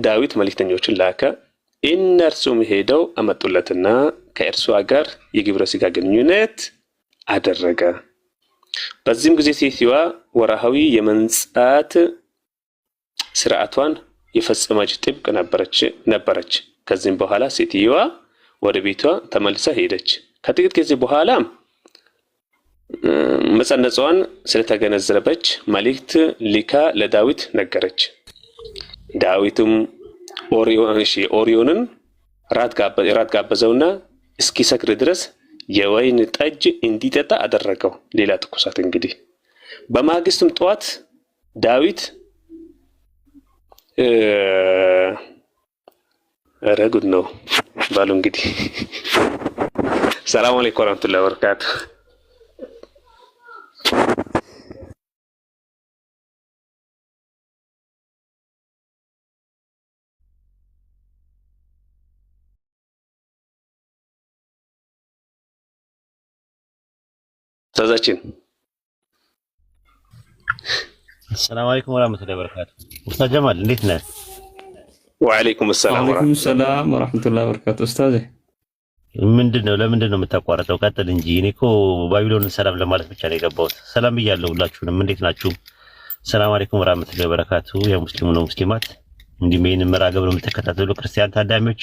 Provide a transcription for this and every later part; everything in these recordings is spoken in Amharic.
ዳዊት መልእክተኞችን ላከ። እነርሱም ሄደው አመጡለትና ከእርሷ ጋር የግብረ ሥጋ ግንኙነት አደረገ። በዚህም ጊዜ ሴትዋ ወርሃዊ የመንጻት ስርዓቷን የፈጸመች ጥብቅ ነበረች። ከዚህም በኋላ ሴትየዋ ወደ ቤቷ ተመልሳ ሄደች። ከጥቂት ጊዜ በኋላ መጸነጿን ስለተገነዘበች መልእክት ልካ ለዳዊት ነገረች። ዳዊትም ኦርዮንን ራት ጋበዘውና እስኪሰክር ድረስ የወይን ጠጅ እንዲጠጣ አደረገው። ሌላ ትኩሳት እንግዲህ። በማግስቱም ጠዋት ዳዊት ረጉድ ነው ባሉ እንግዲህ። ሰላም አለይኩም ወራህመቱላሂ ወበረካቱ። ኡስታዛችን ሰላም አለይኩም ወራህመቱላሂ ወበረካቱ። ኡስታዝ ጀማል እንዴት ነህ? ወአለይኩም ሰላም ወራህመቱላሂ ወበረካቱ። ኡስታዝ ለምንድን ነው የምታቋርጠው? ቀጥል እንጂ። እኔ እኮ ባቢሎንን ሰላም ለማለት ብቻ ነው የገባሁት። ሰላም ብያለሁ ሁላችሁንም። እንዴት ናችሁ? ሰላም አለይኩም ወራህመቱላሂ ወበረካቱ። የሙስሊሙ ነው ሙስሊማት፣ እንዲሁም ይህንን መርሃ ግብር የምትከታተሉ ክርስቲያን ታዳሚዎች፣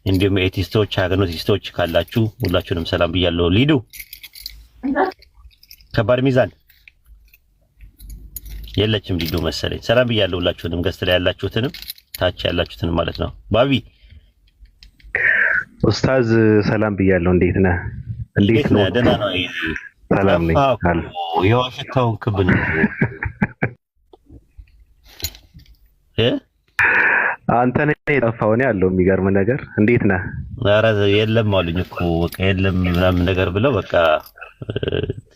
እንዲሁም ኤቲስቶች፣ አግኖስቲስቶች ካላችሁ ሁላችሁንም ሰላም ብያለሁ። ሊዱ ከባድ ሚዛን የለችም ሊዱ መሰለኝ። ሰላም ብያለሁ ሁላችሁንም፣ ገስት ላይ ያላችሁትንም ታች ያላችሁትንም ማለት ነው። ባቢ ኡስታዝ ሰላም ብያለሁ። እንዴት ነህ? እንዴት ነው? ደህና ነው። ሰላም ነኝ። የዋሽታውን ክብ ነው አንተ ነህ የጠፋው ነው ያለው። የሚገርም ነገር። እንዴት ነህ? ኧረ የለም አሉኝ እኮ የለም ምናምን ነገር ብለው በቃ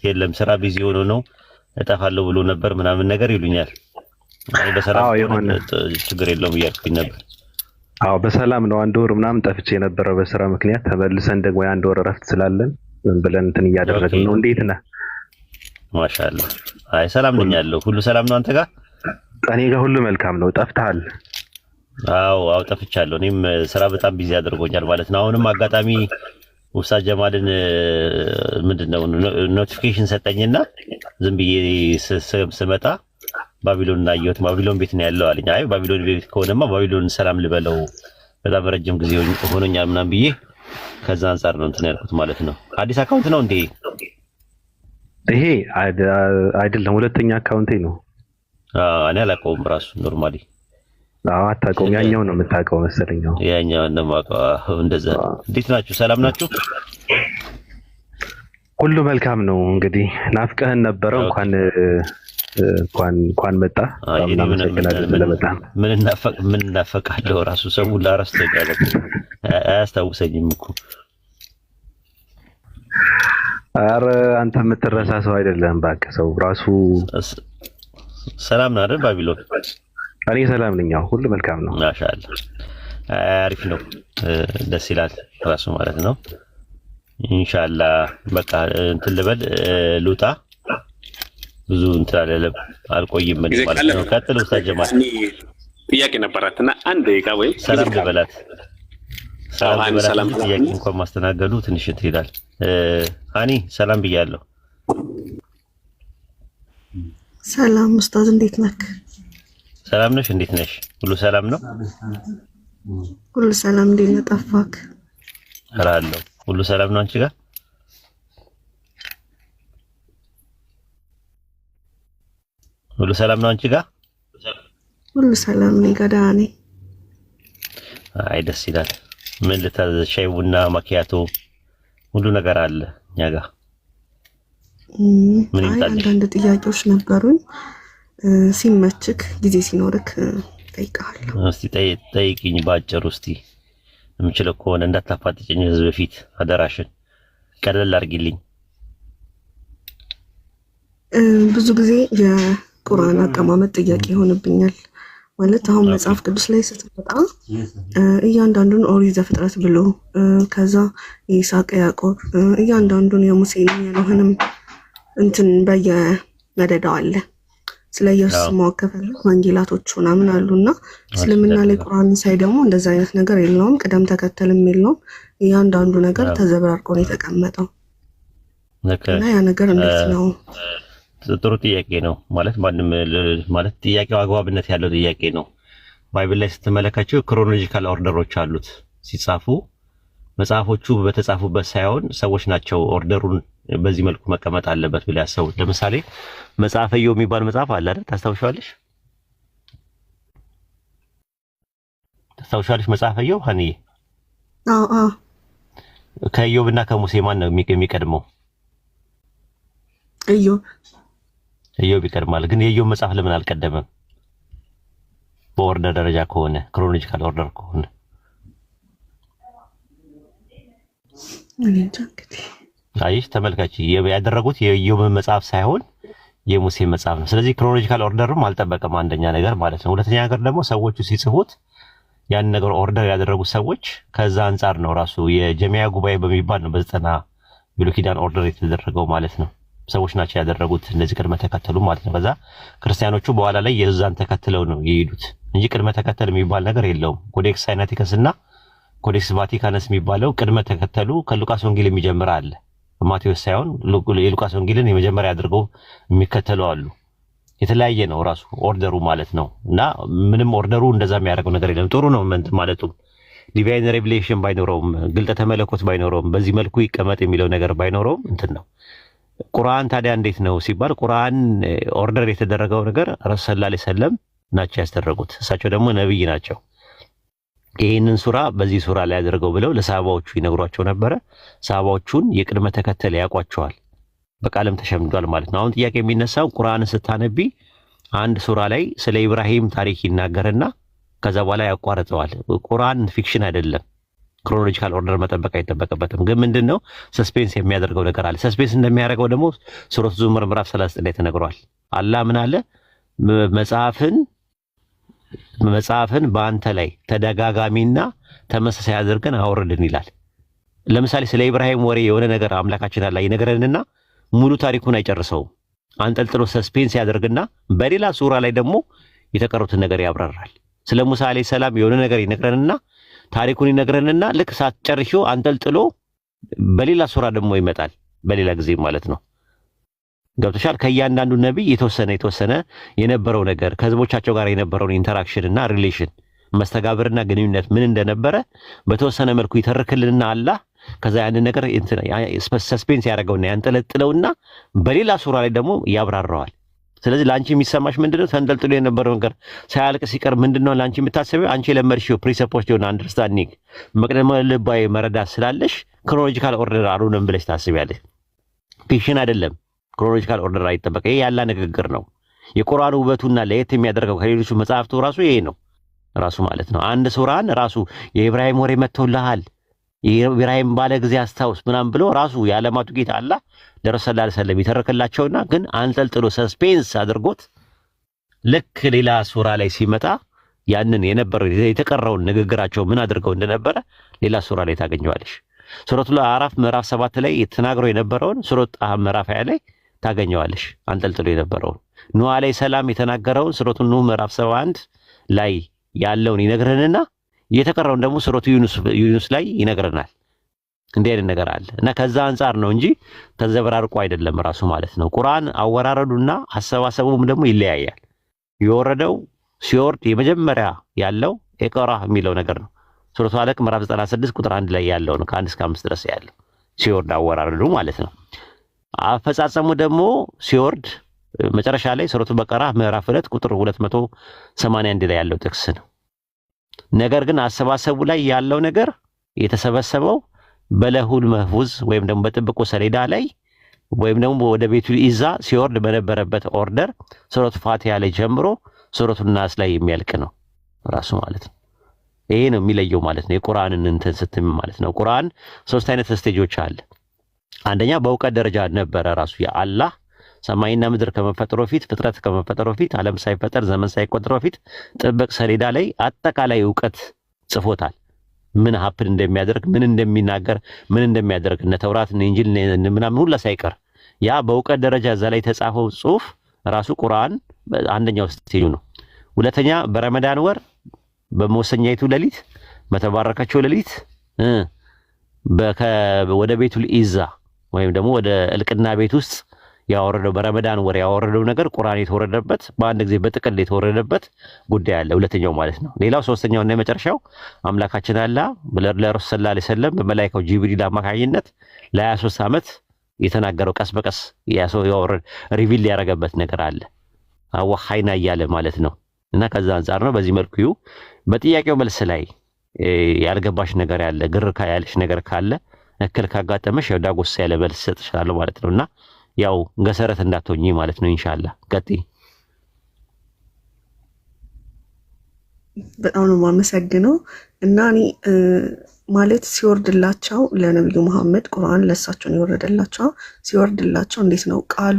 የለም ስራ ቢዚ ሆኖ ነው እጠፋለሁ ብሎ ነበር ምናምን ነገር ይሉኛል። በሰላም ችግር የለውም እያልኩኝ ነበር። አዎ በሰላም ነው። አንድ ወር ምናምን ጠፍቼ የነበረው በስራ ምክንያት። ተመልሰን ደግሞ የአንድ ወር እረፍት ስላለን ብለን እንትን እያደረግን ነው። እንዴት ነህ? ማሻአላህ። አይ ሰላም ነኝ ያለው። ሁሉ ሰላም ነው አንተ ጋር? እኔ ጋር ሁሉ መልካም ነው። ጠፍተሃል? አዎ ጠፍቻለሁ። እኔም ስራ በጣም ቢዚ አድርጎኛል ማለት ነው። አሁንም አጋጣሚ ኡስታዝ ጀማልን ምንድነው ኖቲፊኬሽን ሰጠኝና ዝም ብዬ ስመጣ ባቢሎን አየሁት። ባቢሎን ቤት ነው ያለው አለኝ። አይ ባቢሎን ቤት ከሆነማ ባቢሎን ሰላም ልበለው በጣም ረጅም ጊዜ ሆኖኛል ምናምን ብዬ ከዛ አንፃር ነው እንትን ያልኩት ማለት ነው። አዲስ አካውንት ነው እንዴ? ይሄ አይደለም፣ ሁለተኛ አካውንቴ ነው። እኔ አላውቀውም ራሱ ኖርማሊ። አታውቀውም? ያኛው ነው የምታውቀው መሰለኝ። ያኛው ነው የማውቀው። እንደዛ። እንዴት ናችሁ? ሰላም ናችሁ? ሁሉ መልካም ነው። እንግዲህ ናፍቀህን ነበረ። እንኳን መጣ። ምን እናፈቃለሁ? ራሱ ሰው ላራስተኛል አያስታውሰኝም እኮ። ኧረ አንተ የምትረሳ ሰው አይደለም እባክህ። ሰው ራሱ ሰላም ነው አይደል? ባቢሎን እኔ ሰላም ነኝ። ሁሉ መልካም ነው። ማሻአላህ አሪፍ ነው። ደስ ይላል ራሱ ማለት ነው። ኢንሻአላህ በቃ እንትን ልበል ሉጣ ብዙ እንትን አይደለም አልቆይም ማለት ነው። ቀጥል ኡስታዝ ጀማል። ጥያቄ ነበራትና አንድ ደቂቃ ወይ ሰላም ልበላት። ሰላም ጥያቄ እንኳን ማስተናገዱ ትንሽ እንትን ይላል። ሃኒ ሰላም ብያለሁ። ሰላም ኡስታዝ እንዴት ነህ? ሰላም ነሽ? እንዴት ነሽ? ሁሉ ሰላም ነው? ሁሉ ሰላም። እንዴት ነህ? ጠፋክ? ኧረ አለሁ። ሁሉ ሰላም ነው አንቺ ጋር? ሁሉ ሰላም ነው አንቺ ጋር? ሁሉ ሰላም ነኝ ጋር ደህና ነኝ። አይ ደስ ይላል። ምን ልታዘዝ? ሻይ ቡና ማኪያቶ ሁሉ ነገር አለ እኛ ጋር። ምን ይምጣልሽ? አንዳንድ ጥያቄዎች ነበሩኝ። ሲመችክ ጊዜ ሲኖርክ ጠይቃለሁ። እስቲ ጠይቂኝ ባጭሩ። እስቲ የምችለው ከሆነ እንዳታፋጥጭኝ ህዝብ በፊት አደራሽን ቀለል አድርጊልኝ። ብዙ ጊዜ የቁርአን አቀማመጥ ጥያቄ ይሆንብኛል። ማለት አሁን መጽሐፍ ቅዱስ ላይ ስትመጣ እያንዳንዱን ኦሪት ዘፍጥረት ብሎ ከዛ ይስሐቅ፣ ያዕቆብ እያንዳንዱን የሙሴንም የኖህንም እንትን በየመደዳው አለ። ስለ ኢየሱስ ማወቅ ከፈለግ ወንጌላቶች ምናምን አሉና እስልምና ላይ ቁርአንን ሳይ ደግሞ እንደዛ አይነት ነገር የለውም፣ ቅደም ተከተልም የለውም። እያንዳንዱ ነገር ተዘበራርቆ ነው የተቀመጠው። እና ያ ነገር እንዴት ነው? ጥሩ ጥያቄ ነው። ማለት ጥያቄው አግባብነት ያለው ጥያቄ ነው። ባይብል ላይ ስትመለከቱ ክሮኖሎጂካል ኦርደሮች አሉት ሲጻፉ መጽሐፎቹ በተጻፉበት ሳይሆን ሰዎች ናቸው ኦርደሩን በዚህ መልኩ መቀመጥ አለበት ብለው ያሰቡት። ለምሳሌ መጽሐፈ ኢዮብ የሚባል መጽሐፍ አለ አይደል? ታስታውሻለሽ? መጽሐፈ ኢዮብ ሀኒዬ? አዎ። ከኢዮብና ከሙሴ ማን ነው የሚቀድመው? ኢዮብ ይቀድማል። ግን የኢዮብ መጽሐፍ ለምን አልቀደመም? በኦርደር ደረጃ ከሆነ ክሮኖሎጂካል ኦርደር ከሆነ አይሽ ተመልካች ያደረጉት የኢዮብ መጽሐፍ ሳይሆን የሙሴ መጽሐፍ ነው። ስለዚህ ክሮኖሎጂካል ኦርደርም አልጠበቀም፣ አንደኛ ነገር ማለት ነው። ሁለተኛ ነገር ደግሞ ሰዎቹ ሲጽፉት ያን ነገር ኦርደር ያደረጉት ሰዎች ከዛ አንጻር ነው። ራሱ የጀሚያ ጉባኤ በሚባል ነው በዘጠና ብሉይ ኪዳን ኦርደር የተደረገው ማለት ነው። ሰዎች ናቸው ያደረጉት እንደዚህ ቅድመ ተከተሉ ማለት ነው። ከዛ ክርስቲያኖቹ በኋላ ላይ የዛን ተከትለው ነው የሄዱት እንጂ ቅድመ ተከተል የሚባል ነገር የለውም። ኮዴክስ ሳይናቲከስ እና ኮዴክስ ቫቲካነስ የሚባለው ቅድመ ተከተሉ ከሉቃስ ወንጌል የሚጀምር አለ። ማቴዎስ ሳይሆን የሉቃስ ወንጌልን የመጀመሪያ አድርገው የሚከተሉ አሉ። የተለያየ ነው ራሱ ኦርደሩ ማለት ነው። እና ምንም ኦርደሩ እንደዛ የሚያደርገው ነገር የለም። ጥሩ ነው ማለቱ ዲቫይን ሬቪሌሽን ባይኖረውም ግልጠተ መለኮት ባይኖረውም በዚህ መልኩ ይቀመጥ የሚለው ነገር ባይኖረውም እንትን ነው። ቁርአን ታዲያ እንዴት ነው ሲባል ቁርአን ኦርደር የተደረገው ነገር ረሱል ሰለላሁ ዐለይሂ ወሰለም ናቸው ያስደረጉት። እሳቸው ደግሞ ነብይ ናቸው። ይህንን ሱራ በዚህ ሱራ ላይ አድርገው ብለው ለሰሃባዎቹ ይነግሯቸው ነበረ። ሰሃባዎቹን የቅድመ ተከተል ያውቋቸዋል፣ በቃልም ተሸምዷል ማለት ነው። አሁን ጥያቄ የሚነሳው ቁርአንን ስታነቢ አንድ ሱራ ላይ ስለ ኢብራሂም ታሪክ ይናገርና ከዛ በኋላ ያቋርጠዋል። ቁርአን ፊክሽን አይደለም፣ ክሮኖሎጂካል ኦርደር መጠበቅ አይጠበቅበትም። ግን ምንድነው ሰስፔንስ የሚያደርገው ነገር አለ። ሰስፔንስ እንደሚያደርገው ደግሞ ሱረቱ ዙመር ምዕራፍ 39 ላይ ተነግሯል። አላህ ምን አለ? መጽሐፍን በአንተ ላይ ተደጋጋሚና ተመሳሳይ አድርገን አወረድን ይላል። ለምሳሌ ስለ ኢብራሂም ወሬ የሆነ ነገር አምላካችን አላህ ይነግረንና ሙሉ ታሪኩን አይጨርሰውም። አንጠልጥሎ ሰስፔንስ ያደርግና በሌላ ሱራ ላይ ደግሞ የተቀሩትን ነገር ያብራራል። ስለ ሙሳ አለይሂ ሰላም የሆነ ነገር ይነግረንና ታሪኩን ይነግረንና ልክ ሳትጨርሺው አንጠልጥሎ በሌላ ሱራ ደግሞ ይመጣል፣ በሌላ ጊዜ ማለት ነው። ገብቶሻል? ከእያንዳንዱ ነብይ የተወሰነ የነበረው ነገር ከህዝቦቻቸው ጋር የነበረውን ኢንተራክሽን እና ሪሌሽን መስተጋብርና ግንኙነት ምን እንደነበረ በተወሰነ መልኩ ይተርክልንና አላህ ከዛ ያንን ነገር ሰስፔንስ ያደርገውና ያንጠለጥለውና በሌላ ሱራ ላይ ደግሞ ያብራራዋል። ስለዚህ ላንቺ የሚሰማሽ ምንድነው? ተንጠልጥሎ የነበረው ነገር ሳያልቅ ሲቀር ምንድነው ላንቺ የምታስበው? አንቺ ለመርሺው ፕሪሰፖዝድ የሆነ አንደርስታንዲንግ መቅደመ ልባዊ መረዳት ስላለሽ ክሮኖሎጂካል ኦርደር አልሆነም ብለሽ ታስቢያለሽ። ፊክሽን አይደለም። ክሮኖሎጂካል ኦርደር አይጠበቅ። ይሄ ያላ ንግግር ነው። የቁርአን ውበቱና ለየት የሚያደርገው ከሌሎቹ መጽሐፍቱ ራሱ ይሄ ነው ራሱ ማለት ነው። አንድ ሱራን ራሱ የኢብራሂም ወሬ መጥቶልሃል፣ የኢብራሂም ባለ ጊዜ አስታውስ ምናምን ብሎ ራሱ የዓለማቱ ጌታ አላህ ለረሱል ሰለላሁ ዐለይሂ ወሰለም ይተርክላቸውና ግን አንጠልጥሎ ሰስፔንስ አድርጎት ልክ ሌላ ሱራ ላይ ሲመጣ ያንን የነበረው የተቀረውን ንግግራቸው ምን አድርገው እንደነበረ ሌላ ሱራ ላይ ታገኘዋለሽ። ሱረቱል አዕራፍ ምዕራፍ 7 ላይ ተናግሮ የነበረውን ሱረቱ ጣሃ ምዕራፍ 20 ላይ ታገኘዋለሽ። አንጠልጥሎ የነበረውን ኑህ አለይሂ ሰላም የተናገረውን ሱረቱ ኑህ ምዕራፍ 71 ላይ ያለውን ይነግረንና የተቀረውን ደግሞ ሱረቱ ዩኑስ ላይ ይነግረናል። እንዲህ አይነት ነገር አለ እና ከዛ አንጻር ነው እንጂ ተዘበራርቆ አይደለም ራሱ ማለት ነው። ቁርአን አወራረዱና አሰባሰቡም ደግሞ ይለያያል። የወረደው ሲወርድ የመጀመሪያ ያለው ኢቅራ የሚለው ነገር ነው። ሱረቱ አለቅ ምዕራፍ 96 ቁጥር 1 ላይ ያለው ነው። ከ1 እስከ 5 ድረስ ያለው ሲወርድ አወራረዱ ማለት ነው። አፈጻጸሙ ደግሞ ሲወርድ መጨረሻ ላይ ሱረቱ በቀራ ምዕራፍ 2 ቁጥር 281 ላይ ያለው ጥቅስ ነው። ነገር ግን አሰባሰቡ ላይ ያለው ነገር የተሰበሰበው በለሁል መህፉዝ ወይም ደግሞ በጥብቁ ሰሌዳ ላይ ወይም ደግሞ ወደ ቤቱ ኢዛ ሲወርድ በነበረበት ኦርደር ሱረቱ ፋቲሃ ላይ ጀምሮ ሱረቱ ናስ ላይ የሚያልቅ ነው ራሱ ማለት ነው። ይሄ ነው የሚለየው ማለት ነው። የቁርአንን እንትን ስትም ማለት ነው። ቁርአን 3 አይነት ስቴጆች አለ። አንደኛ በእውቀት ደረጃ ነበረ ራሱ የአላህ ሰማይና ምድር ከመፈጠሩ በፊት ፍጥረት ከመፈጠሩ በፊት ዓለም ሳይፈጠር ዘመን ሳይቆጠር በፊት ጥብቅ ሰሌዳ ላይ አጠቃላይ ዕውቀት ጽፎታል። ምን ሀፕን እንደሚያደርግ ምን እንደሚናገር ምን እንደሚያደርግ እነ ተውራት እነ ኢንጂል ምናምን ሁላ ሳይቀር ያ በእውቀት ደረጃ እዛ ላይ የተጻፈው ጽሁፍ ራሱ ቁርአን አንደኛው ስቴጁ ነው። ሁለተኛ በረመዳን ወር በመወሰኛይቱ ሌሊት በተባረከችው ሌሊት ወደ ቤቱል ኢዛ ወይም ደግሞ ወደ እልቅና ቤት ውስጥ ያወረደው በረመዳን ወር ያወረደው ነገር ቁርአን የተወረደበት በአንድ ጊዜ በጥቅል የተወረደበት ጉዳይ አለ። ሁለተኛው ማለት ነው። ሌላው ሶስተኛውና የመጨረሻው አምላካችን አላህ ለረሱል ሰለላሁ ዐለይሂ ወሰለም በመላእክቱ ጂብሪል አማካኝነት ለ23 ዓመት የተናገረው ቀስ በቀስ ያወረደ ሪቪል ያደረገበት ነገር አለ። ወሐይና እያለ ማለት ነው። እና ከዛ አንፃር ነው በዚህ መልኩ በጥያቄው መልስ ላይ ያልገባሽ ነገር ያለ ግር ያለሽ ነገር ካለ እክል ካጋጠመሽ ያው ዳጎስ ያለ መልስ ሰጥሻለሁ ማለት ነውና ያው ገሰረት እንዳትሆኚ ማለት ነው። ኢንሻአላህ ቀጥይ። በጣም ነው የማመሰግነው። እና እኔ ማለት ሲወርድላቸው ለነብዩ መሐመድ ቁርአን ለሳቸው ነው የወረደላቸው። ሲወርድላቸው እንዴት ነው ቃል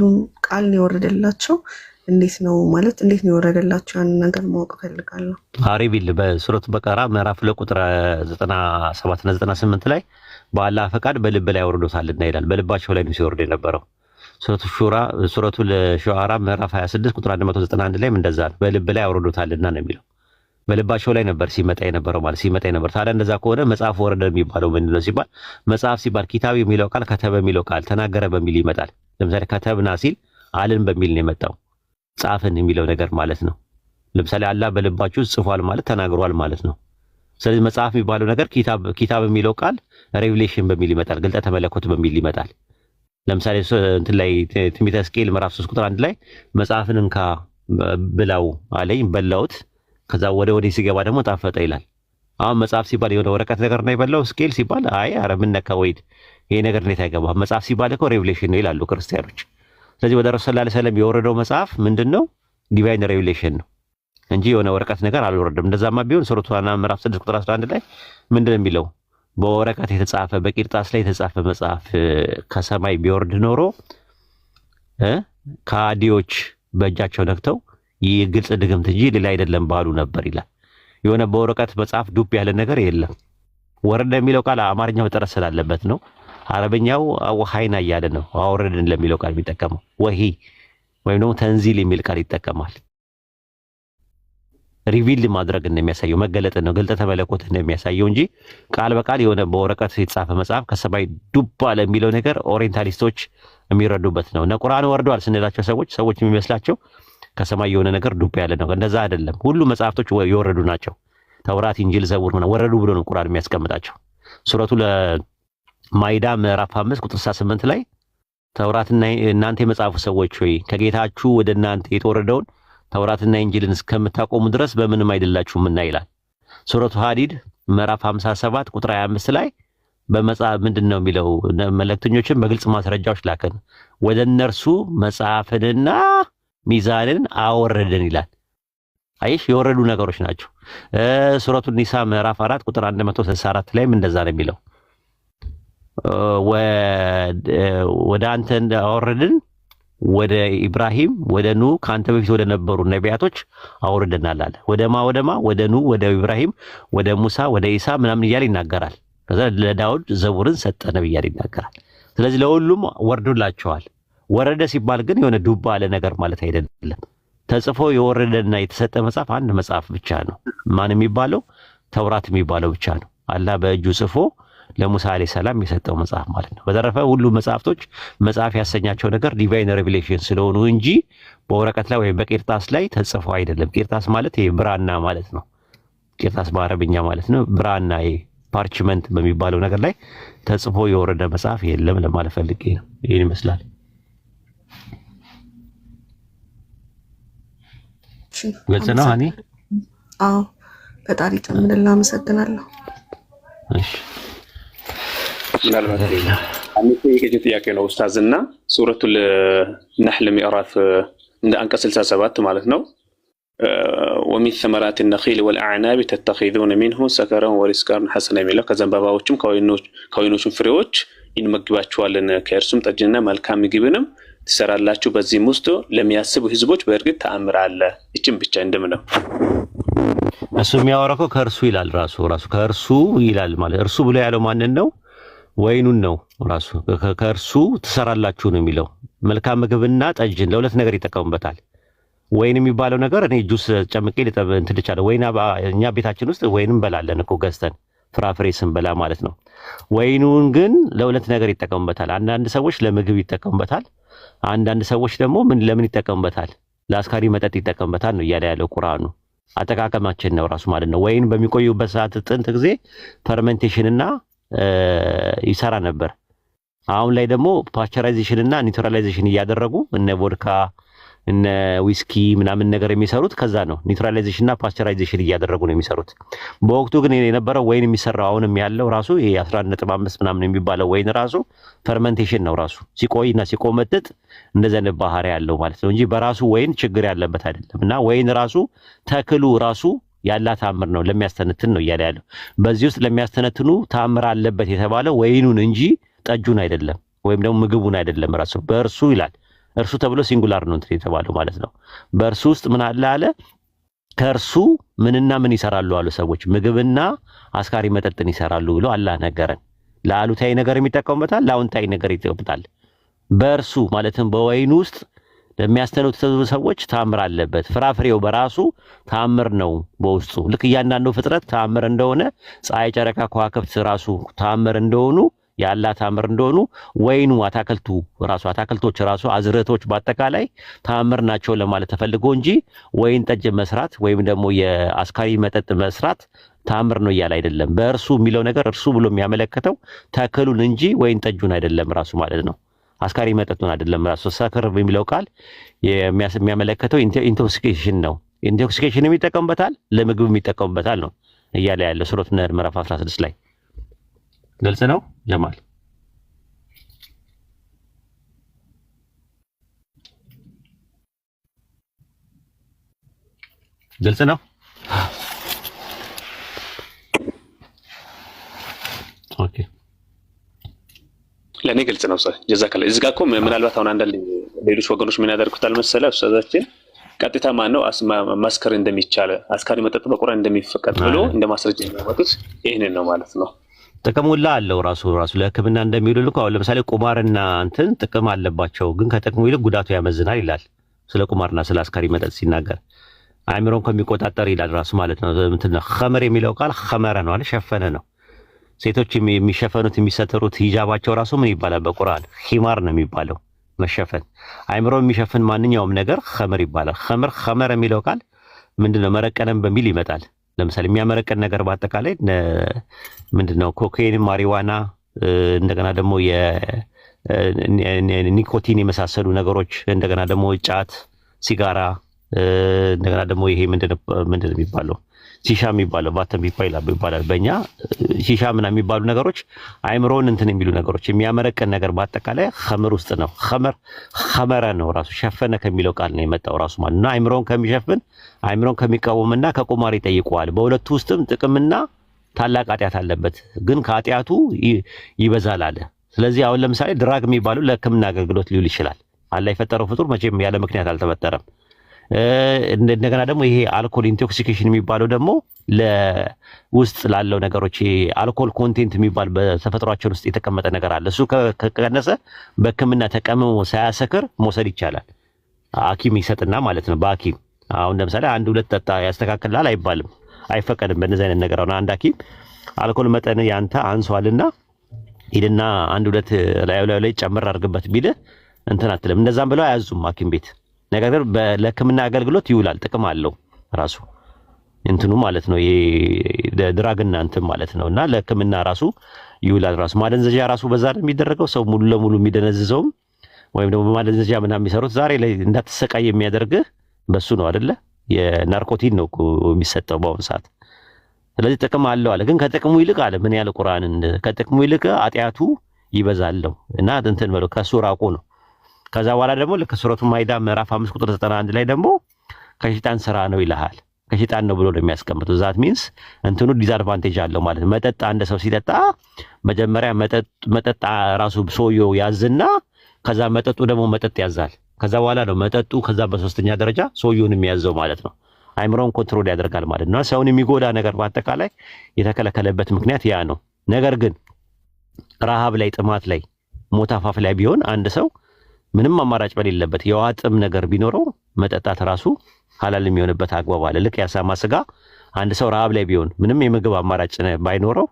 ነው የወረደላቸው? እንዴት ነው ማለት እንዴት ነው የወረደላቸው? ያን ነገር ማወቅ ፈልጋለሁ። አሪቢል በሱረቱ በቀራ ምዕራፍ ለቁጥር 97 እና 98 ላይ በአላህ ፈቃድ በልብ ላይ አውርዶታልና ይላል። በልባቸው ላይ ነው ሲወርድ የነበረው። ሱረቱ ለሹዓራ ምዕራፍ 26 ቁጥር 191 ላይ እንደዛ ነው። በልብ ላይ አውርዶታልና ነው የሚለው። በልባቸው ላይ ነበር ሲመጣ የነበረው ማለት ሲመጣ የነበረው። ታዲያ እንደዛ ከሆነ መጽሐፍ ወረደ የሚባለው ምንድነው ሲባል መጽሐፍ ሲባል ኪታብ የሚለው ቃል ከተበ የሚለው ቃል ተናገረ በሚል ይመጣል። ለምሳሌ ከተብና ሲል አልን በሚል ነው የመጣው። ጻፍን የሚለው ነገር ማለት ነው። ለምሳሌ አላህ በልባችሁ ጽፏል ማለት ተናግሯል ማለት ነው። ስለዚህ መጽሐፍ የሚባለው ነገር ኪታብ የሚለው ቃል ሬቪሌሽን በሚል ይመጣል። ግልጠተ መለኮት በሚል ይመጣል። ለምሳሌ እንትን ላይ ትንቢተ ሕዝቅኤል ምዕራፍ 3 ቁጥር 1 ላይ መጽሐፍን እንካ ብላው አለኝ በላውት ከዛ ወደ ሲገባ ደግሞ ጣፈጠ ይላል። አሁን መጽሐፍ ሲባል የሆነ ወረቀት ነገር ነው የበላው ሕዝቅኤል ሲባል አይ አረ ምን ነካ ወይድ ይሄ ነገር እንዴት አይገባም? መጽሐፍ ሲባል እኮ ሬቪሌሽን ነው ይላሉ ክርስቲያኖች። ስለዚህ ወደ ረሱል ሰለላሁ ዐለይሂ ወሰለም የወረደው መጽሐፍ ምንድነው? ዲቫይን ሬቪሌሽን ነው እንጂ የሆነ ወረቀት ነገር አልወረደም። እንደዛማ ቢሆን ሱረቱ አና ምዕራፍ 6 ቁጥር 11 ላይ ምንድነው የሚለው? በወረቀት የተጻፈ በቂርጣስ ላይ የተጻፈ መጽሐፍ ከሰማይ ቢወርድ ኖሮ ከሃዲዎች በእጃቸው ነክተው ይህ ግልጽ ድግምት እንጂ ሌላ አይደለም ባሉ ነበር ይላል። የሆነ በወረቀት መጽሐፍ ዱብ ያለ ነገር የለም። ወረደ የሚለው ቃል አማርኛው ጥረት ስላለበት ነው። አረበኛው ወሐይና እያለ ነው አወረድን ለሚለው ቃል የሚጠቀመው። ወሂ ወይም ደግሞ ተንዚል የሚል ቃል ይጠቀማል። ሪቪል ማድረግ እንደሚያሳየው መገለጥ ነው፣ ግልጠተ መለኮት እንደሚያሳየው እንጂ ቃል በቃል የሆነ በወረቀት የተጻፈ መጽሐፍ ከሰማይ ዱብ አለ የሚለው ነገር ኦሪየንታሊስቶች የሚረዱበት ነው። እና ቁርአን ወርዷል ስንላቸው ሰዎች የሚመስላቸው ከሰማይ የሆነ ነገር ዱብ ያለ ነው። እንደዛ አይደለም። ሁሉ መጽሐፍቶች የወረዱ ናቸው። ተውራት፣ ኢንጂል፣ ዘቡር ወረዱ ብሎ ነው ቁርአን የሚያስቀምጣቸው። ሱረቱ ለማይዳ ምዕራፍ 5 ቁጥር 8 ላይ ተውራትና እናንተ የመጽሐፉ ሰዎች ሆይ ከጌታችሁ ወደ እናንተ የተወረደውን ተውራትና ኢንጂልን እስከምታቆሙ ድረስ በምንም አይደላችሁምና ይላል። ሱረቱ ሐዲድ ምዕራፍ 57 ቁጥር 25 ላይ በመጽሐፍ ምንድነው የሚለው? መልእክተኞችን በግልጽ ማስረጃዎች ላከን፣ ወደ እነርሱ መጽሐፍንና ሚዛንን አወረድን ይላል። አይሽ የወረዱ ነገሮች ናቸው። ሱረቱ ኒሳ ምዕራፍ 4 ቁጥር 164 ላይም እንደዛ ነው የሚለው። ወደ አንተ አወረድን ወደ ኢብራሂም ወደ ኑ ካንተ በፊት ወደ ነበሩ ነቢያቶች አውርደናል አለ። ወደ ኑ ወደ ኢብራሂም ወደ ሙሳ ወደ ኢሳ ምናምን እያለ ይናገራል። ከዛ ለዳውድ ዘቡርን ሰጠ ነብይ እያለ ይናገራል። ስለዚህ ለሁሉም ወርዶላቸዋል። ወረደ ሲባል ግን የሆነ ዱባ አለ ነገር ማለት አይደለም። ተጽፎ የወረደና የተሰጠ መጽሐፍ አንድ መጽሐፍ ብቻ ነው። ማን የሚባለው? ተውራት የሚባለው ብቻ ነው። አላህ በእጁ ጽፎ ለሙሳ አለይሂ ሰላም የሰጠው መጽሐፍ ማለት ነው። በተረፈ ሁሉ መጽሐፍቶች መጽሐፍ ያሰኛቸው ነገር ዲቫይን ሬቪሌሽን ስለሆኑ እንጂ በወረቀት ላይ ወይም በቂርጣስ ላይ ተጽፎ አይደለም። ቂርጣስ ማለት ይሄ ብራና ማለት ነው። ቂርጣስ በአረብኛ ማለት ነው። ብራና ይሄ ፓርችመንት በሚባለው ነገር ላይ ተጽፎ የወረደ መጽሐፍ የለም ለማለት ፈልጌ ነው። ይሄን ይመስላል። ግልጽ ነው። አኒ አዎ፣ ፈጣሪ ጨምርልህ። አመሰግናለሁ። እሺ ምናልባት አንተ የከጀ ጥያቄ ነው ኡስታዝና ሱረቱል ነህል ምዕራፍ እንደ አንቀጽ 67 ማለት ነው። ومن ثمرات النخيل والأعناب تتخذون منه سكرا ورزقا حسنا የሚለው ከዘንባባዎችም ከወይኖችም ፍሬዎች ይንመግባችኋልን ከእርሱም ጠጅና መልካም ምግብንም ትሰራላችሁ በዚህም ውስጥ ለሚያስቡ ህዝቦች በእርግጥ ተአምር አለ። እቺም ብቻ እንደምነው እሱ የሚያወራው ከእርሱ ይላል ራሱ ከእርሱ ይላል ማለት እርሱ ብሎ ያለው ማንን ነው? ወይኑን ነው። ራሱ ከእርሱ ትሰራላችሁ ነው የሚለው። መልካም ምግብና ጠጅን ለሁለት ነገር ይጠቀሙበታል። ወይን የሚባለው ነገር እኔ ጁስ ጨምቄ እንትን ልቻለሁ። ወይን እኛ ቤታችን ውስጥ ወይንም በላለን እኮ ገዝተን ፍራፍሬ ስንበላ ማለት ነው። ወይኑን ግን ለሁለት ነገር ይጠቀሙበታል። አንዳንድ ሰዎች ለምግብ ይጠቀሙበታል። አንዳንድ ሰዎች ደግሞ ለምን ይጠቀሙበታል? ለአስካሪ መጠጥ ይጠቀሙበታል ነው እያለ ያለው ቁርአኑ። አጠቃቀማችን ነው ራሱ ማለት ነው። ወይን በሚቆዩበት ሰዓት ጥንት ጊዜ ፈርመንቴሽን እና ይሰራ ነበር። አሁን ላይ ደግሞ ፓስቸራይዜሽን እና ኒውትራላይዜሽን እያደረጉ እነ ቮድካ እነ ዊስኪ ምናምን ነገር የሚሰሩት ከዛ ነው። ኒውትራላይዜሽን እና ፓስቸራይዜሽን እያደረጉ ነው የሚሰሩት። በወቅቱ ግን የነበረው ወይን የሚሰራው አሁንም ያለው ራሱ ይሄ 11.5 ምናምን የሚባለው ወይን ራሱ ፈርመንቴሽን ነው። ራሱ ሲቆይና ሲቆመጥጥ እንደዚህ አይነት ባህሪ ያለው ማለት ነው እንጂ በራሱ ወይን ችግር ያለበት አይደለም። እና ወይን ራሱ ተክሉ ራሱ ያላ ታምር ነው ለሚያስተነትን ነው እያለ ያለው። በዚህ ውስጥ ለሚያስተነትኑ ታምር አለበት የተባለው ወይኑን እንጂ ጠጁን አይደለም፣ ወይም ደግሞ ምግቡን አይደለም። ራሱ በእርሱ ይላል። እርሱ ተብሎ ሲንጉላር ነው እንትን የተባለው ማለት ነው። በእርሱ ውስጥ ምን አለ አለ? ከእርሱ ምንና ምን ይሰራሉ አሉ ሰዎች? ምግብና አስካሪ መጠጥን ይሰራሉ ብሎ አላህ ነገረን። ለአሉታዊ ነገር የሚጠቀሙበታል፣ ለአዎንታዊ ነገር ይጠቀሙበታል። በእርሱ ማለትም በወይኑ ውስጥ ለሚያስተነትኑ ሰዎች ታምር አለበት። ፍራፍሬው በራሱ ታምር ነው በውስጡ። ልክ እያንዳንዱ ፍጥረት ታምር እንደሆነ ፀሐይ፣ ጨረቃ፣ ከዋክብት ራሱ ታምር እንደሆኑ ያላ ታምር እንደሆኑ ወይኑ አታክልቱ ራሱ አታክልቶች ራሱ አዝርዕቶች በአጠቃላይ ታምር ናቸው ለማለት ተፈልጎ እንጂ ወይን ጠጅ መስራት ወይም ደግሞ የአስካሪ መጠጥ መስራት ታምር ነው እያለ አይደለም። በእርሱ የሚለው ነገር እርሱ ብሎ የሚያመለክተው ተክሉን እንጂ ወይን ጠጁን አይደለም ራሱ ማለት ነው። አስካሪ መጠጡን አይደለም ራሱ። ሰክር የሚለው ቃል የሚያመለክተው ኢንቶክሲኬሽን ነው። ኢንቶክሲኬሽን የሚጠቀምበታል፣ ለምግብ የሚጠቀምበታል ነው እያለ ያለ ሱረቱ ነህል ምዕራፍ 16 ላይ ግልጽ ነው ጀማል? ግልጽ ነው? ኦኬ ለእኔ ግልጽ ነው። ጀዛከላ። እዚህ ጋር እኮ ምናልባት አሁን አንዳንድ ሌሎች ወገኖች ምን ያደርጉታል መሰለህ ኡስታዛችን፣ ቀጥታ ማነው ማስከር እንደሚቻል አስካሪ መጠጥ በቁርአን እንደሚፈቀድ ብሎ እንደ ማስረጃ የሚያመጡት ይህንን ነው ማለት ነው። ጥቅም ሁላ አለው ራሱ ለሕክምና እንደሚውል ልኮ አሁን ለምሳሌ ቁማርና እንትን ጥቅም አለባቸው፣ ግን ከጥቅሙ ይልቅ ጉዳቱ ያመዝናል ይላል። ስለ ቁማርና ስለ አስካሪ መጠጥ ሲናገር አእምሮን ከሚቆጣጠር ይላል ራሱ ማለት ነው። እንትን ኸመር የሚለው ቃል ኸመረ ነው አይደል? ሸፈነ ነው። ሴቶች የሚሸፈኑት የሚሰተሩት ሂጃባቸው ራሱ ምን ይባላል በቁርአን? ኺማር ነው የሚባለው፣ መሸፈን። አእምሮ የሚሸፍን ማንኛውም ነገር ኸመር ይባላል። ኸመር የሚለው ቃል ምንድነው? መረቀንም በሚል ይመጣል። ለምሳሌ የሚያመረቀን ነገር በአጠቃላይ ምንድነው? ኮካይን፣ ማሪዋና፣ እንደገና ደግሞ የኒኮቲን የመሳሰሉ ነገሮች፣ እንደገና ደግሞ ጫት፣ ሲጋራ፣ እንደገና ደግሞ ይሄ ምንድነው የሚባለው? ሺሻ የሚባለው ባተም ይባላል በእኛ። ሺሻ ምናምን የሚባሉ ነገሮች አእምሮን እንትን የሚሉ ነገሮች፣ የሚያመረቀን ነገር በአጠቃላይ ኸመር ውስጥ ነው። ኸመረ ነው ራሱ ሸፈነ ከሚለው ቃል ነው የመጣው ራሱ ማለት ነው። አእምሮን ከሚሸፍን አእምሮን ከሚቃወምና ከቁማር ይጠይቀዋል። በሁለቱ ውስጥም ጥቅምና ታላቅ ኃጢአት አለበት፣ ግን ከኃጢአቱ ይበዛል አለ። ስለዚህ አሁን ለምሳሌ ድራግ የሚባለው ለሕክምና አገልግሎት ሊውል ይችላል። አላህ የፈጠረው ፍጡር መቼም ያለ ምክንያት አልተፈጠረም። እንደገና ደግሞ ይሄ አልኮል ኢንቶክሲኬሽን የሚባለው ደግሞ ለውስጥ ላለው ነገሮች አልኮል ኮንቴንት የሚባል በተፈጥሯችን ውስጥ የተቀመጠ ነገር አለ። እሱ ከቀነሰ በሕክምና ተቀምሞ ሳያሰክር መውሰድ ይቻላል። ሐኪም ይሰጥና ማለት ነው። በሐኪም አሁን ለምሳሌ 1-2 ጠጣ ያስተካክላል አይባልም፣ አይፈቀድም። በእነዚህ አይነት ነገር አሁን አንድ ሐኪም አልኮል መጠን ያንተ አንሷልና ሂድና 1-2 ላይ ጨምር አድርግበት ቢልህ እንትን አትልም። እንደዛም ብለው አያዙም ሐኪም ቤት። ነገር ግን ለሕክምና አገልግሎት ይውላል፣ ጥቅም አለው ራሱ እንትኑ ማለት ነው። ይሄ ድራግና እንትን ማለት ነውና ለሕክምና ራሱ ይውላል። ራሱ ማደንዘዣ ራሱ በዛ የሚደረገው ሰው ሙሉ ለሙሉ የሚደነዝዘውም ወይም ደግሞ በማደንዘዣ ምናምን የሚሰሩት ዛሬ ላይ እንዳትሰቃይ የሚያደርግህ በሱ ነው አይደለ? የናርኮቲን ነው የሚሰጠው በአሁኑ ሰዓት። ስለዚህ ጥቅም አለው አለ። ግን ከጥቅሙ ይልቅ አለ ምን ያለ ቁርአን ከጥቅሙ ይልቅ ኃጢአቱ ይበዛል እና እንትን ማለት ከሱ ራቁ ነው። ከዛ በኋላ ደግሞ ልክ ሱረቱ ማይዳ ምዕራፍ 5 ቁጥር 91 ላይ ደግሞ ከሸይጣን ስራ ነው ይልሃል። ከሸይጣን ነው ብሎ ነው የሚያስቀምጠው። ዛት ሚንስ እንትኑ ዲስአድቫንቴጅ አለው ማለት ነው። መጠጥ አንድ ሰው ሲጠጣ መጀመሪያ መጠጥ ራሱ ሰውየው ያዝና ከዛ መጠጡ ደግሞ መጠጥ ያዛል። ከዛ በኋላ ነው መጠጡ ከዛ በሶስተኛ ደረጃ ሰውየውን የሚያዘው ማለት ነው። አይምሮን ኮንትሮል ያደርጋል ማለት ነው። ሰውን የሚጎዳ ነገር በአጠቃላይ የተከለከለበት ምክንያት ያ ነው። ነገር ግን ረሃብ ላይ ጥማት ላይ ሞት አፋፍ ላይ ቢሆን አንድ ሰው ምንም አማራጭ በሌለበት የውሃ ጥም ነገር ቢኖረው መጠጣት ራሱ ሐላል የሚሆንበት አግባብ አለ። ልክ ያሳማ ስጋ አንድ ሰው ረሃብ ላይ ቢሆን ምንም የምግብ አማራጭ ባይኖረው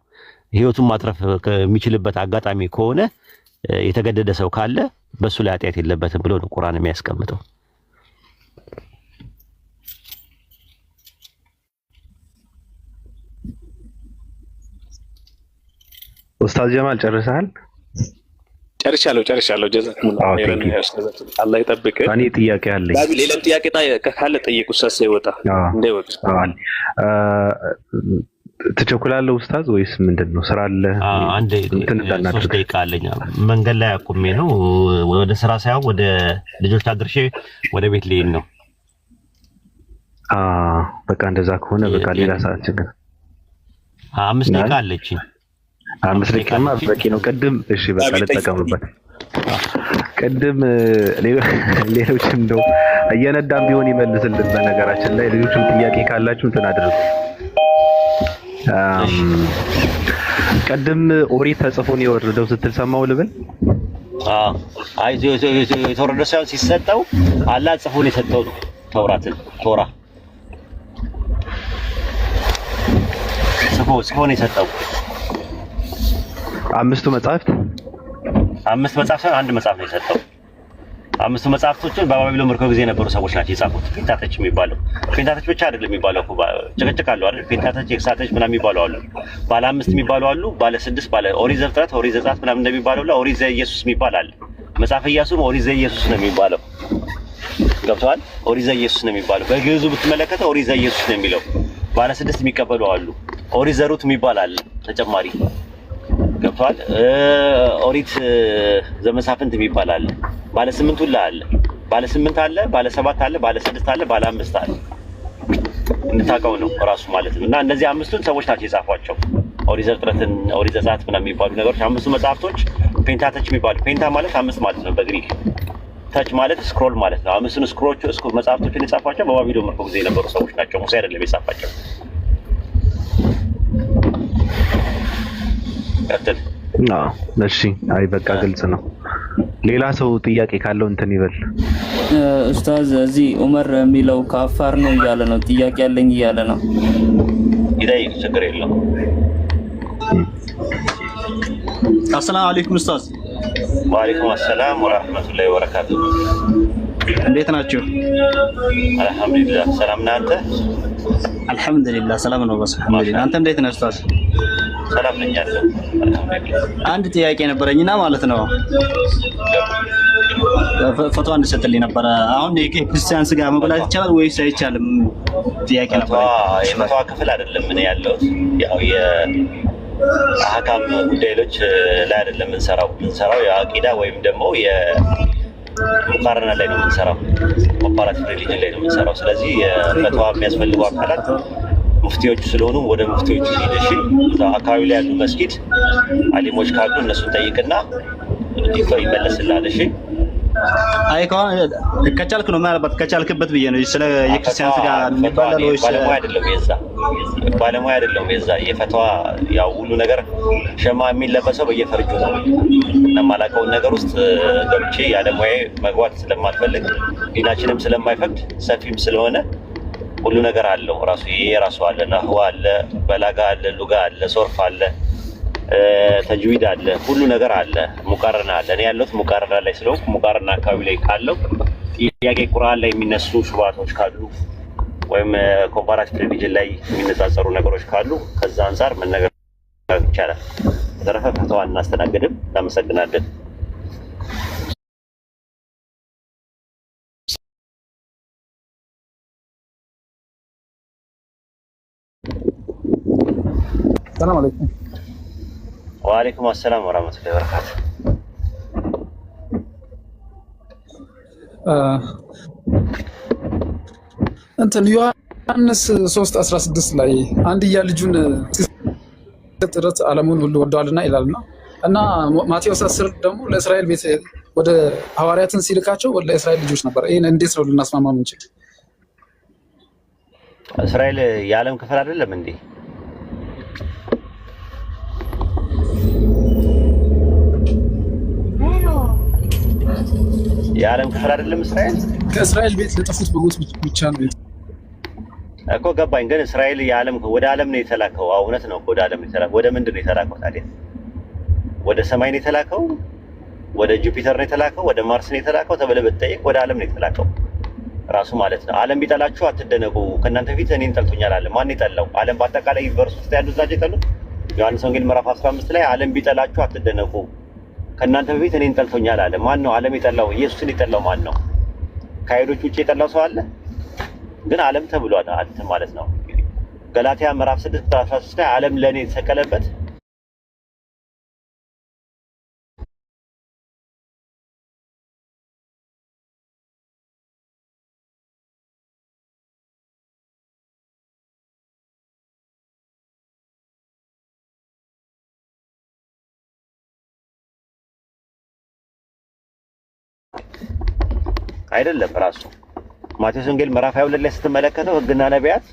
ህይወቱን ማትረፍ ከሚችልበት አጋጣሚ ከሆነ የተገደደ ሰው ካለ በሱ ላይ ኃጢአት የለበትም ብሎ ነው ቁርአን የሚያስቀምጠው። ኡስታዝ ጀማል ጨርሰሃል? ጨርሻለሁ። ጀዛኩሙላህ ኸይረን አላህ ይጠብቅ። እኔ ጥያቄ አለኝ። ሌላም ጥያቄ ካለ ጠይቁ። ኡስታዝ ሳይወጣ እንዳይወጣ ትቸኩላለህ ኡስታዝ ወይስ ምንድነው? ስራ አለ? አንድ 3 ደቂቃ አለኝ። መንገድ ላይ አቁሜ ነው ወደ ስራ ሳይሆን ወደ ልጆች አድርሼ ወደ ቤት ልሄድ ነው። በቃ እንደዛ ከሆነ በቃ ሌላ ሰዓት ችግር 5 ደቂቃ አለችኝ። 5 ደቂቃማ በቂ ነው። ቅድም እሺ በቃ ልጠቀምበት። ቅድም ሌሎችም እንደው እየነዳም ቢሆን ይመልስልን። በነገራችን ላይ ልጆችም ጥያቄ ካላችሁ እንትን አድርጉ። ቅድም ኦሪት ተጽፎ ነው የወረደው ስትል ሰማው ልበል? አይ የተወረደው ሳይሆን ሲሰጠው አላህ ጽፎ ነው የሰጠው ነው። ቶራ ጽፎ ነው የሰጠው። 5 መጽሐፍት 5 መጽሐፍ ሳይሆን 1 መጽሐፍ ነው የሰጠው። 5 መጽሐፍቶችን በባቢሎን ምርኮ ጊዜ የነበሩ ሰዎች ናቸው የጻፉት። ፔንታተች የሚባለው ፔንታተች ብቻ አይደለም የሚባለው እኮ ጭቅጭቅ አለው አይደል? ፔንታተች ኤክሳተች ምናምን የሚባሉ አሉ፣ ባለ 5 የሚባሉ አሉ፣ ባለ 6 ባለ ኦሪት ዘፍጥረት ኦሪት ዘጸአት ምናምን እንደሚባለው ላይ ኦሪት ዘኢየሱስ የሚባል አለ። መጽሐፈ ኢያሱም ኦሪት ዘኢየሱስ ነው የሚባለው። ገብቷል? ኦሪት ዘኢየሱስ ነው የሚባለው። በግዕዙ ብትመለከተው ኦሪት ዘኢየሱስ ነው የሚለው። ባለ 6 የሚቀበሉ አሉ። ኦሪት ዘሩት የሚባል አለ ተጨማሪ። ገብቷል? ኦሪት ዘመሳፍንት የሚባል አለ። ባለ 8 ሁላ አለ። ባለ 8 አለ፣ ባለ 7 አለ፣ ባለ 6 አለ፣ ባለ 5 አለ። እንድታውቀው ነው ራሱ ማለት ነው። እና እነዚህ 5ቱን ሰዎች ናቸው የጻፏቸው። ኦሪት ዘፍጥረትን ኦሪት ዘጸአት ምናምን የሚባሉ ነገሮች 5ቱ መጽሐፍቶች ፔንታተች የሚባሉ። ፔንታ ማለት 5 ማለት ነው በግሪክ። ታች ማለት ስክሮል ማለት ነው። 5ቱን መጽሐፍቶችን የጻፏቸው በባቢሎን ምርኮ ጊዜ የነበሩ ሰዎች ናቸው። ሙሴ አይደለም የጻፋቸው። ቀጥል። እሺ አይ በቃ ግልጽ ነው። ሌላ ሰው ጥያቄ ካለው እንትን ይበል። ኡስታዝ እዚህ ዑመር የሚለው ከአፋር ነው እያለ ነው። ጥያቄ ያለኝ እያለ ነው። ይታይ ችግር የለውም። አሰላሙ አለይኩም ኡስታዝ። ወአለይኩም አሰላም ወራህመቱላሂ ወበረካቱሁ። እንዴት ናችሁ? አልሐምዱሊላህ ሰላም ነህ አንተ? አልሐምዱሊላህ ሰላም ነው። አልሐምዱሊላህ አንተ እንዴት ነህ ኡስታዝ? ሰላም ነኝ ያለው አልሐምዱሊላህ። አንድ ጥያቄ ነበረኝና ማለት ነው ፈትዋ እንድትሰጥልኝ ነበረ። አሁን የክርስቲያን ስጋ መብላት ይቻላል ወይስ አይቻልም? ጥያቄ ነበረ። የፈትዋ ክፍል አይደለም ምን ያለው ያው የአህካም ጉዳዮች ላይ አይደለም የምንሰራው የአቂዳ ወይም ደግሞ የሙቃረና ላይ ነው የምንሰራው። ኮምፓራቲቭ ሪሊጅን ላይ ነው የምንሰራው። ስለዚህ የፈትዋ የሚያስፈልጉ አካላት ሙፍቲዎቹ ስለሆኑ ወደ ሙፍቲዎቹ ሄደሽ አካባቢ ላይ ያሉ መስጊድ አሊሞች ካሉ እነሱን ጠይቅና ይመለስልሃል። እሺ አይ ከቻልክ ነው ማለት ከቻልክበት ብዬ ነው። ስለ የክርስቲያን ስጋ የሚባለው ወይስ ባለሙያ አይደለም የዛ የፈትዋ ያው ሁሉ ነገር ሸማ የሚለበሰው በየፈርጁ ነው እና ማላውቀውን ነገር ውስጥ ገብቼ ያለሙያዬ መግባት ስለማልፈልግ ዲናችንም ስለማይፈቅድ ሰፊም ስለሆነ ሁሉ ነገር አለው ራሱ የራሱ አለ። ነህዋ አለ፣ በላጋ አለ፣ ሉጋ አለ፣ ሶርፍ አለ፣ ተጅዊድ አለ፣ ሁሉ ነገር አለ። ሙቃረና አለ። እኔ ያለሁት ሙቃረና ላይ ስለሆንኩ ሙቃረና አካባቢ ላይ ካለው ጥያቄ ቁርአን ላይ የሚነሱ ሹባቶች ካሉ ወይም ኮምፓራቲቭ ሪሊጅን ላይ የሚነጻጸሩ ነገሮች ካሉ ከዛ አንፃር መነጋገር ይቻላል። በተረፈ ፈትዋ እናስተናግድም። እናመሰግናለን። ሰላም አለይኩም። ወአለይኩም አሰላም ወራህመቱላሂ ወበረካቱ። እንትን ዮሐንስ 3:16 ላይ አንድያ ልጁን ሲሰጥ ዓለሙን ሁሉ ወደዋልና ይላልና እና ማቴዎስ 10 ደግሞ ለእስራኤል ቤት ወደ ሐዋርያትን ሲልካቸው ለእስራኤል ልጆች ነበር። ይሄን እንዴት ነው ልናስማማ የምንችል? እስራኤል የዓለም ክፍል አይደለም እንዴ? የዓለም ክፍል አይደለም እስራኤል። ከእስራኤል ቤት ለጠፉት በጎች ብቻ ነው እኮ ገባኝ። ግን እስራኤል የዓለም ወደ ዓለም ነው የተላከው። እውነት ነው፣ ወደ ዓለም ነው የተላከው። ወደ ምንድን ነው የተላከው ታዲያ? ወደ ሰማይ ነው የተላከው? ወደ ጁፒተር ነው የተላከው? ወደ ማርስ ነው የተላከው ተብለህ ብትጠይቅ ወደ ዓለም ነው የተላከው ራሱ ማለት ነው። ዓለም ቢጠላችሁ አትደነቁ፣ ከእናንተ ፊት እኔን ጠልቶኛል አለ። ማን የጠላው? ዓለም በአጠቃላይ ዩኒቨርስ ውስጥ ያሉት ናቸው የጠሉት። ዮሐንስ ወንጌል ምዕራፍ 15 ላይ ዓለም ቢጠላችሁ አትደነቁ፣ ከእናንተ በፊት እኔን ጠልቶኛል አለ። ማን ነው ዓለም የጠላው? ኢየሱስን የጠላው ማን ነው? ከአይሁዶች ውጭ የጠላው ሰው አለ? ግን ዓለም ተብሏል ማለት ነው። ገላትያ ምዕራፍ 6 ቁጥር 13 ላይ ዓለም ለእኔ የተሰቀለበት አይደለም ራሱ ማቴዎስ ወንጌል ምዕራፍ 22 ላይ ስትመለከተው ሕግና ነቢያት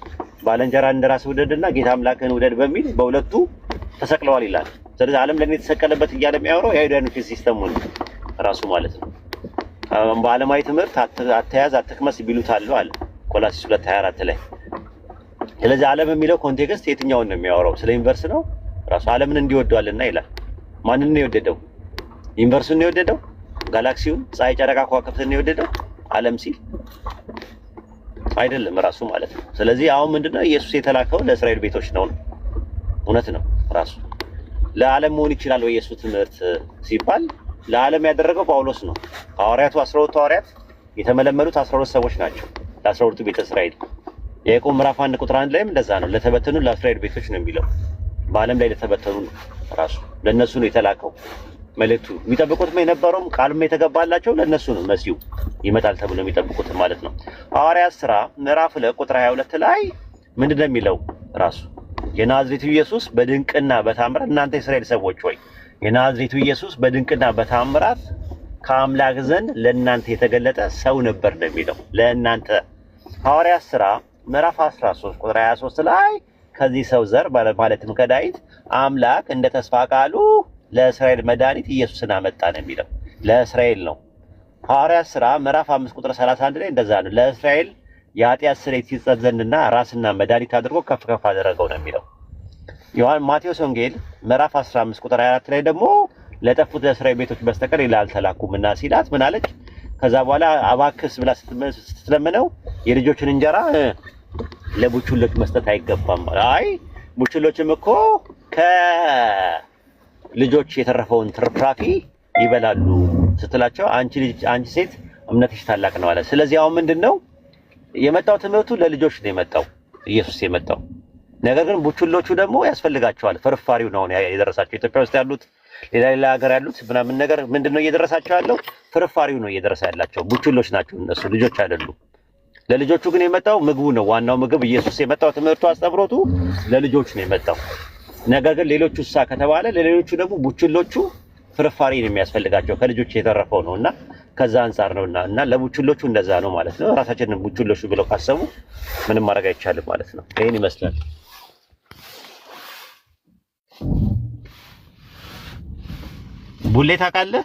ባልንጀራህን እንደ ራስህ ውደድና ጌታ አምላክህን ውደድ በሚል በሁለቱ ተሰቅለዋል ይላል። ስለዚህ ዓለም ለኔ የተሰቀለበት እያለ የሚያወራው የአይሁዳውያን ሲስተሙን ራሱ ማለት ነው። በዓለማዊ ትምህርት አትያዝ አትቅመስ ቢሉታል አለ ቆላስይስ 2:24 ላይ። ስለዚህ ዓለም የሚለው ኮንቴክስት የትኛውን ነው የሚያወራው? ስለ ዩኒቨርስ ነው ራሱ። ዓለምን እንዲወደዋልና ይላል። ማንን ነው የወደደው? ዩኒቨርሱን ነው የወደደው? ጋላክሲውን፣ ፀሐይ፣ ጨረቃ፣ ከዋክብትን ነው የወደደው? ዓለም ሲል አይደለም ራሱ ማለት ነው። ስለዚህ አሁን ምንድነው ኢየሱስ የተላከው ለእስራኤል ቤቶች ነው። እውነት ነው ራሱ። ለዓለም መሆን ይችላል ወይ ኢየሱስ ትምህርት ሲባል ለዓለም ያደረገው ጳውሎስ ነው። ሐዋርያቱ 12 ሐዋርያት የተመለመሉት 12 ሰዎች ናቸው ለ12ቱ ቤተ እስራኤል። የያዕቆብ ምዕራፍ 1 ቁጥር 1 ላይም እንደዛ ነው። ለተበተኑ ለእስራኤል ቤቶች ነው የሚለው። በዓለም ላይ ለተበተኑ ነው ራሱ። ለነሱ ነው የተላከው መልእክቱ። የሚጠብቁት የነበረውም ቃልም የተገባላቸው ለነሱ ነው። መሲሁ ይመጣል ተብሎ የሚጠብቁት ማለት ነው። ሐዋርያት ሥራ ምዕራፍ 2 ቁጥር 22 ላይ ምንድነው የሚለው ራሱ? የናዝሬቱ ኢየሱስ በድንቅና በታምራት እናንተ የእስራኤል ሰዎች ሆይ የናዝሬቱ ኢየሱስ በድንቅና በታምራት ከአምላክ ዘንድ ለእናንተ የተገለጠ ሰው ነበር ነው የሚለው። ለእናንተ ሐዋርያት ሥራ ምዕራፍ 13 ቁጥር 23 ላይ ከዚህ ሰው ዘር ማለትም ከዳዊት አምላክ እንደ ተስፋ ቃሉ ለእስራኤል መድኃኒት ኢየሱስን አመጣ ነው የሚለው። ለእስራኤል ነው። ሐዋርያት ሥራ ምዕራፍ 5 ቁጥር 31 ላይ እንደዛ ነው። ለእስራኤል የኃጢአት ስርየት ይሰጥ ዘንድና ራስና መድኃኒት አድርጎ ከፍ ከፍ አደረገው ነው የሚለው። ማቴዎስ ወንጌል ምዕራፍ 15 ቁጥር 24 ላይ ደግሞ ለጠፉት ለእስራኤል ቤቶች በስተቀር ሌላ አልተላኩምና ሲላት ምን አለች? ከዛ በኋላ አባክስ ብላ ስትለምነው የልጆችን እንጀራ ለቡችሎች መስጠት አይገባም። አይ ቡችሎችም እኮ ልጆች የተረፈውን ትርፍራፊ ይበላሉ ስትላቸው አንቺ ሴት እምነትሽ ታላቅ ነው አለ። ስለዚህ አሁን ምንድነው የመጣው? ትምህርቱ ለልጆች ነው የመጣው ኢየሱስ የመጣው። ነገር ግን ቡችሎቹ ደግሞ ያስፈልጋቸዋል። ፍርፋሪው ነው የደረሳቸው። ኢትዮጵያ ውስጥ ያሉት ሌላ ሀገር ያሉት ምናምን ነገር ምንድነው እየደረሳቸው ያለው? ፍርፋሪው ነው እየደረሳ ያላቸው። ቡችሎች ናቸው እነሱ፣ ልጆች አይደሉም። ለልጆቹ ግን የመጣው ምግቡ ነው። ዋናው ምግብ ኢየሱስ የመጣው ትምህርቱ አስተምሮቱ ለልጆች ነው የመጣው። ነገር ግን ሌሎቹ እሳ ከተባለ ለሌሎቹ ደግሞ ቡችሎቹ ፍርፋሪ ነው የሚያስፈልጋቸው ከልጆች የተረፈው ነውና ከዛ አንፃር ነውና እና ለቡችሎቹ እንደዛ ነው ማለት ነው። ራሳችንን ቡችሎቹ ብለው ካሰቡ ምንም ማድረግ አይቻልም ማለት ነው። ይሄን ይመስላል። ቡሌ ታውቃለህ?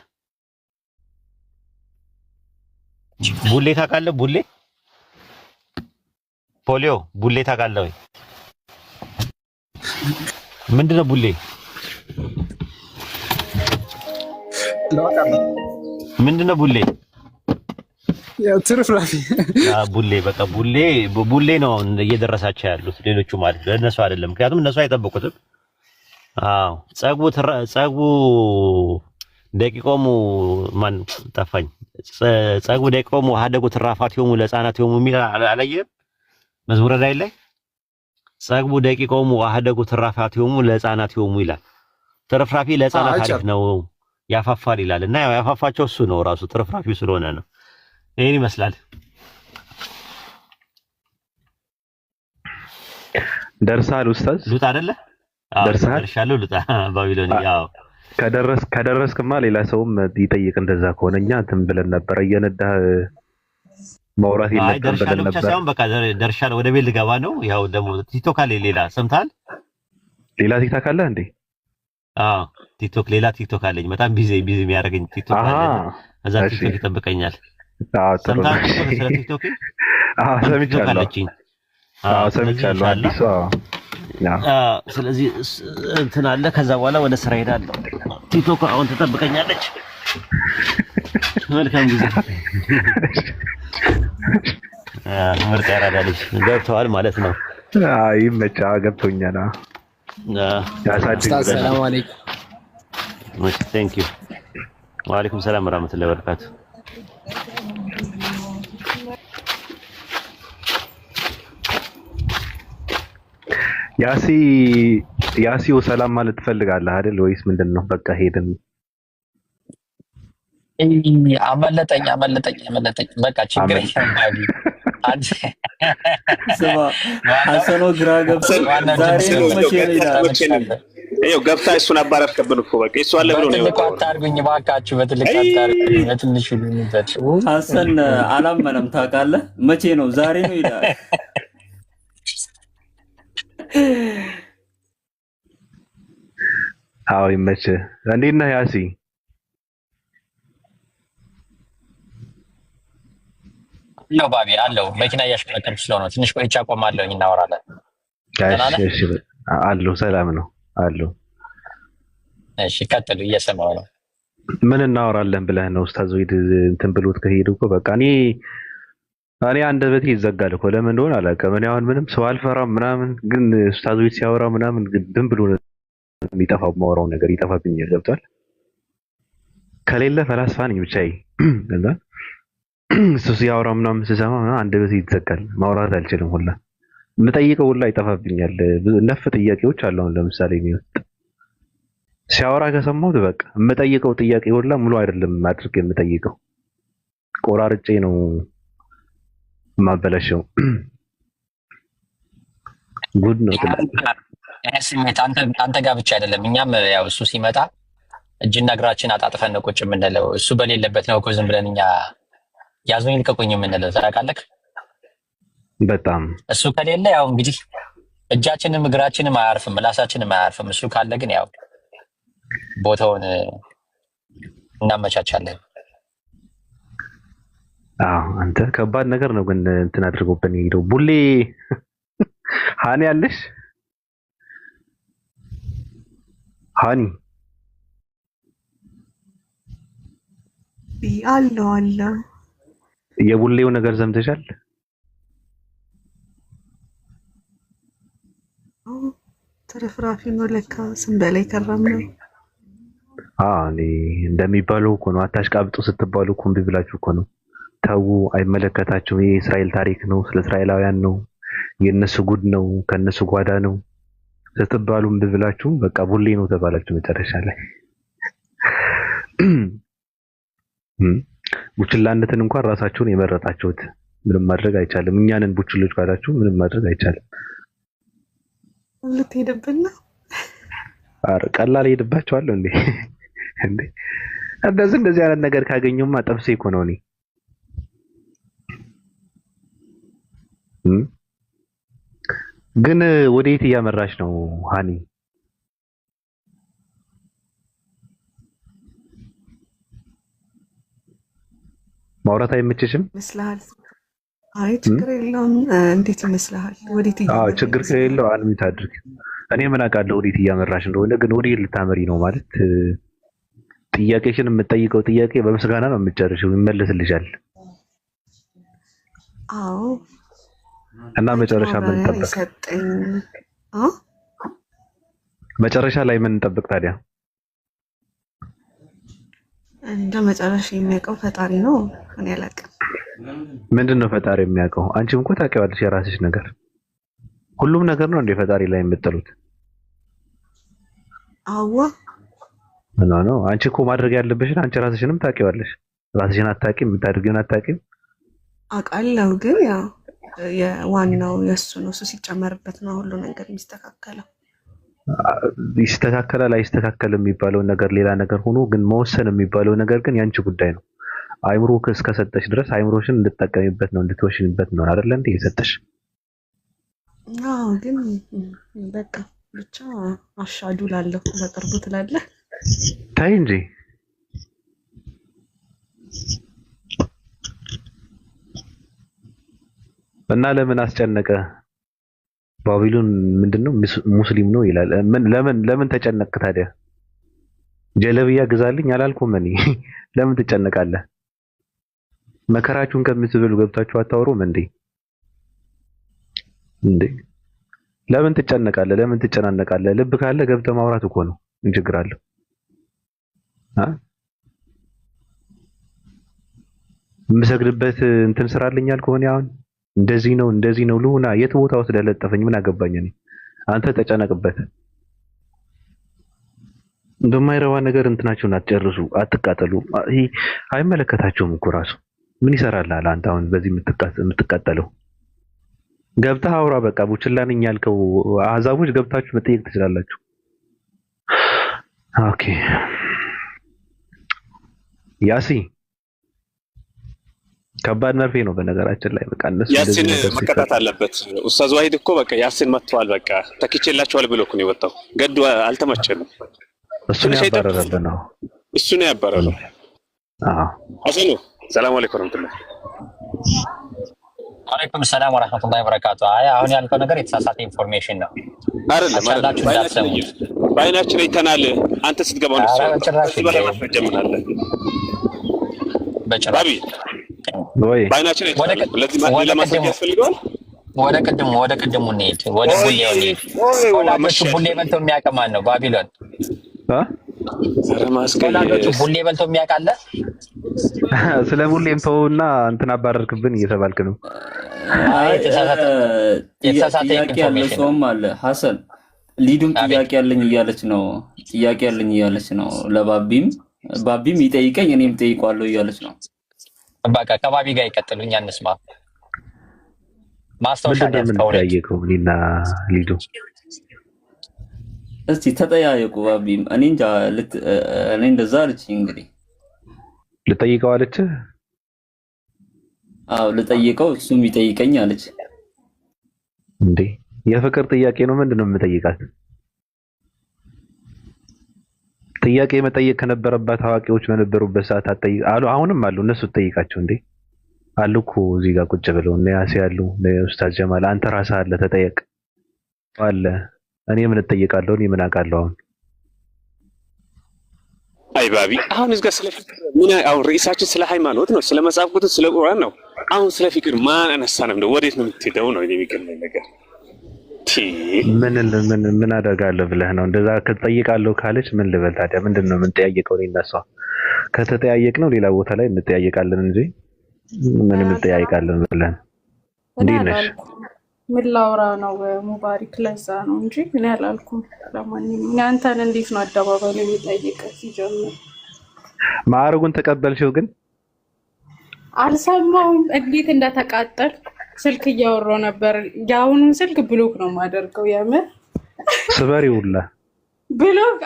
ቡሌ ታውቃለህ? ቡሌ ፖሊዮ ቡሌ ታውቃለህ ወይ? ምንድነው ቡሌ? ምንድነው ቡሌ? ያው ትርፍራፊ ቡሌ በቃ ቡሌ ነው እየደረሳቸው ያሉት ሌሎቹ ማለት ነው። ለእነሱ አይደለም፣ ምክንያቱም እነሱ አይጠብቁትም። አዎ ጸጉ ደቂቆሙ ማን ጠፋኝ። ጸጉ ደቂቆሙ ሀደጉ ትራፋቲዮሙ ለሕፃናት ዮሙ የሚል አላየህም? መዝሙረ ዳዊት ላይ ጸጉ ደቂቆሙ ሀደጉ ትራፋቲዮሙ ለሕፃናት ዮሙ ይላል። ትርፍራፊ ለሕፃናት አሪፍ ነው ያፋፋል ይላል። እና ያው ያፋፋቸው እሱ ነው ራሱ ትርፍራፊው ስለሆነ ነው። ይሄን ይመስላል። ደርሳል ኡስታዝ ሉጣ አይደለ? ደርሻለሁ። ሉጣ ባቢሎን ያው ከደረስክማ ሌላ ሰውም ይጠይቅ። እንደዛ ከሆነ እኛ እንትን ብለን ነበር እየነዳህ ማውራት የለብንም ብለን ነበር። ሳይሆን በቃ ደርሻለሁ፣ ወደ ቤት ልገባ ነው። ያው ደግሞ ቲክቶክ አለ። ሌላ ሰምታል? ሌላ ቲክቶክ አለ እንዴ? ቲክቶክ ሌላ ቲክቶክ አለኝ። በጣም ቢዚ የሚያደርገኝ ቲክቶክ አለ። እዛ ቲክቶክ ይጠብቀኛል። ጥሩ ነው። ሰምተሃል ስለ ቲክቶክ? ሰምቻለሁ። አለችኝ። ሰምቻለሁ። አዲሱ ስለዚህ እንትን አለ። ከዛ በኋላ ወደ ስራ ሄዳለሁ። ቲክቶክ አሁን ትጠብቀኛለች። መልካም ጊዜ። ምርጥ ያራዳ ልጅ ገብተዋል ማለት ነው። ይመቻ። ገብቶኛል። ሰላም አለይኩም። ቴንክ ዩ። ወአለይኩም ሰላም ወራህመቱላሂ ወበረካቱ። ያሲው ሰላም ማለት ትፈልጋለህ አይደል ወይስ ምንድነው? በቃ ሄደን አመለጠኝ። በቃ ችግር የለም። ስማ ሐሰኖ ግራ ገብቶ ዛሬ ነው መቼ ነው ይላል። ይኸው ገብታ እሱን አባረርከብን እኮ በቃ እሱ አለ ብሎ ነው የወጣው። አታርጉኝ እባካችሁ፣ በትልቅ አታርጉኝ፣ በትንሹ ልንበት። ሐሰን አላመነም ታውቃለህ። መቼ ነው ዛሬ ነው ይላል። አዎ ይመችህ። እንዴት ነህ ያሲ? ነው ባቢ አለው። መኪና እያሽከረከርኩ ስለሆነ ትንሽ ቆይቼ አቆማለሁ፣ እናወራለን። እሺ አለው። ሰላም ነው አለው። እሺ ቀጥሉ፣ እየሰማሁ ነው። ምን እናወራለን ብለህ ነው ኡስታዝ ወይድ እንትን ብሎት ከሄዱ እኮ በቃ እኔ አንደበቴ ይዘጋል እኮ ለምን እንደሆነ አላውቅም። እኔ አሁን ምንም ሰው አልፈራም ምናምን፣ ግን ኡስታዝ ወይድ ሲያወራ ምናምን ግን ብሎ የሚጠፋው ማወራው ነገር ይጠፋብኛል። ገብቷል? ከሌለ ፈላስፋ ነኝ ብቻዬ እና እሱ ሲያወራ ምናምን ስሰማ አንደበቴ ይዘጋል። ማውራት አልችልም ሁላ የምጠይቀው ሁላ ይጠፋብኛል። ነፍ ጥያቄዎች አሉ። አሁን ለምሳሌ የሚወጥ ሲያወራ ከሰማሁት በቃ የምጠይቀው ጥያቄ ሁላ ሙሉ አይደለም አድርጌ የምጠይቀው ቆራርጬ ነው ማበላሸው። ጉድ ነው ስሜት አንተ ጋር ብቻ አይደለም። እኛም ያው እሱ ሲመጣ እጅና እግራችን አጣጥፈን ነው ቁጭ የምንለው። እሱ በሌለበት ነው እኮ ዝም ብለን እኛ ያዙኝ ልቀቁኝ የምንለው ታውቃለህ። በጣም እሱ ከሌለ ያው እንግዲህ እጃችንም እግራችንም አያርፍም፣ ምላሳችንም አያርፍም። እሱ ካለ ግን ያው ቦታውን እናመቻቻለን። አንተ ከባድ ነገር ነው ግን እንትን አድርጎብን ሄደው ቡሌ ሃኒ አለሽ? ሃኒ አለ የቡሌው ነገር ሰምተሻል? ተረፍራፊ ነው ለካ ስም በላይ ከራም ነው። እኔ እንደሚባለው እኮ ነው። አታሽቃብጡ ስትባሉ እኮ እምቢ ብላችሁ እኮ ነው። ተው፣ አይመለከታችሁም። ይሄ የእስራኤል ታሪክ ነው፣ ስለ እስራኤላውያን ነው፣ የእነሱ ጉድ ነው፣ ከእነሱ ጓዳ ነው ስትባሉ እምቢ ብላችሁ በቃ ቡሌ ነው ተባላችሁ መጨረሻ ላይ። ቡችላነትን እንኳን ራሳችሁን የመረጣችሁት ምንም ማድረግ አይቻልም። እኛንን ቡችሎች ካላችሁ ምንም ማድረግ አይቻልም። ልትሄድብን ነው? ቀላል ሄድባችኋለሁ እንዴ? እንደዚህ አይነት ነገር ካገኘሁማ ጠብሴ እኮ ነው እኔ። ግን ወዴት እያመራሽ ነው ሃኒ? ማውራት አይመችሽም? ይመስልሃል? አይ ችግር የለውም። እንዴት ይመስልሃል? ወዴት እያመራሽ? ችግር ከሌለው አንሚት አድርግ። እኔ ምን አውቃለሁ ወዴት እያመራሽ እንደሆነ። ግን ወዴት ልታመሪ ነው ማለት ጥያቄሽን የምትጠይቀው ጥያቄ በምስጋና ነው የምትጨርሺው፣ ይመለስልሻል። አዎ። እና መጨረሻ ምን እንጠብቅ? መጨረሻ ላይ ምን እንጠብቅ ታዲያ? እንደ መጨረሻ የሚያውቀው ፈጣሪ ነው። እኔ አላውቅም። ምንድን ነው ፈጣሪ የሚያውቀው? አንቺም እኮ ታውቂዋለሽ የራስሽ ነገር። ሁሉም ነገር ነው እንደ ፈጣሪ ላይ የምትጥሉት? አዋ ነው። አንቺ እኮ ማድረግ ያለብሽን አንቺ ራስሽንም ታውቂዋለሽ። ራስሽን አታውቂም፣ የምታደርጊውን አታውቂም። አውቃለሁ፣ ግን ያው የዋናው የእሱ ነው። እሱ ሲጨመርበት ነው ሁሉ ነገር የሚስተካከለው። ይስተካከላል አይስተካከልም የሚባለው ነገር ሌላ ነገር ሆኖ ግን መወሰን የሚባለው ነገር ግን ያንቺ ጉዳይ ነው። አይምሮ እስከሰጠሽ ድረስ አይምሮሽን እንድትጠቀሚበት ነው እንድትወሽንበት ነው አይደል እንዴ የሰጠሽ? አዎ፣ ግን በቃ ብቻ አሻዱ ላለሁ በቅርቡ ትላለህ። ታይ እንጂ እና ለምን አስጨነቀ? ባቢሎን ምንድነው ሙስሊም ነው ይላል። ለምን ተጨነቅ ታዲያ? ጀለብያ ግዛልኝ አላልኩም እኔ። ለምን ትጨነቃለህ? መከራችሁን ከምትበሉ ገብታችሁ አታወሩም እንዴ? ለምን ትጨነቃለህ? ለምን ትጨናነቃለህ? ልብ ካለ ገብተህ ማውራት እኮ ነው። ምን ችግር አለው? የምሰግድበት እንትን ስራልኝ አልከሆነ አሁን እንደዚህ ነው ልሁና የት ቦታ ወስደህ ለጠፈኝ? ምን አገባኝ እኔ? አንተ ተጨነቅበት። እንደማይረባ ነገር እንትናችሁን አትጨርሱ፣ አትቃጠሉ። ይሄ አይመለከታቸውም እኮ ራሱ ምን ይሰራልሃል አንተ አሁን በዚህ የምትቃጠለው? ገብተህ አውራ በቃ። ቡችላ ነኝ ያልከው አህዛቦች ገብታችሁ መጠየቅ ትችላላችሁ። ኦኬ ያሲ ከባድ መርፌ ነው በነገራችን ላይ። በቃ እነሱ ያሲን መቀጣት አለበት። ኡስታዝ ዋሂድ እኮ በቃ ያሲን መጥቷል፣ በቃ ተክቼላችኋል ብሎ እኮ ነው የወጣው። ገዱ አልተመቸንም። እሱ ነው ያባረረብን ነው። እሱ ነው ያባረረው። አሰኑ ሰላም አለይኩም ወራህመቱላህ። ወአለይኩም ሰላም ወራህመቱላሂ ወበረካቱ። አይ አሁን ያልከው ነገር የተሳሳተ ኢንፎርሜሽን ነው። አይደለም በአይናችን አይተናል። አንተ ስትገባው ነው ሰው በጭራሽ ወይ በአይናችን አይተናል። ለዚህ ለማሳየት ያስፈልጋል። ወደ ቅድሙ እንሂድ። ወደ ቡሌው እንሂድ። ወላጆቹ ቡሌ በልተው የሚያውቅ ማን ነው? ባቢሎን ወላጆቹ ቡሌ በልተው የሚያውቅ አለ? ስለ ቡሌም ተውና እንትን አባረርክብን እየተባልክ ነው። የተሳሳተ ኢንፎርሜሽን ሰውም አለ። ሐሰን ሊዱም ጥያቄ ያለኝ እያለች ነው። ለባቢም ይጠይቀኝ እኔም ጠይቋለሁ እያለች ነው። በቃ ከባቢ ጋር ይቀጥሉኝ አንስማ። ማስታወሻ ያስቀውልኝ እኔና ሊዱ እስቲ ተጠያየቁ። ባቢም እኔ እንጃ እኔ እንደዛ አለችኝ። እንግዲህ ልጠይቀው አለች። አዎ ልጠይቀው እሱም ይጠይቀኝ አለች። እንዴ የፍቅር ጥያቄ ነው። ምንድነው የምጠይቃት? ጥያቄ መጠየቅ ከነበረባት አዋቂዎች በነበሩበት ሰዓት አሉ። አሁንም አሉ። እነሱ ተጠይቃቸው እንዴ አሉ እኮ እዚህ ጋር ቁጭ ብለው እነ ያሲ ያሉ ኡስታዝ ጀማል አንተ ራስህ አለ ተጠየቅ አለ። እኔ ምን እጠይቃለሁ? እኔ ምን አውቃለሁ? አይ ባቢ አሁን እዚህ ጋር ስለ ፍቅር ምን አሁን ርዕሳችን ስለ ሃይማኖት ነው፣ ስለ መጽሐፍ ቅዱስ ስለ ቁርአን ነው። አሁን ስለ ፍቅር ማን አነሳንም ነው? ወዴት ነው የምትሄደው ነው የሚገርመኝ ነገር። ምን አደርጋለሁ ብለህ ነው እንደዛ ከተጠይቃለሁ ካለች ምን ልበል ታዲያ? ምንድነው የምንጠያየቀው? እኔ እና እሷ ከተጠያየቅ ነው ሌላ ቦታ ላይ እንጠያየቃለን እንጂ ምን እንጠያየቃለን ብለን እንዴት ነሽ? ምን ላውራ ነው ሙባሪክ? ለዛ ነው እንጂ እኔ አላልኩም። ለማንኛውም አንተን እንዴት ነው አደባባይ ላይ የሚጠይቅ ሲጀምር? ማዕረጉን ተቀበልሽው? ግን አልሰማሁም እንዴት እንደተቃጠል። ስልክ እያወራሁ ነበር። የአሁኑን ስልክ ብሎክ ነው የማደርገው። የምር ስበሪውላ ብሎክ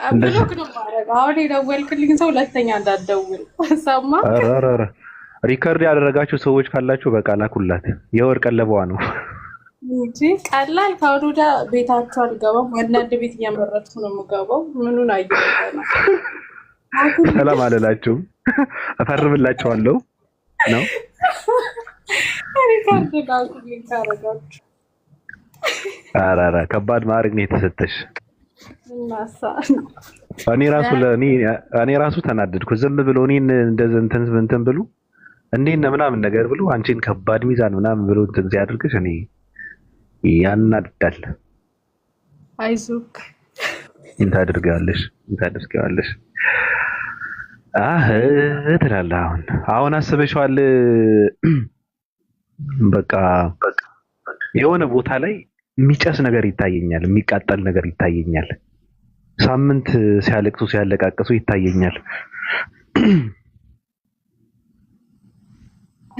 ነው የማደርገው። አሁን የደወልክልኝ ሰው ሁለተኛ እንዳትደውል ሰማ። ኧረ ሪከርድ ያደረጋችሁ ሰዎች ካላችሁ በቃ ላኩላት። የወር ቀለቧ ነው እንጂ ቀላል ከአሁን ወዲያ ቤታችሁ አልገባም። አንዳንድ ቤት እያመረጥኩ ነው የምገባው። ምኑን አየሁ ነው። ሰላም አልላችሁም፣ እፈርምላችኋለሁ ነው ኧረ ከባድ ማዕረግ ነው የተሰጠሽ። እኔ ራሱ ተናደድኩ። ዝም ብሎ እኔን እንደዚህ እንትን ብሉ እንዴት ነው ምናምን ነገር ብሎ አንቺን ከባድ ሚዛን ምናምን ብሎ እንትን ሲያደርግሽ እኔ ያናድዳል። አይዞክ እንታደርጋለሽ ትላለህ። አሁን አስበሽዋል? በቃ የሆነ ቦታ ላይ የሚጨስ ነገር ይታየኛል፣ የሚቃጠል ነገር ይታየኛል። ሳምንት ሲያለቅሱ ሲያለቃቅሱ ይታየኛል።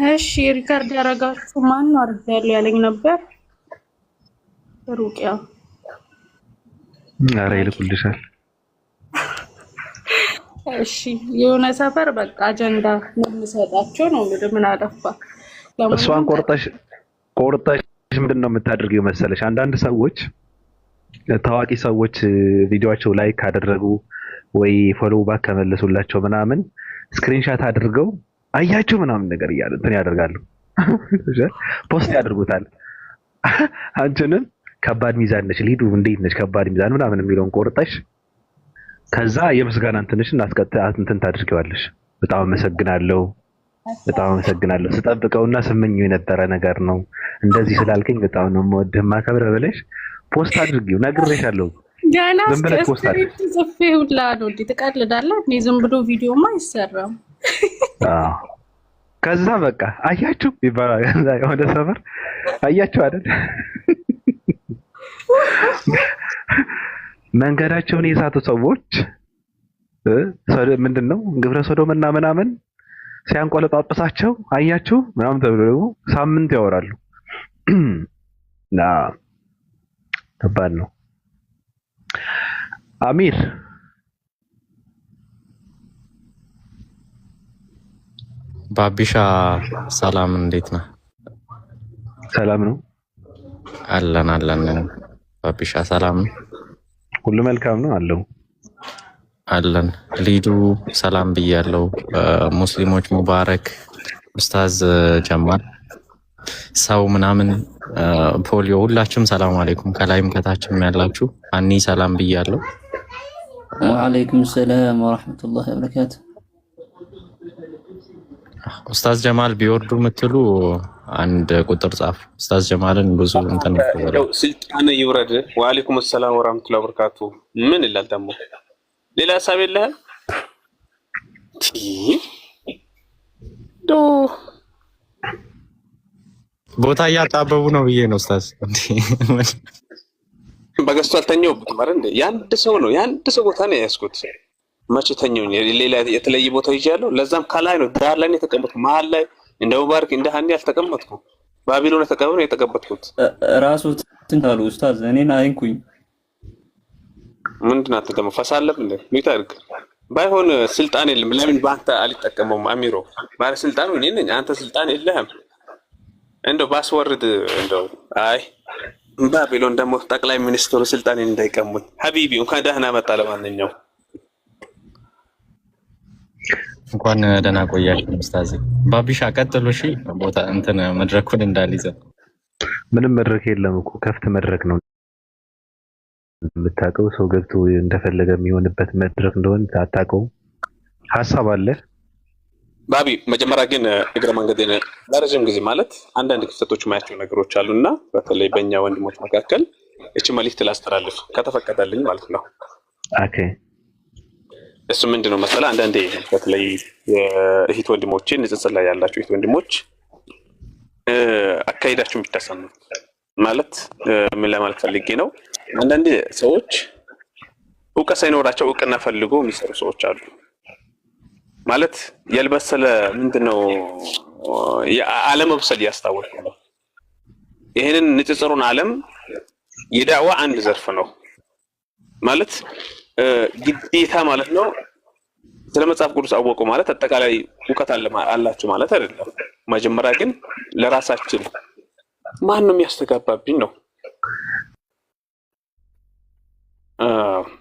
እሺ ሪካርድ ያደረጋችሁ ማን ነው? አርጋለሁ ያለኝ ነበር ሩቅያ። ኧረ ይልኩልሻል። እሺ የሆነ ሰፈር በቃ አጀንዳ የምሰጣቸው ነው። ምን አጠፋ? እሷን ቆርጠሽ ምንድን ነው የምታደርጊው መሰለሽ? አንዳንድ ሰዎች ታዋቂ ሰዎች ቪዲዮአቸው ላይክ ካደረጉ ወይ ፎሎው ባክ ከመለሱላቸው ምናምን ስክሪንሻት አድርገው አያችሁ ምናምን ነገር እያለ እንትን ያደርጋሉ። ፖስት ያድርጉታል። አንቺንም ከባድ ሚዛን ነች ሊዱ እንዴት ነች ከባድ ሚዛን ምናምን የሚለውን ቆርጠሽ ከዛ የምስጋና እንትንሽን እንትን ታድርጊዋለሽ። በጣም አመሰግናለሁ ስጠብቀውና ስመኘው የነበረ ነገር ነው እንደዚህ ስላልከኝ በጣም ነው የምወድህ ማከብረህ ብለሽ ፖስት አድርጊው። ነግሬሻለሁ። ገና ስክሪፕት ጽፌ ሁላ ነው ትቀልዳለህ። እኔ ዝም ብሎ ቪዲዮማ አይሰራም። ከዛ በቃ አያችሁ ይባላል። ከዛ ወደ ሰፈር አያችሁ አይደል መንገዳቸውን የሳቱ ሰዎች ምንድነው ግብረ ሰዶምና ምናምን ሲያንቆለጳጳሳቸው አያችሁ ምናምን ተብሎ ደግሞ ሳምንት ያወራሉ። ከባድ ነው። አሚር ባቢሻ ሰላም፣ እንዴት ነህ? ሰላም ነው አለን። ባቢሻ ሰላም ነው? ሁሉ መልካም ነው አለን። ሊዱ ሰላም ብያለሁ። ሙስሊሞች ሙባረክ። ኡስታዝ ጀማል ሰው ምናምን ፖሊዮ ሁላችሁም ሰላም አለይኩም። ከላይም ከታችም ያላችሁ አኒ ሰላም ብያለሁ። ወአለይኩም ሰላም ወራህመቱላሂ ወበረካቱ። ኡስታዝ ጀማል ቢወርዱ የምትሉ አንድ ቁጥር ጻፍ። ኡስታዝ ጀማልን ብዙ እንትን ነው ስልጣን ይውረድ። ወአለይኩም ሰላም ወራህመቱላሂ ወበረካቱ። ምን ይላል ደግሞ? ሌላ ሐሳብ የለህም? ቦታ እያጣበቡ ነው ብዬ ነው ኡስታዝ። በገዝቶ አልተኛውበትም አይደል እንዴ? ያንድ ሰው ቦታ ነው ያስኩት። መቼ ተኛውኝ? ሌላ የተለየ ቦታ ይዣለሁ። ለዛም ከላይ ነው ዳር ላይ የተቀመጥኩት። መሀል ላይ እንደ ሙባረክ እንደ ሀኒ አልተቀመጥኩም። ባቢሎን የተቀመጥኩት ራሱ ትንታሉ ኡስታዝ። እኔን አይንኩኝ። ምንድን ነው ደግሞ ፈሳለም እንዴ? ሚታርክ ባይሆን ስልጣን የለም። ለምን ባንተ አልተጠቀመውም? አሚሮ ባለ ስልጣኑ እኔ ነኝ። አንተ ስልጣን የለህም። እንደው ባስወርድ እንደው አይ ባቢሎን ደግሞ ጠቅላይ ሚኒስትሩ ስልጣን እንዳይቀሙኝ። ሀቢቢ እንኳን ደህና መጣ። ለማንኛውም እንኳን ደህና ቆያችሁ ኡስታዝ። ባቢሻ ቀጥሉ። እሺ ቦታ እንትን መድረኩን እንዳልይዘ። ምንም መድረክ የለም እኮ ከፍት መድረክ ነው የምታውቀው። ሰው ገብቶ እንደፈለገ የሚሆንበት መድረክ እንደሆነ አታውቀው። ሀሳብ አለ ባቢ። መጀመሪያ ግን እግረ መንገዴን ለረጅም ጊዜ ማለት አንዳንድ ክፍተቶች ማያቸው ነገሮች አሉና በተለይ በእኛ ወንድሞች መካከል እቺ መልእክት ላስተላልፍ ከተፈቀደልኝ ማለት ነው። ኦኬ። እሱ ምንድነው መሰለህ፣ አንዳንዴ በተለይ የእህት ወንድሞቼ ንጽጽር ላይ ያላችሁ እህት ወንድሞች አካሄዳችሁ የሚታሰሙ ማለት ምን ለማለት ፈልጌ ነው። አንዳንዴ ሰዎች እውቀት ሳይኖራቸው እውቅና ፈልጎ የሚሰሩ ሰዎች አሉ። ማለት ያልበሰለ ምንድነው የዓለም መብሰል ያስታወቀ ነው። ይሄንን ንጽጽሩን ዓለም የዳዋ አንድ ዘርፍ ነው ማለት ግዴታ ማለት ነው። ስለ መጽሐፍ ቅዱስ አወቁ ማለት አጠቃላይ እውቀት አላችሁ ማለት አይደለም። መጀመሪያ ግን ለራሳችን ማን ነው የሚያስተጋባብኝ ነው።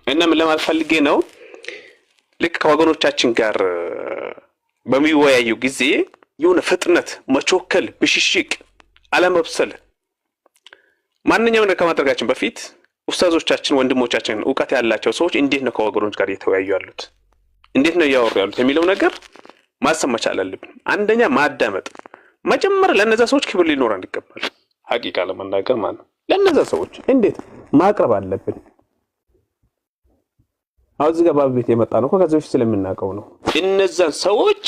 እና ምን ለማለት ፈልጌ ነው፣ ልክ ከወገኖቻችን ጋር በሚወያዩ ጊዜ የሆነ ፍጥነት፣ መቾከል፣ ብሽሽቅ፣ አለመብሰል ማንኛውም ነገር ከማድረጋችን በፊት ኡስታዞቻችን ወንድሞቻችን እውቀት ያላቸው ሰዎች እንዴት ነው ከወገኖች ጋር እየተወያዩ ያሉት፣ እንዴት ነው እያወሩ ያሉት የሚለው ነገር ማሰብ መቻል አለብን። አንደኛ ማዳመጥ፣ መጀመሪያ ለነዛ ሰዎች ክብር ሊኖረን ይገባል። ሐቂቃ ለመናገር ማለት ነው ለነዛ ሰዎች እንዴት ማቅረብ አለብን። አሁን እዚህ ጋር ባቤት የመጣ ነው ከዚህ በፊት ስለምናውቀው ነው። እነዛን ሰዎች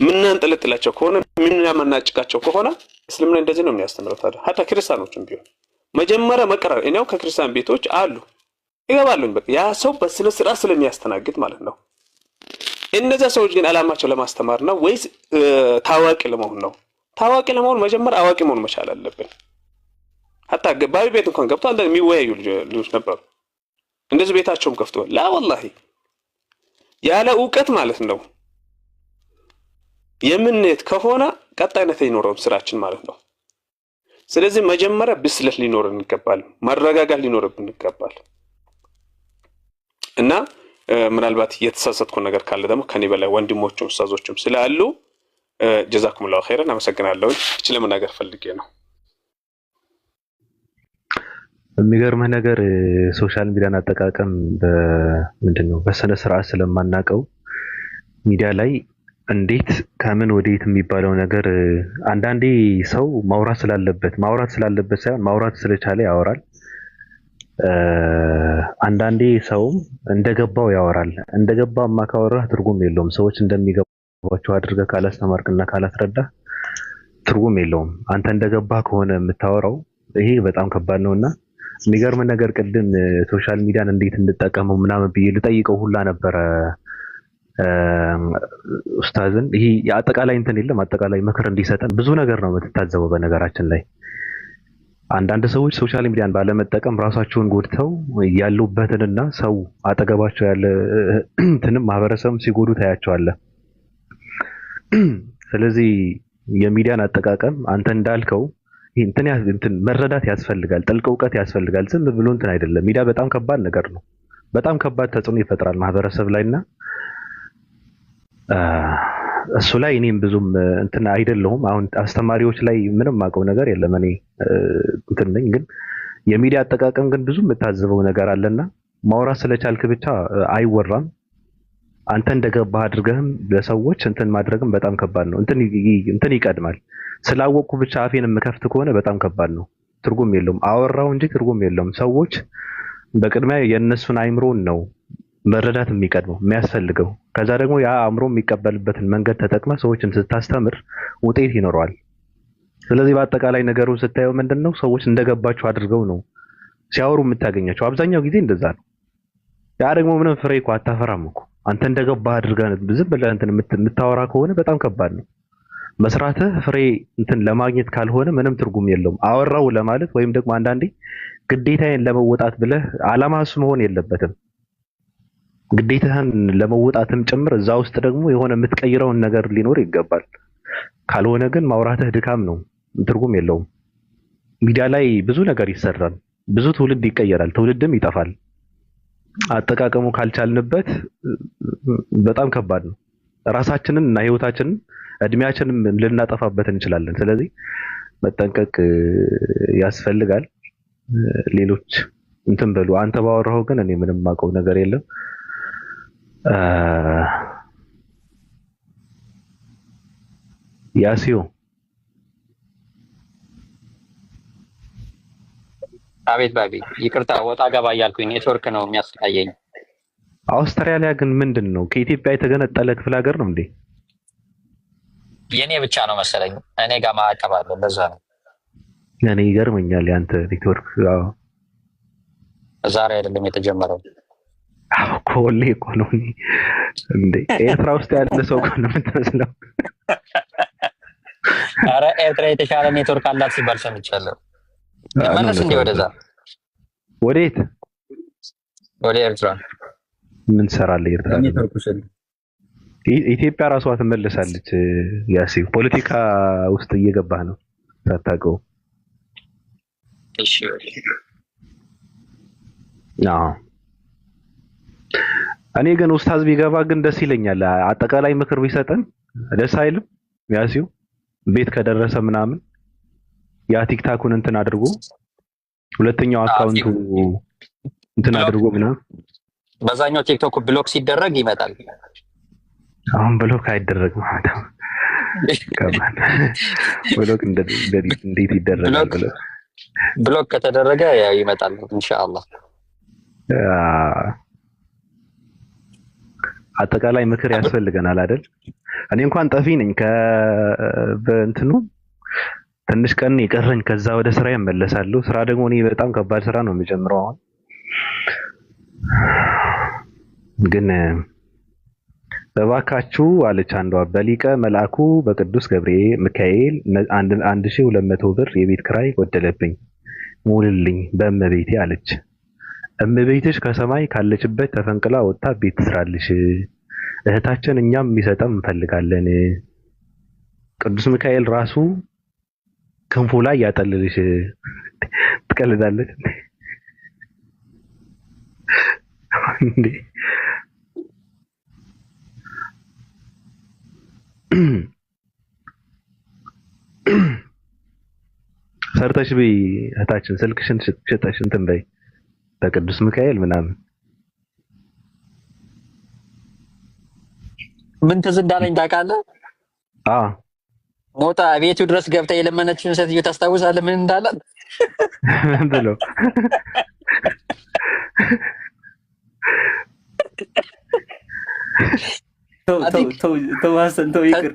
ምናንጠለጥላቸው ከሆነ ምናመናጭቃቸው ከሆነ እስልምና እንደዚህ ነው የሚያስተምረው። ታዲያ ሀታ ክርስቲያኖችም ቢሆን መጀመሪያ መቀረብ እኔው ከክርስቲያን ቤቶች አሉ ይገባሉኝ። በቃ ያ ሰው በስነ ስርዓት ስለሚያስተናግድ ማለት ነው። እነዛ ሰዎች ግን አላማቸው ለማስተማር ነው ወይስ ታዋቂ ለመሆን ነው? ታዋቂ ለመሆን መጀመሪያ አዋቂ መሆን መቻል አለብን። ሀታ ባቢ ቤት እንኳን ገብቶ አንድ የሚወያዩ ልጆች ነበሩ። እንደዚህ ቤታቸውም ከፍተዋል። ላ ወላሂ ያለ እውቀት ማለት ነው የምንሄድ ከሆነ ቀጣይነት አይኖረውም ስራችን ማለት ነው። ስለዚህ መጀመሪያ ብስለት ሊኖረን ይገባል፣ መረጋጋት ሊኖርብን ይገባል። እና ምናልባት የተሳሳትኩ ነገር ካለ ደግሞ ከኔ በላይ ወንድሞችም ኡስታዞችም ስላሉ ጀዛኩም ላሁ ኸይረን አመሰግናለሁ። እቺ ለመናገር ፈልጌ ነው። የሚገርምህ ነገር ሶሻል ሚዲያን አጠቃቀም ምንድነው በስነ ስርዓት ስለማናውቀው ሚዲያ ላይ እንዴት ከምን ወዴት የሚባለው ነገር አንዳንዴ ሰው ማውራት ስላለበት ሳይሆን ማውራት ስለቻለ ያወራል። አንዳንዴ ሰውም እንደገባው ያወራል። እንደገባማ ካወራህ ትርጉም የለውም። ሰዎች እንደሚገባቸው አድርገህ ካላስተማርክና ካላስረዳህ ትርጉም የለውም። አንተ እንደገባህ ከሆነ የምታወራው ይሄ በጣም ከባድ ነውና የሚገርም ነገር ቅድም ሶሻል ሚዲያን እንዴት እንጠቀመው ምናምን ብዬ ልጠይቀው ሁላ ነበረ ኡስታዝን። ይሄ የአጠቃላይ እንትን የለም አጠቃላይ ምክር እንዲሰጠን ብዙ ነገር ነው የምትታዘበው። በነገራችን ላይ አንዳንድ ሰዎች ሶሻል ሚዲያን ባለመጠቀም ራሳቸውን ጎድተው ያሉበትንና ሰው አጠገባቸው ያለ እንትንም ማህበረሰብም ሲጎዱ ታያቸዋለህ። ስለዚህ የሚዲያን አጠቃቀም አንተ እንዳልከው እንትን መረዳት ያስፈልጋል፣ ጥልቅ እውቀት ያስፈልጋል። ዝም ብሎ እንትን አይደለም። ሚዲያ በጣም ከባድ ነገር ነው። በጣም ከባድ ተጽዕኖ ይፈጥራል ማህበረሰብ ላይና እሱ ላይ እኔም ብዙም እንትን አይደለሁም። አሁን አስተማሪዎች ላይ ምንም አውቀው ነገር የለም። እኔ እንትን ነኝ፣ ግን የሚዲያ አጠቃቀም ግን ብዙ የምታዘበው ነገር አለና ማውራት ስለቻልክ ብቻ አይወራም። አንተ እንደገባህ አድርገህም ለሰዎች እንትን ማድረግም በጣም ከባድ ነው። እንትን ይቀድማል። ስላወቅኩ ብቻ አፌን የምከፍት ከሆነ በጣም ከባድ ነው። ትርጉም የለውም። አወራው እንጂ ትርጉም የለውም። ሰዎች በቅድሚያ የእነሱን አይምሮን ነው መረዳት የሚቀድመው የሚያስፈልገው። ከዛ ደግሞ ያ አእምሮ የሚቀበልበትን መንገድ ተጠቅመ ሰዎችን ስታስተምር ውጤት ይኖረዋል። ስለዚህ በአጠቃላይ ነገሩን ስታየው ምንድነው ሰዎች እንደገባቸው አድርገው ነው ሲያወሩ የምታገኛቸው። አብዛኛው ጊዜ እንደዛ ነው። ያ ደግሞ ምንም ፍሬ እኮ አታፈራም እኮ። አንተ እንደገባህ አድርገህ ዝም ብለህ እንትን የምታወራ ከሆነ በጣም ከባድ ነው። መስራትህ ፍሬ እንትን ለማግኘት ካልሆነ ምንም ትርጉም የለውም። አወራው ለማለት ወይም ደግሞ አንዳንዴ ግዴታዬን ለመወጣት ብለህ አላማ እሱ መሆን የለበትም። ግዴታህን ለመወጣትም ጭምር እዛ ውስጥ ደግሞ የሆነ የምትቀይረውን ነገር ሊኖር ይገባል። ካልሆነ ግን ማውራትህ ድካም ነው፣ ትርጉም የለውም። ሚዲያ ላይ ብዙ ነገር ይሰራል፣ ብዙ ትውልድ ይቀየራል፣ ትውልድም ይጠፋል። አጠቃቀሙ ካልቻልንበት በጣም ከባድ ነው። ራሳችንን እና ህይወታችንን እድሜያችንን ልናጠፋበት እንችላለን። ስለዚህ መጠንቀቅ ያስፈልጋል። ሌሎች እንትን በሉ። አንተ ባወራኸው ግን እኔ ምንም ማውቀው ነገር የለም። ያሲዮ አቤት ባቢ፣ ይቅርታ ወጣ ገባ እያልኩኝ ኔትወርክ ነው የሚያስቀየኝ። አውስትራሊያ ግን ምንድን ነው ከኢትዮጵያ የተገነጠለ ክፍለ ሀገር ነው እንዴ? የኔ ብቻ ነው መሰለኝ። እኔ ጋር ማዕቀብ አለ፣ ለዛ ነው። እኔ ይገርመኛል ያንተ ኔትወርክ። ዛሬ አይደለም የተጀመረው። አዎ ኮሌ እኮ ነው እንዴ? ኤርትራ ውስጥ ያለ ሰው እኮ ነው የምትመስለው። ኧረ ኤርትራ የተሻለ ኔትወርክ አላት ሲባል ሰምቻለሁ። መለስ እንዴ ወደዛ። ወዴት? ወደ ኤርትራ። ምን ሰራለህ ኤርትራ? ኢትዮጵያ ራሷ ትመለሳለች። ያሲው ፖለቲካ ውስጥ እየገባህ ነው ሳታውቀው። እሺ አዎ። እኔ ግን ኡስታዝ ቢገባ ግን ደስ ይለኛል። አጠቃላይ ምክር ቢሰጠን ደስ አይልም? ያሲው ቤት ከደረሰ ምናምን ያ ቲክታኩን እንትን አድርጎ ሁለተኛው አካውንቱ እንትን አድርጎ ምናምን በዛኛው ቲክቶክ ብሎክ ሲደረግ ይመጣል። አሁን ብሎክ አይደረግም ማለት ነው። ብሎክ እንዴት ይደረጋል? ብሎክ ከተደረገ ያው ይመጣል ኢንሻአላህ። አጠቃላይ ምክር ያስፈልገናል አይደል? እኔ እንኳን ጠፊ ነኝ በእንትኑ ትንሽ ቀን የቀረኝ፣ ከዛ ወደ ስራ እመለሳለሁ። ስራ ደግሞ እኔ በጣም ከባድ ስራ ነው የሚጀምረው አሁን። ግን በባካችሁ አለች አንዷ በሊቀ መልአኩ በቅዱስ ገብርኤል ሚካኤል 1200 ብር የቤት ክራይ ጎደለብኝ ሙልልኝ በእመቤቴ አለች። እመቤትሽ ከሰማይ ካለችበት ተፈንቅላ ወጥታ ቤት ትስራልሽ እህታችን፣ እኛም የሚሰጠን እንፈልጋለን። ቅዱስ ሚካኤል ራሱ ክንፉ ላይ ያጠልልሽ። ትቀልዳለች እንዴ? ሰርተሽ በይ እህታችን፣ ስልክሽን ሽጠሽ እንትን በይ በቅዱስ ሚካኤል ምናምን። ምን ትዝ እንዳለኝ ታውቃለህ? ሞጣ ቤቱ ድረስ ገብታ የለመነችውን ሴትዮ ታስታውሳለህ? ምን እንዳላት ምን ብሎ ተው ይቅር።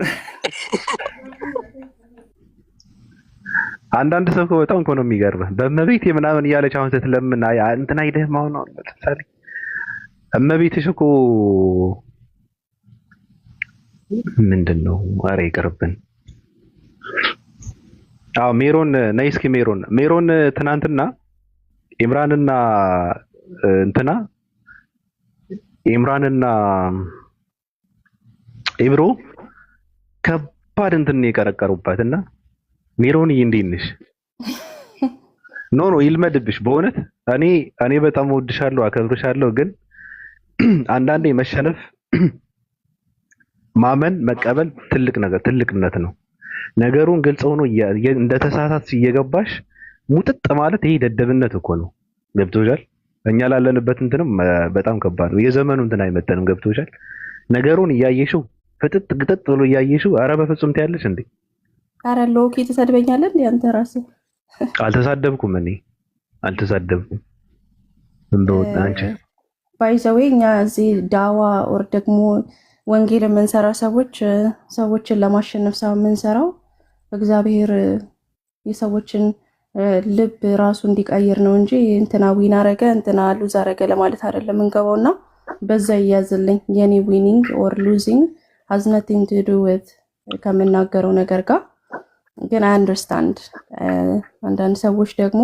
አንዳንድ ሰው እኮ በጣም እኮ ነው የሚገርምህ። በእመቤቴ ምናምን እያለች አሁን ስትለምን እንትን አይደህም። አሁን ለምሳሌ እመቤትሽ እኮ ምንድን ነው? ኧረ ይቅርብን። ሜሮን ነይ እስኪ ሜሮን ትናንትና ኢምራንና ኢብሮ ከባድ እንትን የቀረቀሩባትና ሜሮንዬ እንዴት ነሽ? ኖ ይልመድብሽ በእውነት እኔ በጣም እወድሻለሁ፣ አከብርሻለሁ። ግን አንዳንዴ መሸነፍ ማመን መቀበል ትልቅነት ነው። ነገሩን ግልጽ ሆኖ እንደተሳሳት እየገባሽ ሙጥጥ ማለት ይሄ ደደብነት እኮ ነው። ገብቶሻል? እኛ ላለንበት እንትንም በጣም ከባድ ነው። የዘመኑ እንትን አይመጠንም። ገብቶሻል? ነገሩን እያየሽው ፍጥጥ ግጥጥ ብሎ እያየሽው ኧረ በፍጹም ትያለሽ እንዴ? ኧረ ሎኪ ትሰድበኛለህ እንዴ አንተ ራስህ? አልተሳደብኩም፣ እኔ አልተሳደብኩም። እንደው አንቺ ባይዘዌ እኛ እዚህ ዳዋ ኦር ደግሞ ወንጌል የምንሰራ ሰዎችን ለማሸነፍ ሳይሆን የምንሰራው እግዚአብሔር የሰዎችን ልብ ራሱ እንዲቀይር ነው እንጂ እንትና ዊን አረገ እንትና ሉዝ አረገ ለማለት አይደለም እንገባውና በዛ ይያዝልኝ። የኔ ዊኒንግ ኦር ሉዚንግ has nothing to do with ከምናገረው ነገር ጋር ግን አይ አንደርስታንድ። አንዳንድ ሰዎች ደግሞ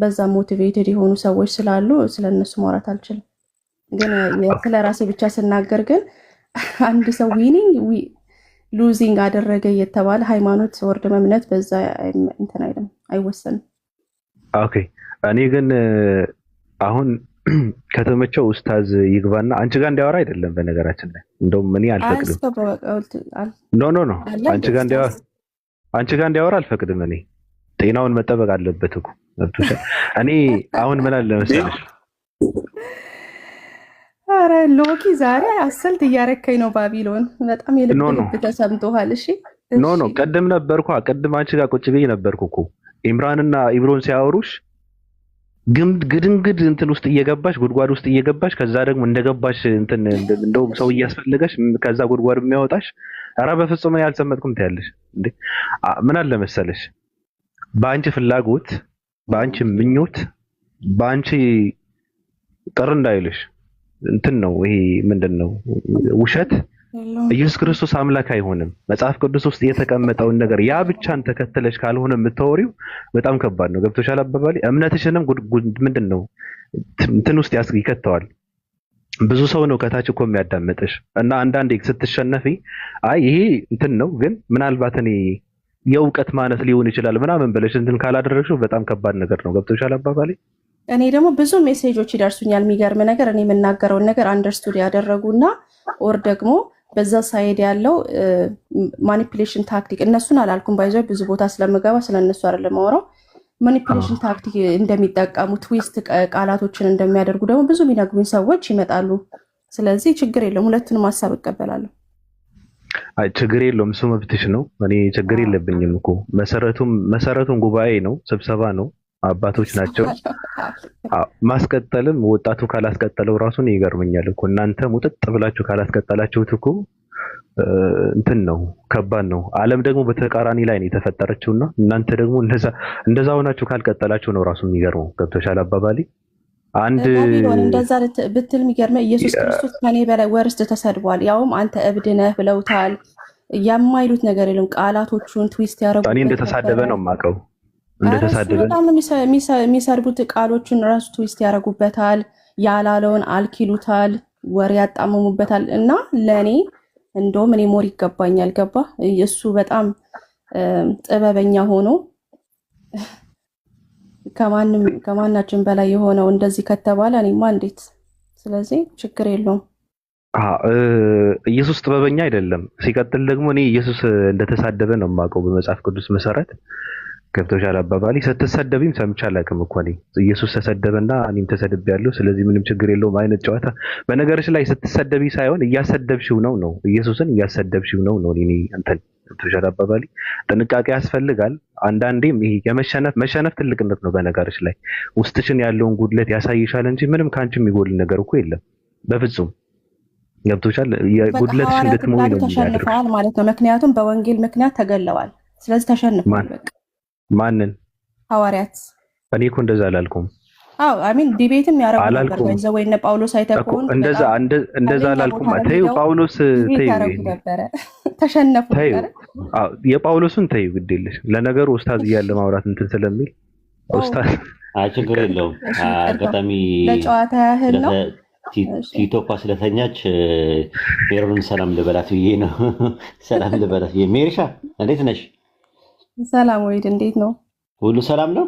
በዛ ሞቲቬትድ የሆኑ ሰዎች ስላሉ ስለነሱ ማውራት አልችልም። ግን ስለ ራሴ ብቻ ስናገር ግን አንድ ሰው ዊኒንግ ሉዚንግ አደረገ እየተባለ ሃይማኖት ወርድ እምነት በዛ እንትን አይደለም አይወሰንም። ኦኬ እኔ ግን አሁን ከተመቸው ኡስታዝ ይግባና አንቺ ጋር እንዲያወራ አይደለም። በነገራችን ላይ እንደውም እኔ አልፈቅድም። ኖ አንቺ ጋር እንዲያወራ አልፈቅድም። እኔ ጤናውን መጠበቅ አለበት እኮ ገብቶሻል። እኔ አሁን ምን አለ መሰለሽ፣ አረ ሎኪ ዛሬ አሰልት እያረከኝ ነው። ባቢሎን በጣም የልብ ተሰምቶሃል። እሺ ኖ ቀድም ነበርኩ። ቀድም አንቺ ጋር ቁጭ ብዬ ነበርኩ እኮ ኢምራንና ኢብሮን ሲያወሩሽ ግድንግድ እንትን ውስጥ እየገባሽ ጉድጓድ ውስጥ እየገባሽ ከዛ ደግሞ እንደገባሽ እንትን እንደውም ሰው እያስፈልገሽ ከዛ ጉድጓድ የሚያወጣሽ ኧረ በፍጹም ያልሰመጥኩም ትያለሽ እንዴ? ምን አለ መሰለሽ፣ በአንቺ ፍላጎት፣ በአንቺ ምኞት፣ በአንቺ ቅር እንዳይልሽ እንትን ነው ይሄ ምንድነው ውሸት። ኢየሱስ ክርስቶስ አምላክ አይሆንም። መጽሐፍ ቅዱስ ውስጥ የተቀመጠውን ነገር ያ ብቻን ተከትለሽ ካልሆነ የምታወሪው በጣም ከባድ ነው። ገብቶሻል አባባሌ? እምነትሽንም ምንድነው እንትን ውስጥ ይከተዋል። ብዙ ሰው ነው ከታች እኮ የሚያዳምጥሽ እና አንዳንዴ ስትሸነፊ አይ ይሄ እንትን ነው ግን ምናልባት እኔ የእውቀት ማነስ ሊሆን ይችላል ምናምን ብለሽ እንትን ካላደረግሽው በጣም ከባድ ነገር ነው። ገብቶሻል አባባሌ? እኔ ደግሞ ብዙ ሜሴጆች ይደርሱኛል። የሚገርም ነገር እኔ የምናገረውን ነገር አንደርስቱድ ያደረጉና ኦር ደግሞ በዛ ሳይድ ያለው ማኒፑሌሽን ታክቲክ እነሱን አላልኩም። ባይዘው ብዙ ቦታ ስለምገባ ስለነሱ አይደለም ማውራው። ማኒፑሌሽን ታክቲክ እንደሚጠቀሙ ትዊስት ቃላቶችን እንደሚያደርጉ ደግሞ ብዙ የሚነግሩኝ ሰዎች ይመጣሉ። ስለዚህ ችግር የለም፣ ሁለቱንም ሀሳብ እቀበላለሁ። አይ ችግር የለውም፣ እሱ መብትሽ ነው። እኔ ችግር የለብኝም እኮ መሰረቱም ጉባኤ ነው፣ ስብሰባ ነው፣ አባቶች ናቸው። ማስቀጠልም ወጣቱ ካላስቀጠለው ራሱን ይገርመኛል እኮ እናንተ ሙጥጥ ብላችሁ ካላስቀጠላችሁት እኮ እንትን ነው፣ ከባድ ነው። ዓለም ደግሞ በተቃራኒ ላይ ነው የተፈጠረችውና እናንተ ደግሞ እንደዛ ሆናችሁ ካልቀጠላችሁ ነው ራሱ የሚገርመው። ገብቶሻል አባባሌ? አንድ እንደዛ ብትል የሚገርመው ኢየሱስ ክርስቶስ ከኔ በላይ ወርስት ተሰድቧል፣ ያውም አንተ እብድ ነህ ብለውታል። የማይሉት ነገር የለም። ቃላቶቹን ትዊስት ያደረጉት እኔ እንደተሳደበ ነው የማውቀው። እንደተሳደበ በጣም የሚሰርቡት ቃሎችን ራሱ ትዊስት ያደረጉበታል። ያላለውን አልኪሉታል፣ ወሬ ያጣመሙበታል። እና ለእኔ እንደውም እኔ ሞር ይገባኛል። ገባ? እሱ በጣም ጥበበኛ ሆኖ ከማናችን በላይ የሆነው እንደዚህ ከተባለ እኔማ እንዴት። ስለዚህ ችግር የለውም። ኢየሱስ ጥበበኛ አይደለም። ሲቀጥል ደግሞ እኔ ኢየሱስ እንደተሳደበ ነው የማውቀው በመጽሐፍ ቅዱስ መሰረት። ገብቶሻል አባባሌ? ስትሰደቢም ሰምቼ አላውቅም እኮ እኔ ኢየሱስ ተሰደበና እኔም ተሰድቤያለሁ ስለዚህ ምንም ችግር የለውም አይነት ጨዋታ። በነገርሽ ላይ ስትሰደቢ ሳይሆን እያሰደብሽው ነው ኢየሱስን እያሰደብሽው ነው እኔ እንትን ገብቶሻል አባባሌ? ጥንቃቄ ያስፈልጋል። አንዳንዴም ይሄ መሸነፍ ትልቅነት ነው። በነገርሽ ላይ ውስጥሽን ያለውን ጉድለት ያሳይሻል እንጂ ምንም ካንቺ የሚጎል ነገር እኮ የለም በፍጹም። ገብቶሻል? የጉድለትሽ እንድትሞይ ነው ተሸንፈዋል ማለት ነው። ምክንያቱም በወንጌል ምክንያት ተገለዋል። ስለዚህ ተሸንፈዋል። በቃ ማንን? ሐዋርያት። እኔ እኮ እንደዛ አላልኩም። አዎ አሚን ዲቤትም ያረጋው ነበር ገንዘብ ወይ እነ ጳውሎስ አይተቆን እንደዛ አላልኩም። ተይው ጳውሎስ ተይው ነበር ተሸነፉ ነበር። አዎ የጳውሎስን ተይው ግድ የለሽ። ለነገሩ ኡስታዝ እያለ ማውራት እንትን ስለሚል ኡስታዝ ችግር የለውም። አጋጣሚ ለጨዋታ ያህል ነው። ቲቶፓ ስለተኛች ሜሮንን ሰላም ልበላት ብዬ ነው። ሰላም ልበላት ብዬ። ሜሪሻ እንዴት ነሽ? ሰላም ወይድ እንዴት ነው? ሁሉ ሰላም ነው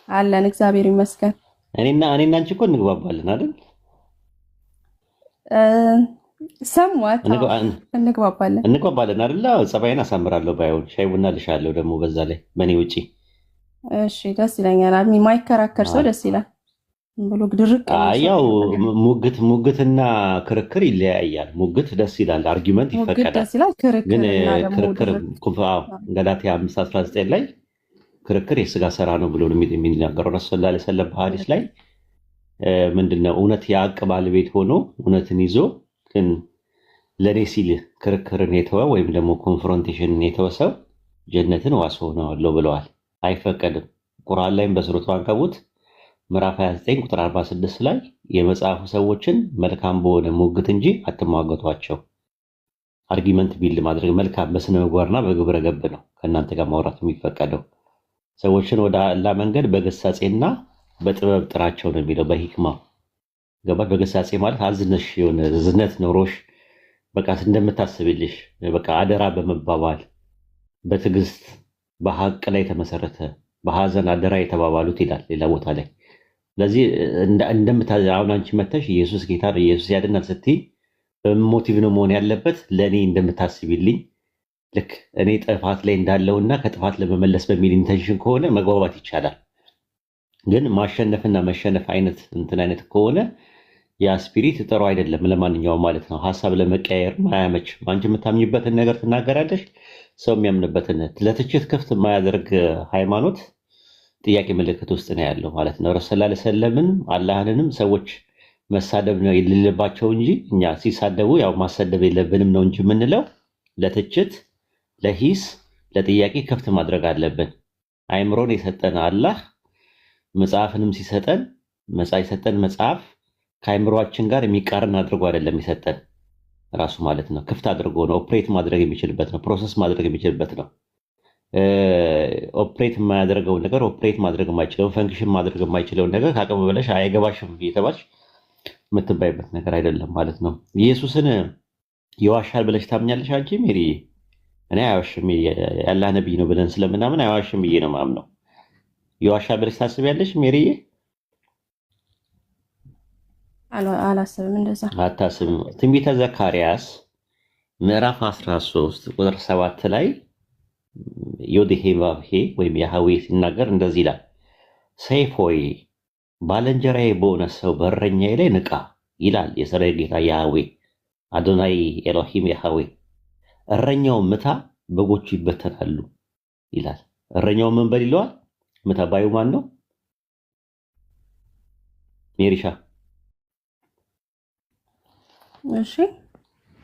አለን እግዚአብሔር ይመስገን። እኔና አንቺ እኮ እንግባባለን አይደል? ሰማት እንግባባለን አይደል? ጸባይን አሳምራለሁ ባይሆን ሻይ ቡና ልሻለሁ ደግሞ በዛ ላይ በእኔ ውጪ። እሺ ደስ ይለኛል። የማይከራከር ሰው ደስ ይላል ብሎ ግድርቅ። ያው ሙግትና ክርክር ይለያያል። ሙግት ደስ ይላል፣ አርጊመንት ይፈቀዳል። ግን ክርክር ገላትያ 5:19 ላይ ክርክር የስጋ ስራ ነው ብሎ የሚናገረው ረሱል ሰለላሁ ዐለይሂ ወሰለም በሐዲስ ላይ ምንድነው? እውነት የሐቅ ባለቤት ሆኖ እውነትን ይዞ ግን ለኔ ሲል ክርክርን የተወ ወይም ደግሞ ኮንፍሮንቴሽንን የተወ ሰው ጀነትን ዋስ ሆነዋለሁ ብለዋል። አይፈቀድም። ቁርአን ላይም በሱረቱ አንከቡት ምዕራፍ 29 ቁጥር 46 ላይ የመጽሐፉ ሰዎችን መልካም በሆነ ሙግት እንጂ አትሟገቷቸው። አርጊመንት ቢልድ ማድረግ መልካም በስነ ምግባርና በግብረ ገብ ነው ከእናንተ ጋር ማውራት የሚፈቀደው። ሰዎችን ወደ አላህ መንገድ በገሳጼና በጥበብ ጥራቸው ነው የሚለው በሂክማ ገባሽ? በገሳጼ ማለት አዝነሽ የሆነ ዝነት ኖሮሽ በቃ እንደምታስብልሽ በቃ አደራ በመባባል በትዕግስት በሐቅ ላይ ተመሰረተ በሐዘን አደራ የተባባሉት ይላል ሌላ ቦታ ላይ። ስለዚህ አሁን አንቺ መተሽ ኢየሱስ ጌታ ነው ኢየሱስ ያድናል ስትይ በሞቲቭ ነው መሆን ያለበት። ለእኔ እንደምታስብልኝ ልክ እኔ ጥፋት ላይ እንዳለውና ከጥፋት ለመመለስ በሚል ኢንቴንሽን ከሆነ መግባባት ይቻላል። ግን ማሸነፍና መሸነፍ አይነት ከሆነ ያ ስፒሪት ጥሩ አይደለም ለማንኛውም ማለት ነው። ሀሳብ ለመቀየር ማያመች። አንቺ የምታምኝበትን ነገር ትናገራለሽ፣ ሰው የሚያምንበትን ለትችት ክፍት የማያደርግ ሃይማኖት ጥያቄ ምልክት ውስጥ ነው ያለው ማለት ነው። ረሱል ሰለላሁ ዐለይሂ ወሰለምን አላህንንም ሰዎች መሳደብ ነው የሌለባቸው እንጂ እኛ ሲሳደቡ ያው ማሰደብ የለብንም ነው እንጂ የምንለው ለትችት ለሂስ ለጥያቄ ክፍት ማድረግ አለብን። አይምሮን የሰጠን አላህ መጽሐፍንም ሲሰጠን መጽሐፍ ከአይምሮአችን ጋር የሚቃረን አድርጎ አይደለም የሰጠን ራሱ ማለት ነው። ክፍት አድርጎ ነው ኦፕሬት ማድረግ የሚችልበት ነው፣ ፕሮሰስ ማድረግ የሚችልበት ነው። ኦፕሬት የማያደርገውን ነገር ኦፕሬት ማድረግ የማይችለውን ፈንክሽን ማድረግ የማይችለውን ነገር ከአቅም በለሽ አይገባሽም እየተባልሽ የምትባይበት ነገር አይደለም ማለት ነው። ኢየሱስን ይዋሻል ብለሽ ታምኛለሽ አንቺ ሜሪ? እኔ አይዋሽም ያላህ ነብይ ነው ብለን ስለምናምን አይዋሽም ብዬ ነው ማምነው። ይዋሻል ብለሽ ታስቢያለሽ ሜሪዬ? አላስብም። እንደዛ አታስብም። ትንቢተ ዘካርያስ ምዕራፍ 13 ቁጥር 7 ላይ ዮዴሄ ባብሄ ወይም ያህዌ ሲናገር እንደዚህ ይላል፣ ሰይፍ ሆይ ባልንጀራዬ በሆነ ሰው በእረኛዬ ላይ ንቃ ይላል የሰራዊት ጌታ ያህዌ አዶናይ ኤሎሂም ያህዌ። እረኛውን ምታ በጎቹ ይበተናሉ ይላል። እረኛውን ምን በል ይለዋል? ምታ። ባዩ ማን ነው? ሜሪሻ እሺ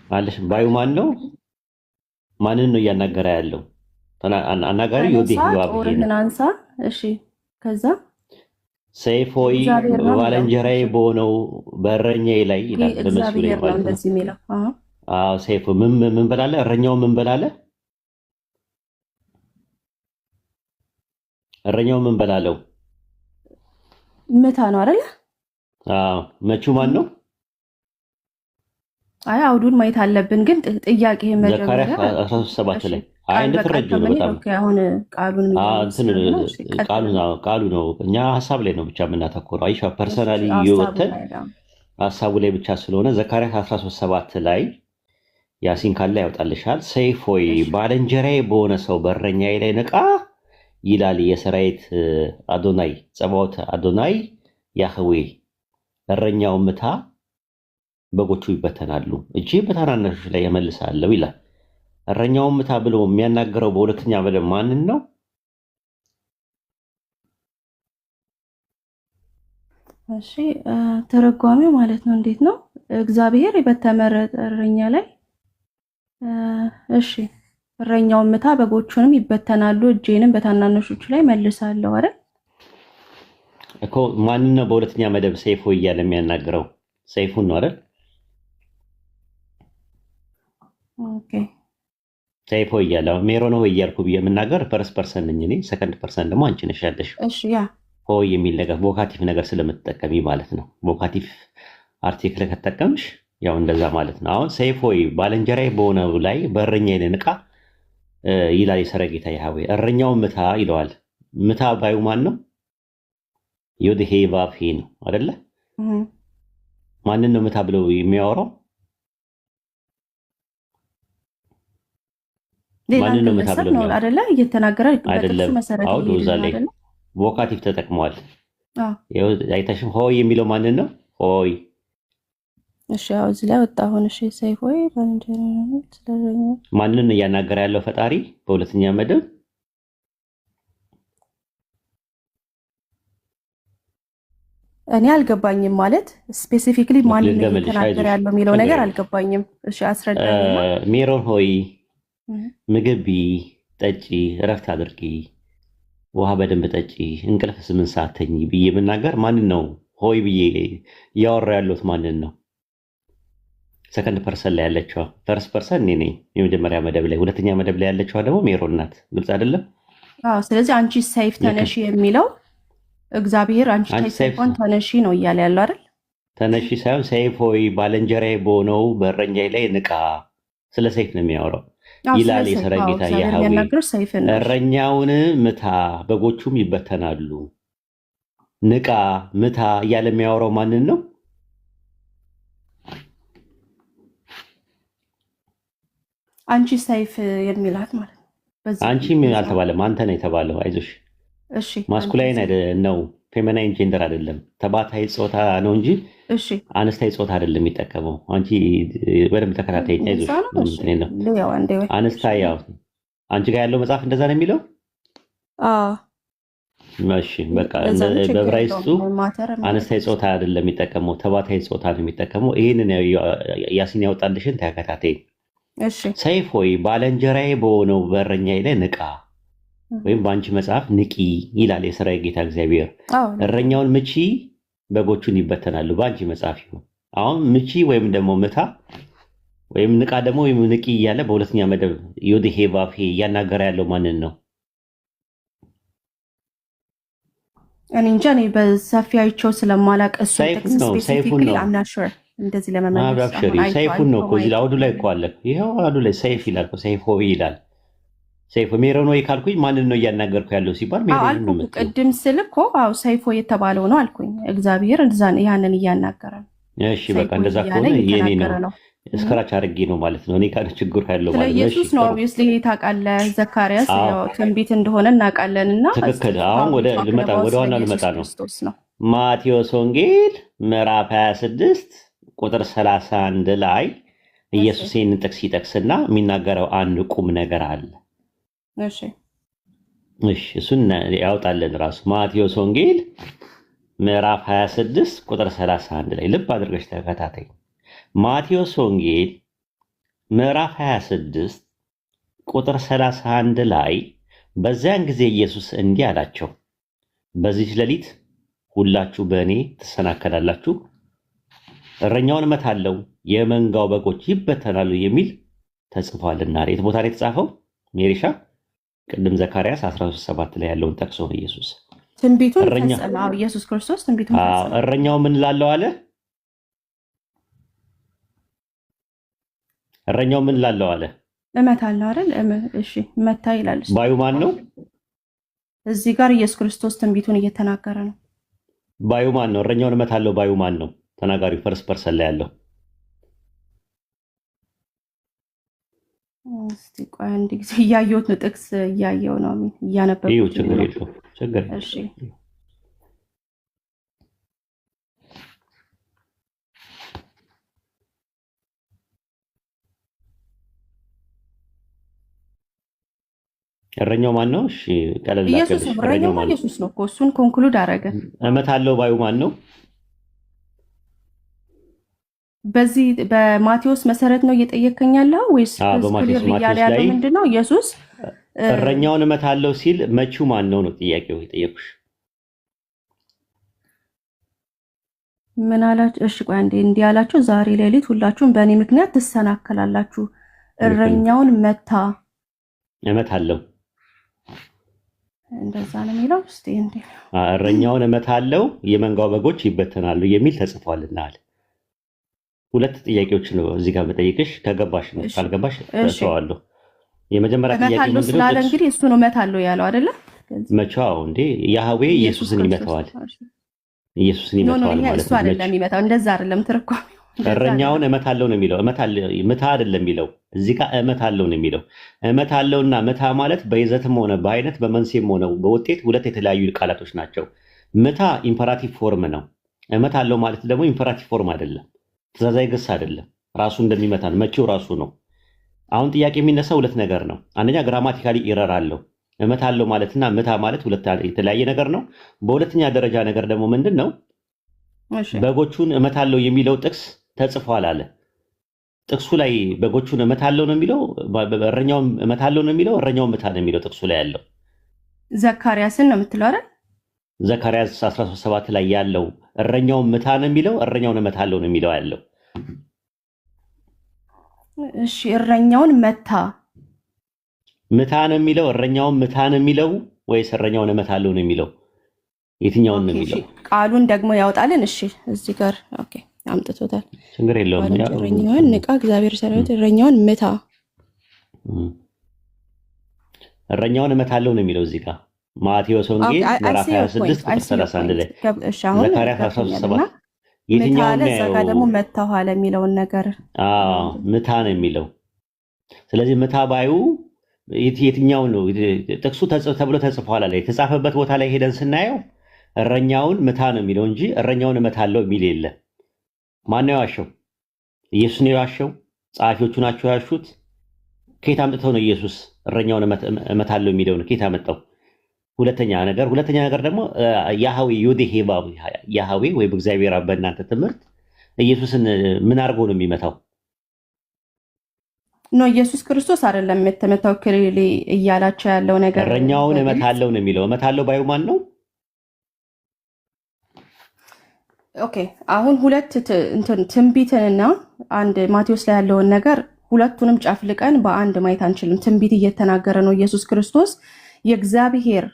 አለሽ? ባዩ ማን ነው? ማንን ነው እያናገረ ያለው? አናጋሪ ዮዴሄ ባብሄ አንሳ። እሺ ከዛ ሰይፍ ሆይ ባልንጀራዬ በሆነው በእረኛዬ ላይ ይላል። በመስሉ ላይ ማለት ነው። አዎ ሰይፍ ምን በላለ? እረኛው ምን በላለ? እረኛው ምን በላለው? ምታ ነው አይደል? አዎ መቹ ማን ነው? አይ አውዱን ማየት አለብን። ግን ጥያቄ መጀመሪያ ዘካርያስ 13:7 ላይ አይ እንደተረጁ ነው በጣም አሁን ቃሉ ነው። እኛ ሀሳብ ላይ ነው ብቻ የምናተኮረው። አይሻ ፐርሰናሊ እየወተን ሀሳቡ ላይ ብቻ ስለሆነ ዘካርያስ 13:7 ላይ ያሲን ካለ ያወጣልሻል። ሰይፍ ሆይ ባልንጀራዬ በሆነ ሰው በእረኛዬ ላይ ንቃ ይላል የሰራዊት አዶናይ ጸባዖት አዶናይ ያህዌ እረኛው ምታ በጎቹ ይበተናሉ እጄ በታናናሾች ላይ እመልሳለሁ ይላል። እረኛው ምታ ብሎ የሚያናገረው በሁለተኛ መደብ ማንን ነው? እሺ ተረጓሚው ማለት ነው። እንዴት ነው? እግዚአብሔር በተመረጠ እረኛ ላይ እሺ እረኛውን ምታ በጎቹንም ይበተናሉ እጄንም በታናናሾቹ ላይ መልሳለሁ አይደል እኮ። ማንን ነው በሁለተኛ መደብ ሰይፉ እያለ የሚያናግረው? ሰይፉን ነው አይደል? ኦኬ ሰይፉ እያለ ሜሮ ነው እያልኩ የምናገር ፈርስት ፐርሰን ነኝ እኔ። ሰከንድ ፐርሰን ደግሞ አንቺ ነሽ ያለሽ። እሺ ያ ሆይ የሚል ነገር ቮካቲቭ ነገር ስለምትጠቀሚ ማለት ነው። ቮካቲቭ አርቲክል ከተጠቀምሽ ያው እንደዛ ማለት ነው። አሁን ሰይፍ ሆይ ባልንጀራዬ በሆነው ላይ በእረኛዬ ላይ ንቃ ይላል የሰራዊት ጌታ ያህዌ። እረኛውን ምታ ይለዋል። ምታ ባዩ ማን ነው? ዮድሄ ቫፌ ነው አይደለ? ማንን ነው ምታ ብለው የሚያወራው? ማንን ነው ምታ ብለው የሚያወራው አይደለ? እየተናገረ አይደለም። አሁን እዛ ላይ ቮካቲቭ ተጠቅመዋል። አይተሽም? ሆይ የሚለው ማንን ነው? ሆይ እሺ ያው እዚህ ላይ ወጣ። አሁን እሺ ሰይፍ ሆይ ባልንጀራዬ ስለረኛ ማንን ነው እያናገረ ያለው? ፈጣሪ በሁለተኛ መደብ እኔ አልገባኝም። ማለት ስፔሲፊክሊ ማንን ነው እየተናገረ ያለው የሚለው ነገር አልገባኝም። እሺ አስረዳኝ። ሜሮን ሆይ ምግብ ቢ፣ ጠጪ፣ እረፍት አድርጊ፣ ውሃ በደንብ ጠጪ፣ እንቅልፍ 8 ሰዓት ተኝ ብዬ የምናገር ማንን ነው? ሆይ ብዬ እያወራ ያለሁት ማንን ነው? ሰከንድ ፐርሰን ላይ ያለችዋ ፈርስት ፐርሰን እኔ ነኝ የመጀመሪያ መደብ ላይ። ሁለተኛ መደብ ላይ ያለችዋ ደግሞ ሜሮን ናት። ግልጽ አይደለም? አዎ። ስለዚህ አንቺ ሰይፍ ተነሺ የሚለው እግዚአብሔር አንቺ ሰይፎን ተነሺ ነው እያለ ያለው አይደል? ተነሺ ሳይሆን ሰይፍ ሆይ ባልንጀራዬ በሆነው በእረኛዬ ላይ ንቃ። ስለ ሰይፍ ነው የሚያወራው ይላል የሰራዊት ጌታ ያህዌ። እረኛውን ምታ በጎቹም ይበተናሉ። ንቃ ምታ እያለ የሚያወራው ማንን ነው? አንቺ ሰይፍ የሚላት ማለት ነው። አንቺ አልተባለም፣ አንተ ነው የተባለው። አይዞሽ። እሺ ማስኩላይን ነው ፌሚናይን ጀንደር አይደለም። ተባታይ ጾታ ነው እንጂ እሺ አነስታይ ጾታ አይደለም የሚጠቀመው። አንቺ በደንብ ተከታታይ። አይዞሽ። አነስታይ ያው አንቺ ጋር ያለው መጽሐፍ እንደዛ ነው የሚለው። እሺ በቃ በዕብራይስጡ አነስታይ ጾታ አይደለም የሚጠቀመው፣ ተባታይ ጾታ ነው የሚጠቀመው። ይሄንን ያሲን ያወጣልሽን ተከታታይ። ሰይፍ ሆይ ባልንጀራዬ በሆነው በእረኛዬ ላይ ንቃ፣ ወይም በአንቺ መጽሐፍ ንቂ ይላል የሰራዊት ጌታ እግዚአብሔር። እረኛውን ምቺ በጎቹን ይበተናሉ። በአንቺ መጽሐፍ ይሁን። አሁን ምቺ ወይም ደግሞ ምታ ወይም ንቃ ደግሞ ወይም ንቂ እያለ በሁለተኛ መደብ ዮድሄ ቫፌ እያናገረ ያለው ማንን ነው? እኔ እንጃ። እኔ በሰፊ አይቼው ስለማላውቅ እሱ ሰይፉን ነው እንደዚህ ለመመለስ ሰይፉን ነው እኮ እዚህ አውዱ ላይ እኮ አለ። ይኸው አውዱ ላይ ሰይፍ ይላል እኮ። ሰይፍ ሆይ ይላል። ሰይፍ ሜሮን ወይ ካልኩኝ ማንን ነው እያናገርኩ ያለው ሲባል ሜሮን ነው የምትለው። ቅድም ስል እኮ አዎ ሰይፎ የተባለው ነው አልኩኝ። እግዚአብሔር ያንን እያናገረ ነው። እሺ በቃ እንደዛ ከሆነ የኔ ነው እስከራች አድርጌ ነው ማለት ነው። እኔ ካለ ችግር ያለው ማለት ነው። ኢየሱስ ነው ኦብቪስሊ ታውቃለህ። ዘካርያስ ያው ትንቢት እንደሆነ እናውቃለንና ትክክል። አሁን ወደ ዋና ልመጣ ነው። ማቴዎስ ወንጌል ምዕራፍ 26 ቁጥር 31 ላይ ኢየሱስ ይህንን ጥቅስ ይጠቅስና የሚናገረው አንድ ቁም ነገር አለ። እሺ እሱን ያውጣልን ራሱ። ማቴዎስ ወንጌል ምዕራፍ 26 ቁጥር 31 ላይ ልብ አድርገሽ ተከታታይ። ማቴዎስ ወንጌል ምዕራፍ 26 ቁጥር 31 ላይ በዚያን ጊዜ ኢየሱስ እንዲህ አላቸው፣ በዚህ ሌሊት ሁላችሁ በእኔ ትሰናከላላችሁ፣ እረኛውን እመታለሁ፣ የመንጋው በጎች ይበተናሉ የሚል ተጽፏልና። የት ቦታ ላይ የተጻፈው ሜሪሻ? ቅድም ዘካርያስ 13:7 ላይ ያለውን ጠቅሶ ነው ኢየሱስ ትንቢቱን ፈጸመ። ኢየሱስ ክርስቶስ ትንቢቱን ፈጸመ። እረኛው ምን ላለው አለ? እረኛው ምን ላለው አለ? እመታለሁ አይደል? እሺ መታ ይላል። ባዩ ማን ነው? እዚህ ጋር ኢየሱስ ክርስቶስ ትንቢቱን እየተናገረ ነው። ባዩ ማን ነው? እረኛውን እመታለሁ ባዩ ማን ነው? ተናጋሪው ፈርስት ፐርሰን ላይ ያለው እስቲ ቆይ አንድ ጊዜ እያየሁት ነው፣ ጥቅስ እያየሁ ነው እያነበብኩት ችግር ነው። የለውም ችግር የለውም። እሺ እረኛው ማን ነው? እሺ ቀለል ኢየሱስ አድርገሽ ነው። እረኛው እረኛው ማን ነው? ኢየሱስ ነው እኮ እሱን ኮንክሉድ አደረገ። እመታለሁ ባዩ ማን ነው? በዚህ በማቴዎስ መሰረት ነው እየጠየከኝ ያለው ወይስ በማቴዎስ ክሊር እያለ ያለው ላይ ምንድነው? ኢየሱስ እረኛውን እመታለሁ ሲል መቺው ማን ነው ነው ጥያቄው የጠየኩሽ። ምን አላችሁ? እሺ ቆይ አንዴ እንዲህ አላችሁ፣ ዛሬ ሌሊት ሁላችሁም በእኔ ምክንያት ትሰናከላላችሁ። እረኛውን መታ እመታለሁ እንደዛ ነው የሚለው። እስቲ እንዴ እረኛውን እመታለሁ የመንጋው በጎች ይበተናሉ የሚል ተጽፏልናል። ሁለት ጥያቄዎች ነው እዚህ ጋር መጠየቅሽ፣ ከገባሽ ነው፣ ካልገባሽ ተሰዋለሁ። የመጀመሪያ ጥያቄ እመታለሁ ምንድነው? ስላለ እንግዲህ እሱ ነው እመታለሁ ያለው አይደለ? መቻው እንዴ ያህዌ ኢየሱስን ይመታዋል። ኢየሱስን ኖ ኖ ይመታዋል ይሄ ማለት እሱ አይደለም የሚመታው፣ እንደዛ አይደለም ትርጓሜው። እረኛውን እመታለሁ ነው የሚለው። ምታ አይደለም የሚለው እዚህ ጋር እመታለሁ ነው የሚለው። እመታለሁና ምታ ማለት በይዘትም ሆነ በአይነት በመንስኤም ሆነ በውጤት ሁለት የተለያዩ ቃላቶች ናቸው። ምታ ኢምፐራቲቭ ፎርም ነው። እመታለሁ ማለት ደግሞ ኢምፐራቲቭ ፎርም አይደለም፣ ትእዛዛዊ ግስ አይደለም። ራሱ እንደሚመታ ነው፣ መቼው ራሱ ነው። አሁን ጥያቄ የሚነሳው ሁለት ነገር ነው። አንደኛ ግራማቲካሊ ኢረር አለው። እመታለሁ ማለትና ምታ ማለት ሁለት የተለያየ ነገር ነው። በሁለተኛ ደረጃ ነገር ደግሞ ምንድን ነው? በጎቹን እመታለሁ የሚለው ጥቅስ ተጽፏል አለ። ጥቅሱ ላይ በጎቹን እመታለሁ ነው የሚለው፣ እረኛውን እመታለሁ ነው የሚለው፣ እረኛውን ምታ ነው የሚለው ጥቅሱ ላይ ያለው። ዘካርያስን ነው የምትለው አይደል? ዘካርያስ 13:7 ላይ ያለው እረኛውን ምታ ነው የሚለው፣ እረኛውን እመታለሁ ነው የሚለው ያለው። እሺ እረኛውን መታ ምታ ነው የሚለው፣ እረኛውን ምታ ነው የሚለው ወይስ እረኛውን እመታለሁ ነው የሚለው? የትኛውን ነው የሚለው? ቃሉን ደግሞ ያውጣልን። እሺ እዚህ ጋር ኦኬ አምጥቶታል። ችግር የለውም። እረኛውን ንቃ፣ እግዚአብሔር ሰራዊት እረኛውን ምታ፣ እረኛውን እመታለሁ ነው የሚለው እዚህ ጋር ማቴዎስ ወንጌል ምዕራፍ 26 ቁጥር 31 ላይ ዘካርያስ 13:7 የትኛውን ነው? እዛ ጋር ደግሞ መታው አለ የሚለውን ነገር ምታ ነው የሚለው። ስለዚህ ምታ ባዩ የትኛው ነው? ጥቅሱ ተብሎ ተጽፏል አለ። የተጻፈበት ቦታ ላይ ሄደን ስናየው እረኛውን ምታ ነው የሚለው እንጂ እረኛውን እመታለሁ የሚል የለም። ማን ነው የዋሸው? ኢየሱስ ነው የዋሸው? ጸሐፊዎቹ ናቸው ያሹት? ከየት አምጥተው ነው ኢየሱስ እረኛውን እመታለሁ የሚለው ነው? ከየት አመጣው? ሁለተኛ ነገር ደግሞ ያህዌ ዮዴሄባ ያህዌ ወይም እግዚአብሔር አብ በእናንተ ትምህርት ኢየሱስን ምን አድርጎ ነው የሚመታው? ኖ ኢየሱስ ክርስቶስ አይደለም የተመታው። ክሊሊ እያላቸው ያለው ነገር እረኛውን እመታለሁ ነው የሚለው። እመታለሁ ባዩ ማን ነው? ኦኬ አሁን ሁለት ትንቢትንና አንድ ማቴዎስ ላይ ያለውን ነገር ሁለቱንም ጨፍልቀን በአንድ ማየት አንችልም። ትንቢት እየተናገረ ነው ኢየሱስ ክርስቶስ። የእግዚአብሔር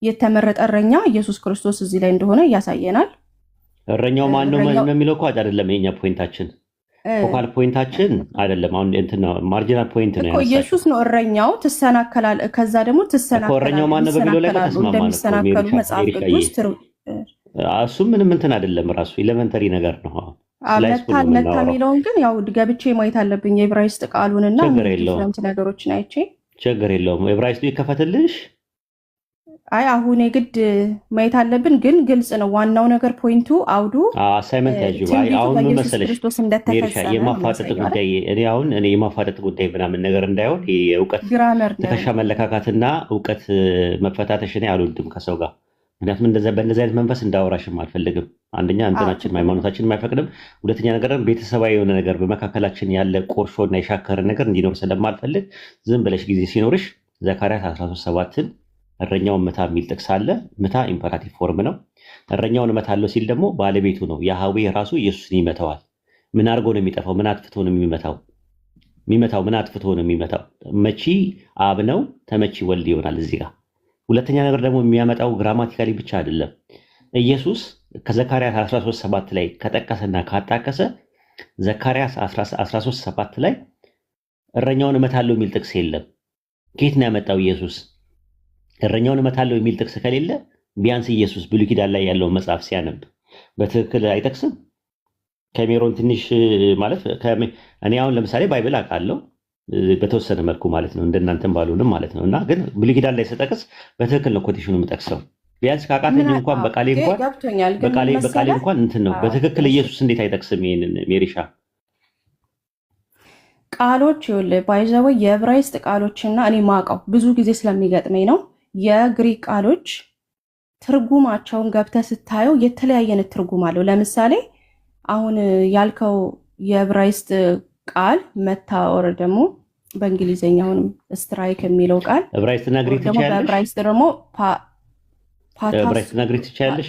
የተመረጠ እረኛ ኢየሱስ ክርስቶስ እዚህ ላይ እንደሆነ ያሳየናል። እረኛው ማን ነው የሚለው እኮ አይደለም የኛ ፖይንታችን፣ ፎካል ፖይንታችን አይደለም። አሁን እንትና ማርጂናል ፖይንት ነው ያለው። ኢየሱስ ነው እረኛው። ትሰናከላል፣ ከዛ ደግሞ ትሰናከላል። እረኛው ማን ነው በሚለው ላይ እንደሚሰናከሉ መጽሐፍ ቅዱስ እሱ ምንም እንትን አይደለም፣ ራሱ ኤሌመንተሪ ነገር ነው። መታ የሚለውን ግን ያው ገብቼ ማየት አለብኝ የዕብራይስጥ ቃሉንና ዲፍረንት ነገሮችን አይቼ። ችግር የለውም ኤብራይስጡ ይከፈትልሽ። አይ አሁን የግድ ማየት አለብን፣ ግን ግልጽ ነው ዋናው ነገር ፖይንቱ አውዱ አሳይመንት ያጅብ። አሁን ምን መሰለሽ የማፋጠጥ ጉዳይ እኔ የማፋጠጥ ጉዳይ ምናምን ነገር እንዳይሆን የእውቀት ትከሻ መለካካትና እውቀት መፈታተሽ እኔ አልወድም ከሰው ጋር። ምክንያቱም በእንደዚህ አይነት መንፈስ እንዳወራሽም አልፈልግም። አንደኛ እንትናችን ሃይማኖታችን አይፈቅድም። ሁለተኛ ነገር ቤተሰባዊ የሆነ ነገር በመካከላችን ያለ ቆርሾና የሻከረ ነገር እንዲኖር ስለማልፈልግ ዝም ብለሽ ጊዜ ሲኖርሽ ዘካርያስ 13:7 እረኛውን ምታ የሚል ጥቅስ አለ። ምታ ኢምፐራቲቭ ፎርም ነው። እረኛውን እመታለሁ ሲል ደግሞ ባለቤቱ ነው ያህዌ ራሱ ኢየሱስን ይመታዋል። ምን አድርጎ ነው የሚጠፋው? ምን አጥፍቶ ነው የሚመታው? ምን አጥፍቶ ነው የሚመታው? መቺ አብ ነው፣ ተመቺ ወልድ ይሆናል እዚህ ጋር። ሁለተኛ ነገር ደግሞ የሚያመጣው ግራማቲካሊ ብቻ አይደለም። ኢየሱስ ከዘካርያስ 13:7 ላይ ከጠቀሰና ካጣቀሰ ዘካርያስ 13:7 ላይ እረኛውን እመታለሁ የሚል ጥቅስ የለም። ከየት ነው ያመጣው ኢየሱስ? እረኛውን እመታለሁ የሚል ጥቅስ ከሌለ ቢያንስ ኢየሱስ ብሉይ ኪዳን ላይ ያለውን መጽሐፍ ሲያነብ በትክክል አይጠቅስም። ካሜሮን ትንሽ ማለት እኔ አሁን ለምሳሌ ባይብል አውቃለሁ፣ በተወሰነ መልኩ ማለት ነው እንደናንተም ባሉንም ማለት ነው። እና ግን ብሉይ ኪዳን ላይ ስጠቅስ በትክክል ነው ኮቴሽኑ የምጠቅሰው። ቢያንስ ካቃተኝ እንኳን በቃሌ እንኳን እንትን ነው በትክክል ኢየሱስ እንዴት አይጠቅስም ይሄንን ሜሪሻ ቃሎች ይኸውልህ ባይዘው የዕብራይስጥ ቃሎችና እኔ ማውቀው ብዙ ጊዜ ስለሚገጥመኝ ነው የግሪክ ቃሎች ትርጉማቸውን ገብተህ ስታየው የተለያየ አይነት ትርጉም አለው። ለምሳሌ አሁን ያልከው የዕብራይስጥ ቃል መታወር ደግሞ በእንግሊዘኛ አሁንም ስትራይክ የሚለው ቃል ዕብራይስጥና ግሪክ ትችያለሽ? በዕብራይስጥ ደግሞ ዕብራይስጥና ግሪክ ትችያለሽ?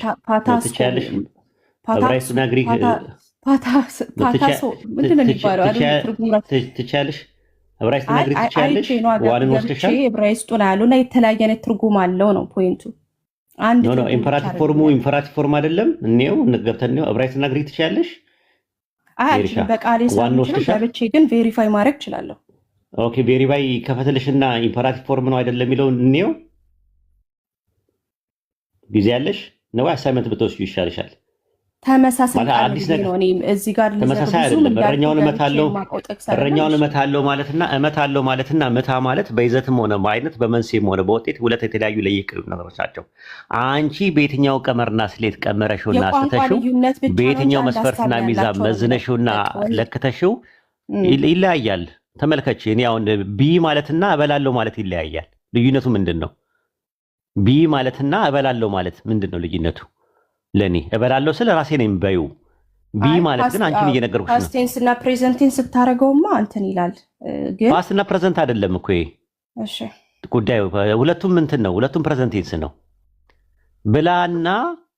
ዕብራይስጥና ግሪክ ፓታሶ ምንድን ነው የሚባለው? ትችያለሽ? ዕብራይስጥና ግሪክ ትችያለሽ? ዋንን ወስደሻል? ዕብራይስጡን ያሉና የተለያየ አይነት ትርጉም አለው ነው ፖይንቱ። አንድ ነው ኢምፐራቲቭ ፎርም አይደለም። እኔው ገብተን ነው ዕብራይስጥና ግሪክ ትችያለሽ? በቃሌ ሰብቼ ግን ቬሪፋይ ማድረግ እችላለሁ። ኦኬ ቬሪፋይ ከፈተልሽና ኢምፐራቲቭ ፎርም ነው አይደለም የሚለው እኔው ጊዜ ያለሽ ነው አሳይመንት ብትወስዱ ይሻልሻል። ተመሳሳይ ነው። እኔ እዚህ ጋር ተመሳሳይ አይደለም። እረኛውን እመታለሁ ማለትና መታ ማለት በይዘትም ሆነ በአይነት በመንስኤም ሆነ በውጤት ሁለት የተለያዩ ለየቅል ነገሮች ናቸው። አንቺ በየትኛው ቀመርና ስሌት ቀመረሽውና ስተሽው በየትኛው መስፈርትና ሚዛን መዝነሽውና ለክተሽው ይለያያል። ተመልከች። እኔ አሁን ቢ ማለትና እበላለሁ ማለት ይለያያል። ልዩነቱ ምንድን ነው? ቢ ማለትና እበላለሁ ማለት ምንድን ነው ልዩነቱ? ለኔ እበላለሁ ስለ ራሴ ነኝ በዩ ቢ ማለት ግን አንቺን እየነገርኩሽ ነው። ፓስት ቴንስ እና ፕሬዘንት ቴንስ ስታረገውማ እንትን ይላል። ግን ፓስት እና ፕሬዘንት አይደለም እኮ እሺ ጉዳዩ ሁለቱም እንትን ነው። ሁለቱም ፕሬዘንት ቴንስ ነው። ብላና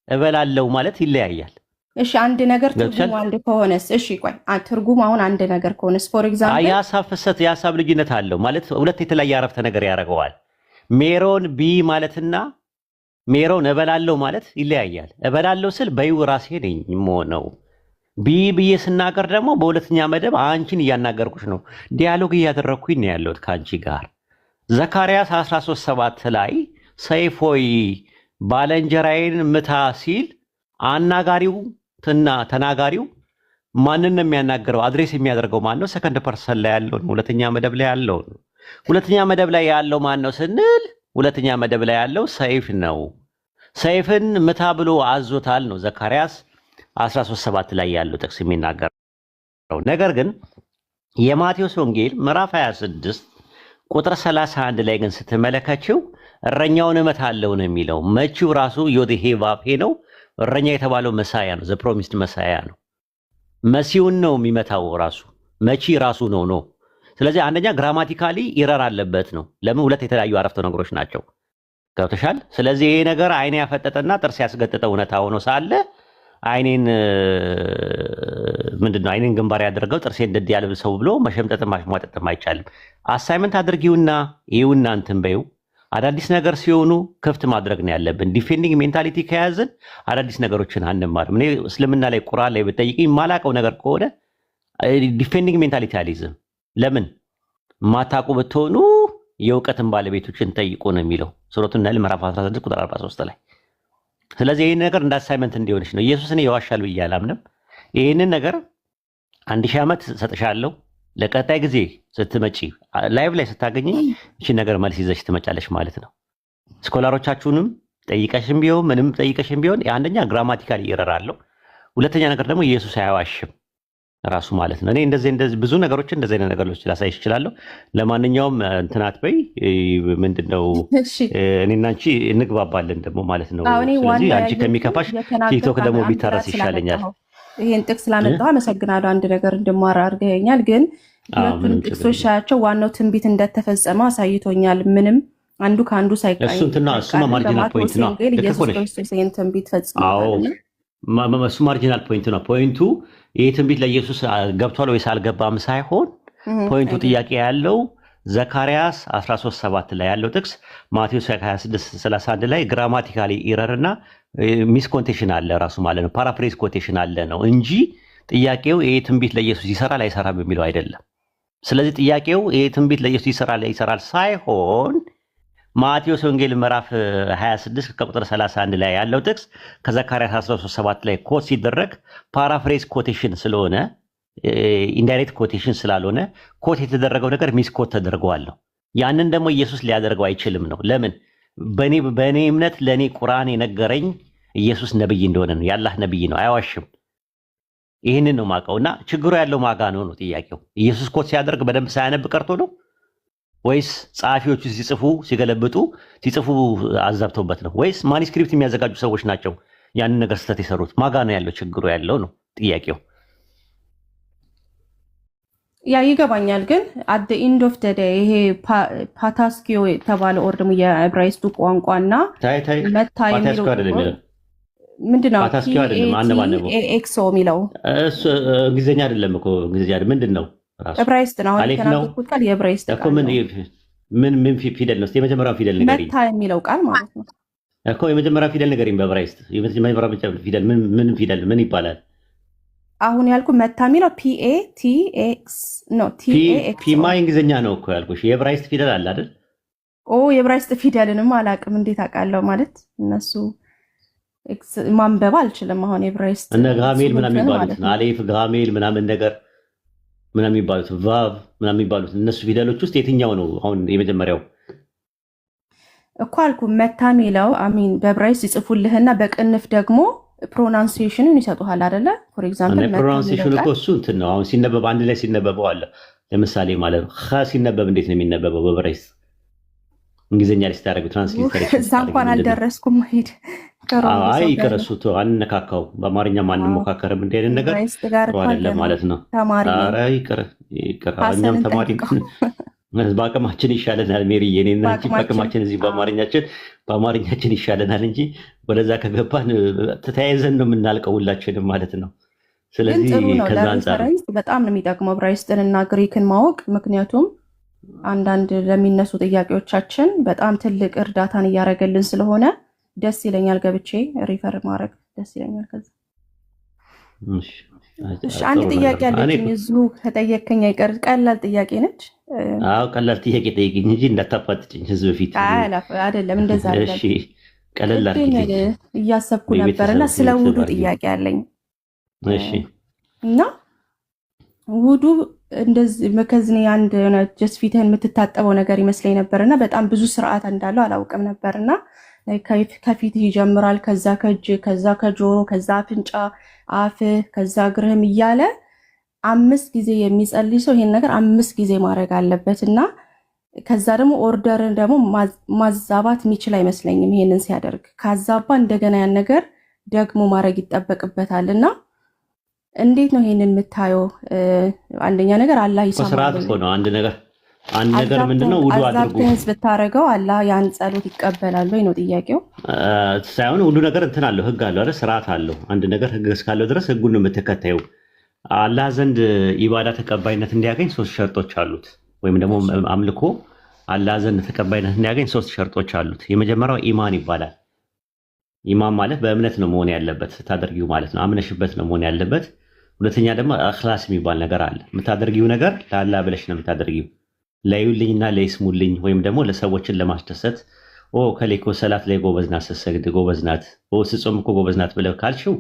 እበላለሁ ማለት ይለያያል። እሺ አንድ ነገር ትርጉም አንድ ከሆነስ እሺ ቆይ ትርጉም አሁን አንድ ነገር ከሆነስ ፎር ኤግዛምፕል የሀሳብ ፍሰት የሀሳብ ልዩነት አለው ማለት ሁለት የተለያየ አረፍተ ነገር ያደርገዋል። ሜሮን ቢ ማለትና ሜሮን እበላለሁ ማለት ይለያያል። እበላለሁ ስል በይው ራሴ ነኝ የምሆነው። ቢ ብዬ ስናገር ደግሞ በሁለተኛ መደብ አንቺን እያናገርኩሽ ነው። ዲያሎግ እያደረግኩኝ ነው ያለሁት ከአንቺ ጋር። ዘካርያስ 13:7 ላይ ሰይፍ ሆይ ባልንጀራዬን ምታ ሲል አናጋሪው እና ተናጋሪው ማንን ነው የሚያናገረው? አድሬስ የሚያደርገው ማን ነው? ሰከንድ ፐርሰን ላይ ያለው ነው። ሁለተኛ መደብ ላይ ያለው ነው። ሁለተኛ መደብ ላይ ያለው ማን ነው ስንል ሁለተኛ መደብ ላይ ያለው ሰይፍ ነው። ሰይፍን ምታ ብሎ አዞታል ነው ዘካርያስ 13:7 ላይ ያለው ጥቅስ የሚናገረው። ነገር ግን የማቴዎስ ወንጌል ምዕራፍ 26 ቁጥር 31 ላይ ግን ስትመለከችው እረኛውን እመታለሁ ነው የሚለው። መቺው ራሱ ዮዴሄ ቫፔ ነው። እረኛ የተባለው መሳያ ነው። ዘ ፕሮሚስድ መሳያ ነው። መሲውን ነው የሚመታው ራሱ መቺ ራሱ ነው። ስለዚህ አንደኛ ግራማቲካሊ ኢረር አለበት ነው። ለምን ሁለት የተለያዩ አረፍተ ነገሮች ናቸው። ገብተሻል? ስለዚህ ይሄ ነገር አይኔ ያፈጠጠና ጥርስ ያስገጠጠ እውነታ ሆኖ ሳለ አይኔን ምንድነው አይኔን ግንባር ያደረገው ጥርሴ እንደድ ያለብሰው ብሎ መሸምጠጥም ማሽሟጠጥም አይቻልም። አሳይመንት አድርጊውና ይውና እንትን በይው። አዳዲስ ነገር ሲሆኑ ክፍት ማድረግ ነው ያለብን። ዲፌንዲንግ ሜንታሊቲ ከያዝን አዳዲስ ነገሮችን አንማርም። እኔ እስልምና ላይ ቁርአን ላይ ብትጠይቂኝ የማላውቀው ነገር ከሆነ ዲፌንዲንግ ሜንታሊቲ አልይዝም። ለምን ማታቁ ብትሆኑ የእውቀትን ባለቤቶችን ጠይቁ ነው የሚለው ሱረቱን ነህል ምዕራፍ 16 ቁጥር 43 ላይ። ስለዚህ ይህን ነገር እንደ አሳይመንት እንዲሆንሽ ነው። ኢየሱስ እኔ ይዋሻል ብዬ አላምንም። ይህንን ነገር 1000 ዓመት ሰጥሻለሁ። ለቀጣይ ጊዜ ስትመጪ ላይቭ ላይ ስታገኝ እቺን ነገር መልስ ይዘሽ ትመጫለሽ ማለት ነው። ስኮላሮቻችሁንም ጠይቀሽም ቢሆን ምንም ጠይቀሽም ቢሆን አንደኛ ግራማቲካል ይረራለው፣ ሁለተኛ ነገር ደግሞ ኢየሱስ አያዋሽም ራሱ ማለት ነው። እኔ እንደዚህ ብዙ ነገሮች እንደዚህ አይነት ነገሮች ላሳይሽ እችላለሁ። ለማንኛውም እንትናት በይ ምንድነው እኔና አንቺ እንግባባለን ደግሞ ማለት ነው። ስለዚህ አንቺ ከሚከፋሽ ቲክቶክ ደግሞ ቢታረስ ይሻለኛል። ይሄን ጥቅስ ስላመጣሁ አመሰግናለሁ። አንድ ነገር እንድማር አድርገኛል። ግን ሁለቱንም ጥቅሶች ሳያቸው ዋናው ትንቢት እንደተፈጸመ አሳይቶኛል። ምንም አንዱ ከአንዱ ሳይቃይ እሱ ማርጂናል ፖይንት ነው። ኢየሱስ ክርስቶስ ይሄን ትንቢት ፈጽሟል። እሱ ማርጂናል ፖይንት ነው። ፖይንቱ ይህ ትንቢት ለኢየሱስ ገብቷል ወይስ አልገባም ሳይሆን ፖይንቱ ጥያቄ ያለው ዘካርያስ 13:7 ላይ ያለው ጥቅስ ማቴዎስ 26:31 ላይ ግራማቲካሊ ኢረር እና ሚስ ኮንቴሽን አለ ራሱ ማለት ነው። ፓራፍሬዝ ኮቴሽን አለ ነው እንጂ ጥያቄው ይህ ትንቢት ለኢየሱስ ይሰራል አይሰራም የሚለው አይደለም። ስለዚህ ጥያቄው ይህ ትንቢት ለኢየሱስ ይሰራል ሳይሆን ማቴዎስ ወንጌል ምዕራፍ 26 ከቁጥር 31 ላይ ያለው ጥቅስ ከዘካርያስ 13:7 ላይ ኮት ሲደረግ ፓራፍሬዝ ኮቴሽን ስለሆነ ኢንዳይሬክት ኮቴሽን ስላልሆነ ኮት የተደረገው ነገር ሚስ ኮት ተደርገዋል ነው። ያንን ደግሞ ኢየሱስ ሊያደርገው አይችልም ነው። ለምን? በእኔ እምነት ለእኔ ቁርአን የነገረኝ ኢየሱስ ነብይ እንደሆነ ነው። የአላህ ነብይ ነው፣ አይዋሽም። ይህንን ነው ማውቀው። እና ችግሩ ያለው ማጋ ነው ነው ጥያቄው። ኢየሱስ ኮት ሲያደርግ በደንብ ሳያነብ ቀርቶ ነው ወይስ ጸሐፊዎቹ ሲገለብጡ ሲጽፉ አዛብተውበት ነው? ወይስ ማኒስክሪፕት የሚያዘጋጁ ሰዎች ናቸው ያንን ነገር ስህተት የሰሩት? ማጋ ነው ያለው ችግሩ ያለው ነው ጥያቄው። ያ ይገባኛል። ግን አት ኢንድ ኦፍ ደ ዴይ ይሄ ፓታስኪዮ የተባለ ኦር ደግሞ የዕብራይስጡ ቋንቋና መታ የሚለው ምንድነው? ፓታስኪዮ አይደለም አነባነቡ ኤክሶ የሚለው እሱ እንግሊዝኛ አይደለም እኮ እንግሊዝኛ አይደለም። ምንድነው? ራሱ ዕብራይስጥ ነው። አሁን የተናገርኩት ቃል የዕብራይስጥ እኮ ምን ፊደል ነው? የመጀመሪያው ፊደል ንገሪኝ። መታ የሚለው ቃል ማለት ነው እኮ የመጀመሪያው ፊደል ንገሪኝ። በዕብራይስጥ የመጀመሪያው ፊደል ምን ፊደል ምን ይባላል? አሁን ያልኩ መታ የሚለው ፒኤቲኤክስ ነው። ፒማ እንግሊዝኛ ነው እኮ ያልኩሽ። የዕብራይስጥ ፊደል አለ አይደል? የዕብራይስጥ ፊደልንም አላውቅም። እንዴት አውቃለሁ? ማለት እነሱ ማንበብ አልችልም። አሁን የዕብራይስጥ እነ ጋሜል ምናምን የሚባሉት አሌፍ ጋሜል ምናምን ነገር ምናምን የሚባሉት ቫቭ ምናምን የሚባሉት እነሱ ፊደሎች ውስጥ የትኛው ነው አሁን የመጀመሪያው? እኮ አልኩ መታ የሚለው አሚን በዕብራይስጥ ይጽፉልህና በቅንፍ ደግሞ ፕሮናንሲዬሽኑን ይሰጡሃል አይደለ? ፎር ኤግዛምፕል ፕሮናንሲዬሽኑ እኮ እሱ እንትን ነው። አሁን ሲነበብ አንድ ላይ ሲነበበው አለ። ለምሳሌ ማለት ነው ኸ ሲነበብ እንዴት ነው የሚነበበው በዕብራይስጥ? እንግሊዝኛ ላይ ስታደርጉ ትራንስሌት እዛ እንኳን አልደረስኩም። ሄድ አይ ይቀረሱ በአንነካካው በአማርኛ ማንሞካከርም እንደ አይነት ነገር አይደለም ማለት ነው። ኧረ ይቅር እኛም ተማሪ በአቅማችን ይሻለናል። ሜሪ የኔና እንጂ በአቅማችን እዚህ በአማርኛችን ይሻለናል እንጂ ወደዛ ከገባን ተያይዘን ነው የምናልቀው ሁላችንም ማለት ነው። ስለዚህ ከዛ አንጻር በጣም ነው የሚጠቅመው ዕብራይስጥን እና ግሪክን ማወቅ። ምክንያቱም አንዳንድ ለሚነሱ ጥያቄዎቻችን በጣም ትልቅ እርዳታን እያደረገልን ስለሆነ ደስ ይለኛል። ገብቼ ሪፈር ማድረግ ደስ ይለኛል። ከዛ እሺ አንድ ጥያቄ አለኝ እዚሁ ከጠየቀኝ አይቀር ቀላል ጥያቄ ነች። አዎ ቀላል ጥያቄ ጠይቅኝ እንጂ እንዳታፋጥጭኝ ህዝብ ፊት አይደለም እንደዛ አይደለም። እሺ ቀላል አድርጊ እያሰብኩ ነበርና ስለ ውዱ ጥያቄ አለኝ። እሺ እና ውዱ እንደዚህ መከዝኔ አንድ የሆነ ጀስት ፊትህን የምትታጠበው ነገር ይመስለኝ ነበርና በጣም ብዙ ስርዓት እንዳለው አላውቅም ነበርና ከፊት ይጀምራል፣ ከዛ ከእጅ፣ ከዛ ከጆሮ፣ ከዛ አፍንጫ፣ አፍ፣ ከዛ እግርህም እያለ 5 ጊዜ የሚጸልይ ሰው ይሄን ነገር 5 ጊዜ ማድረግ አለበት እና ከዛ ደግሞ ኦርደርን ደግሞ ማዛባት የሚችል አይመስለኝም። ይሄንን ሲያደርግ ካዛባ እንደገና ያን ነገር ደግሞ ማድረግ ይጠበቅበታል እና እንዴት ነው ይሄንን የምታየው? አንደኛ ነገር አላህ ይሰማል። ስርዓት ነው አንድ ነገር ምንድነው ውዱ አድርጎ ብታረገው አላህ ያን ጸሎት ይቀበላል ወይ ነው ጥያቄው። ሳይሆን ሁሉ ነገር እንትን አለው ህግ አለው አይደል? ስርዓት አለው። አንድ ነገር ህግ እስካለው ድረስ ህጉን ነው የምትከተየው። አላህ ዘንድ ኢባዳ ተቀባይነት እንዲያገኝ 3 ሸርጦች አሉት። ወይም ደግሞ አምልኮ አላህ ዘንድ ተቀባይነት እንዲያገኝ 3 ሸርጦች አሉት። የመጀመሪያው ኢማን ይባላል። ኢማን ማለት በእምነት ነው መሆን ያለበት ስታደርጊው ማለት ነው። አምነሽበት ነው መሆን ያለበት። ሁለተኛ ደግሞ አኽላስ የሚባል ነገር አለ። የምታደርጊው ነገር ለአላህ ብለሽ ነው የምታደርጊው። ለዩልኝና ለይስሙልኝ ወይም ደግሞ ለሰዎችን ለማስደሰት ከሌኮ ሰላት ላይ ጎበዝ ናት፣ ስትሰግድ ጎበዝ ናት፣ ስጾም እኮ ጎበዝ ናት ብለህ ካልሽው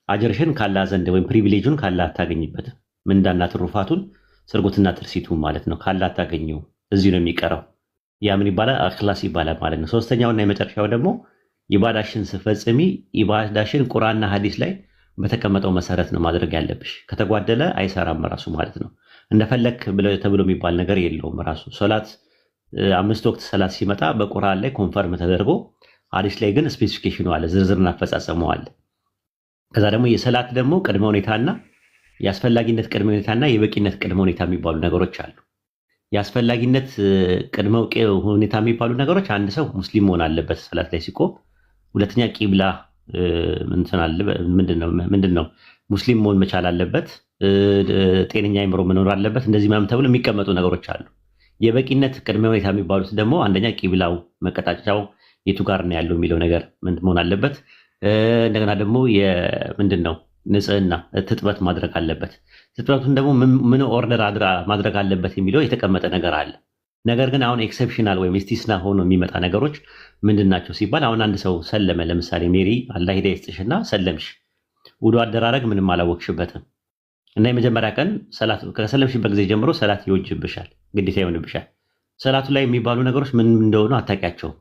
አጀርሽን ካላህ ዘንድ ወይም ፕሪቪሌጁን ካላህ አታገኝበትም። ምንዳና ትሩፋቱን ስርጉትና ትርሲቱን ማለት ነው ካላህ አታገኘው። እዚሁ ነው የሚቀረው። ያ ምን ይባላል? አኽላስ ይባላል ማለት ነው። ሶስተኛውና የመጨረሻው ደግሞ ኢባዳሽን ስፈጽሚ ኢባዳሽን ቁርአንና ሐዲስ ላይ በተቀመጠው መሰረት ነው ማድረግ ያለብሽ። ከተጓደለ አይሰራም ራሱ ማለት ነው። እንደፈለክ ተብሎ የሚባል ነገር የለውም ራሱ። ሶላት 5 ወቅት ሰላት ሲመጣ በቁርአን ላይ ኮንፈርም ተደርጎ ሐዲስ ላይ ግን ስፔሲፊኬሽኑ አለ፣ ዝርዝርና አፈጻጸሙ አለ። ከዛ ደግሞ የሰላት ደግሞ ቅድመ ሁኔታና የአስፈላጊነት ቅድመ ሁኔታና የበቂነት ቅድመ ሁኔታ የሚባሉ ነገሮች አሉ። የአስፈላጊነት ቅድመ ሁኔታ የሚባሉ ነገሮች አንድ ሰው ሙስሊም መሆን አለበት ሰላት ላይ ሲቆም። ሁለተኛ ቂብላ ምንድነው ሙስሊም መሆን መቻል አለበት። ጤነኛ አይምሮ መኖር አለበት። እንደዚህ ምናምን ተብሎ የሚቀመጡ ነገሮች አሉ። የበቂነት ቅድመ ሁኔታ የሚባሉት ደግሞ አንደኛ ቂብላው መቀጣጫው የቱ ጋር ነው ያለው የሚለው ነገር ምን መሆን አለበት። እንደገና ደግሞ ምንድነው ንጽህና ትጥበት ማድረግ አለበት። ትጥበቱን ደግሞ ምን ኦርደር ማድረግ አለበት የሚለው የተቀመጠ ነገር አለ። ነገር ግን አሁን ኤክሰፕሽናል ወይም ስቲስና ሆኖ የሚመጣ ነገሮች ምንድን ናቸው ሲባል አሁን አንድ ሰው ሰለመ። ለምሳሌ ሜሪ አላህ ሂዳያ ይስጥሽና ሰለምሽ። ውዱ አደራረግ ምንም አላወቅሽበትም። እና የመጀመሪያ ቀን ሰላት ከሰለምሽበት ጊዜ ጀምሮ ሰላት ይወጅብሻል፣ ግዴታ ይሆንብሻል። ሰላቱ ላይ የሚባሉ ነገሮች ምን እንደሆኑ አታውቂያቸውም።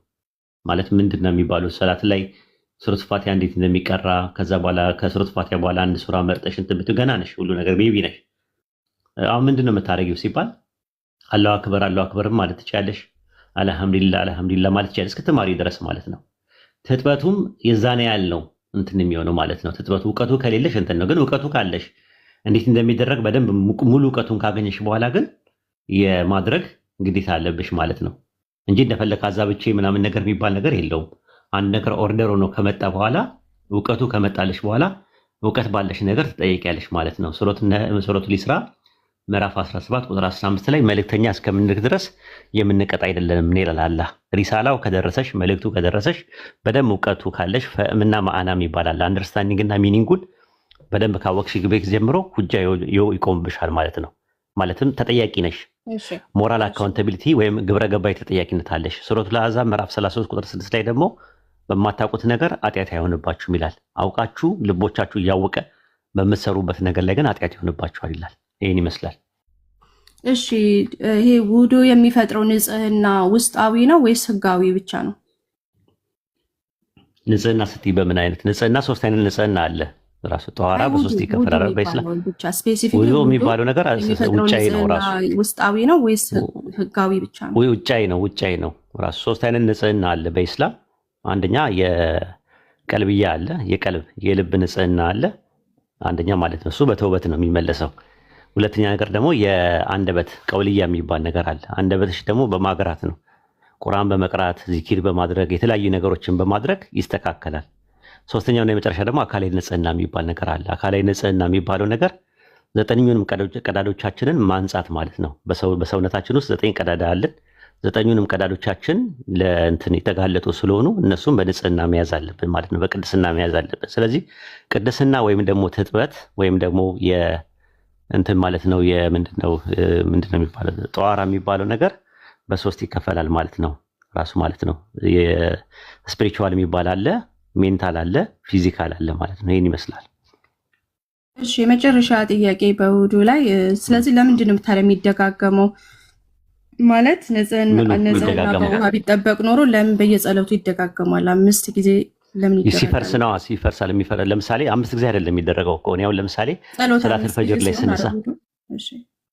ማለት ምንድነው የሚባሉት ሰላት ላይ ሱረት ፋቲሃ እንዴት እንደሚቀራ ከዛ በኋላ ከሱረት ፋቲሃ በኋላ አንድ ሱራ መርጠሽ እንትን ብትይ ገና ነሽ፣ ሁሉ ነገር ቤቢ ነሽ። አሁን ምንድነው የምታደርጊው ሲባል አላሁ አክበር ማለት ትችያለሽ። አልሐምዱሊላህ አልሐምዱሊላህ ማለት ትችያለሽ እስክትማሪ ድረስ ማለት ነው። ትጥበቱም የዛኔ ያለው እንትን የሚሆነው ማለት ነው። ትጥበቱ እውቀቱ ከሌለሽ እንትን ነው። ግን እውቀቱ ካለሽ እንዴት እንደሚደረግ በደንብ ሙሉ እውቀቱን ካገኘሽ በኋላ ግን የማድረግ ግዴታ አለብሽ ማለት ነው እንጂ እንደፈለክ አዛብቼ ምናምን ነገር የሚባል ነገር የለውም። አንድ ነገር ኦርደር ሆኖ ከመጣ በኋላ እውቀቱ ከመጣልሽ በኋላ እውቀት ባለሽ ነገር ትጠይቂያለሽ ማለት ነው። ሱረቱል ኢስራ ምዕራፍ 17 ቁጥር 15 ላይ መልእክተኛ እስከምንልክ ድረስ የምንቀጣ አይደለንም ይላል አላህ። ሪሳላው ከደረሰሽ መልእክቱ ከደረሰሽ በደንብ እውቀቱ ካለሽ ፈእምና ማዕናም ይባላል። አንደርስታንዲንግ እና ሚኒንጉን በደንብ ካወቅሽ ግቤክ ጀምሮ ሁጃ ይቆምብሻል ማለት ነው። ማለትም ተጠያቂ ነሽ። ሞራል አካውንታቢሊቲ ወይም ግብረ ገባይ ተጠያቂነት አለሽ። ሱረቱል አሕዛብ ምዕራፍ 33 ቁጥር 6 ላይ ደግሞ በማታውቁት ነገር ኃጢአት አይሆንባችሁም ይላል። አውቃችሁ ልቦቻችሁ እያወቀ በምትሰሩበት ነገር ላይ ግን ኃጢአት ይሆንባችኋል ይላል። ይህን ይመስላል። እሺ ይሄ ውዱ የሚፈጥረው ንጽህና ውስጣዊ ነው ወይስ ህጋዊ ብቻ ነው? ንጽህና ስትይ በምን አይነት ንጽህና? ሶስት አይነት ንጽህና አለ። ራሱ ጠዋራ በሶስት ይከፈላል በኢስላም። ውዱ የሚባለው ነገር ውጫዊ ነው። ራሱ ውስጣዊ ነው ወይስ ህጋዊ ብቻ ነው? ውጫዊ ነው። ራሱ ሶስት አይነት ንጽህና አለ በኢስላም። አንደኛ የቀልብያ አለ፣ የልብ ንጽህና አለ አንደኛ ማለት ነው። እሱ በተውበት ነው የሚመለሰው። ሁለተኛ ነገር ደግሞ የአንደበት ቀውልያ የሚባል ነገር አለ። አንደበትሽ ደግሞ በማግራት ነው። ቁርአን በመቅራት ዚኪር በማድረግ የተለያዩ ነገሮችን በማድረግ ይስተካከላል። ሶስተኛውና የመጨረሻ ደግሞ አካላዊ ንጽህና የሚባል ነገር አለ። አካላዊ ንጽህና የሚባለው ነገር 9ኙንም ቀዳዶቻችንን ማንጻት ማለት ነው። በሰውነታችን ውስጥ 9 ቀዳዳ አለን። 9ኙንም ቀዳዶቻችን ለእንትን የተጋለጡ ስለሆኑ እነሱም በንጽህና መያዝ አለብን ማለት ነው። በቅድስና መያዝ አለብን። ስለዚህ ቅድስና ወይም ደግሞ ትጥበት ወይም ደግሞ እንትን ማለት ነው ምንድነው የሚባለው ጠዋራ የሚባለው ነገር በሶስት ይከፈላል ማለት ነው። ራሱ ማለት ነው የስፒሪቹዋል የሚባል አለ፣ ሜንታል አለ፣ ፊዚካል አለ ማለት ነው። ይሄን ይመስላል። እሺ የመጨረሻ ጥያቄ በውዱ ላይ ስለዚህ ለምንድን ነው ታዲያ የሚደጋገመው? ማለት ንጽህና በውሃ ቢጠበቅ ኖሮ ለምን በየጸሎቱ ይደጋገማል? 5 ጊዜ ለምን ይደረጋል? ሲፈርስ ነው ሲፈርሳል። ለምሳሌ 5 ጊዜ አይደለም የሚደረገው እኮ ነው። ለምሳሌ ሰላተል ፈጅር ላይ ስነሳ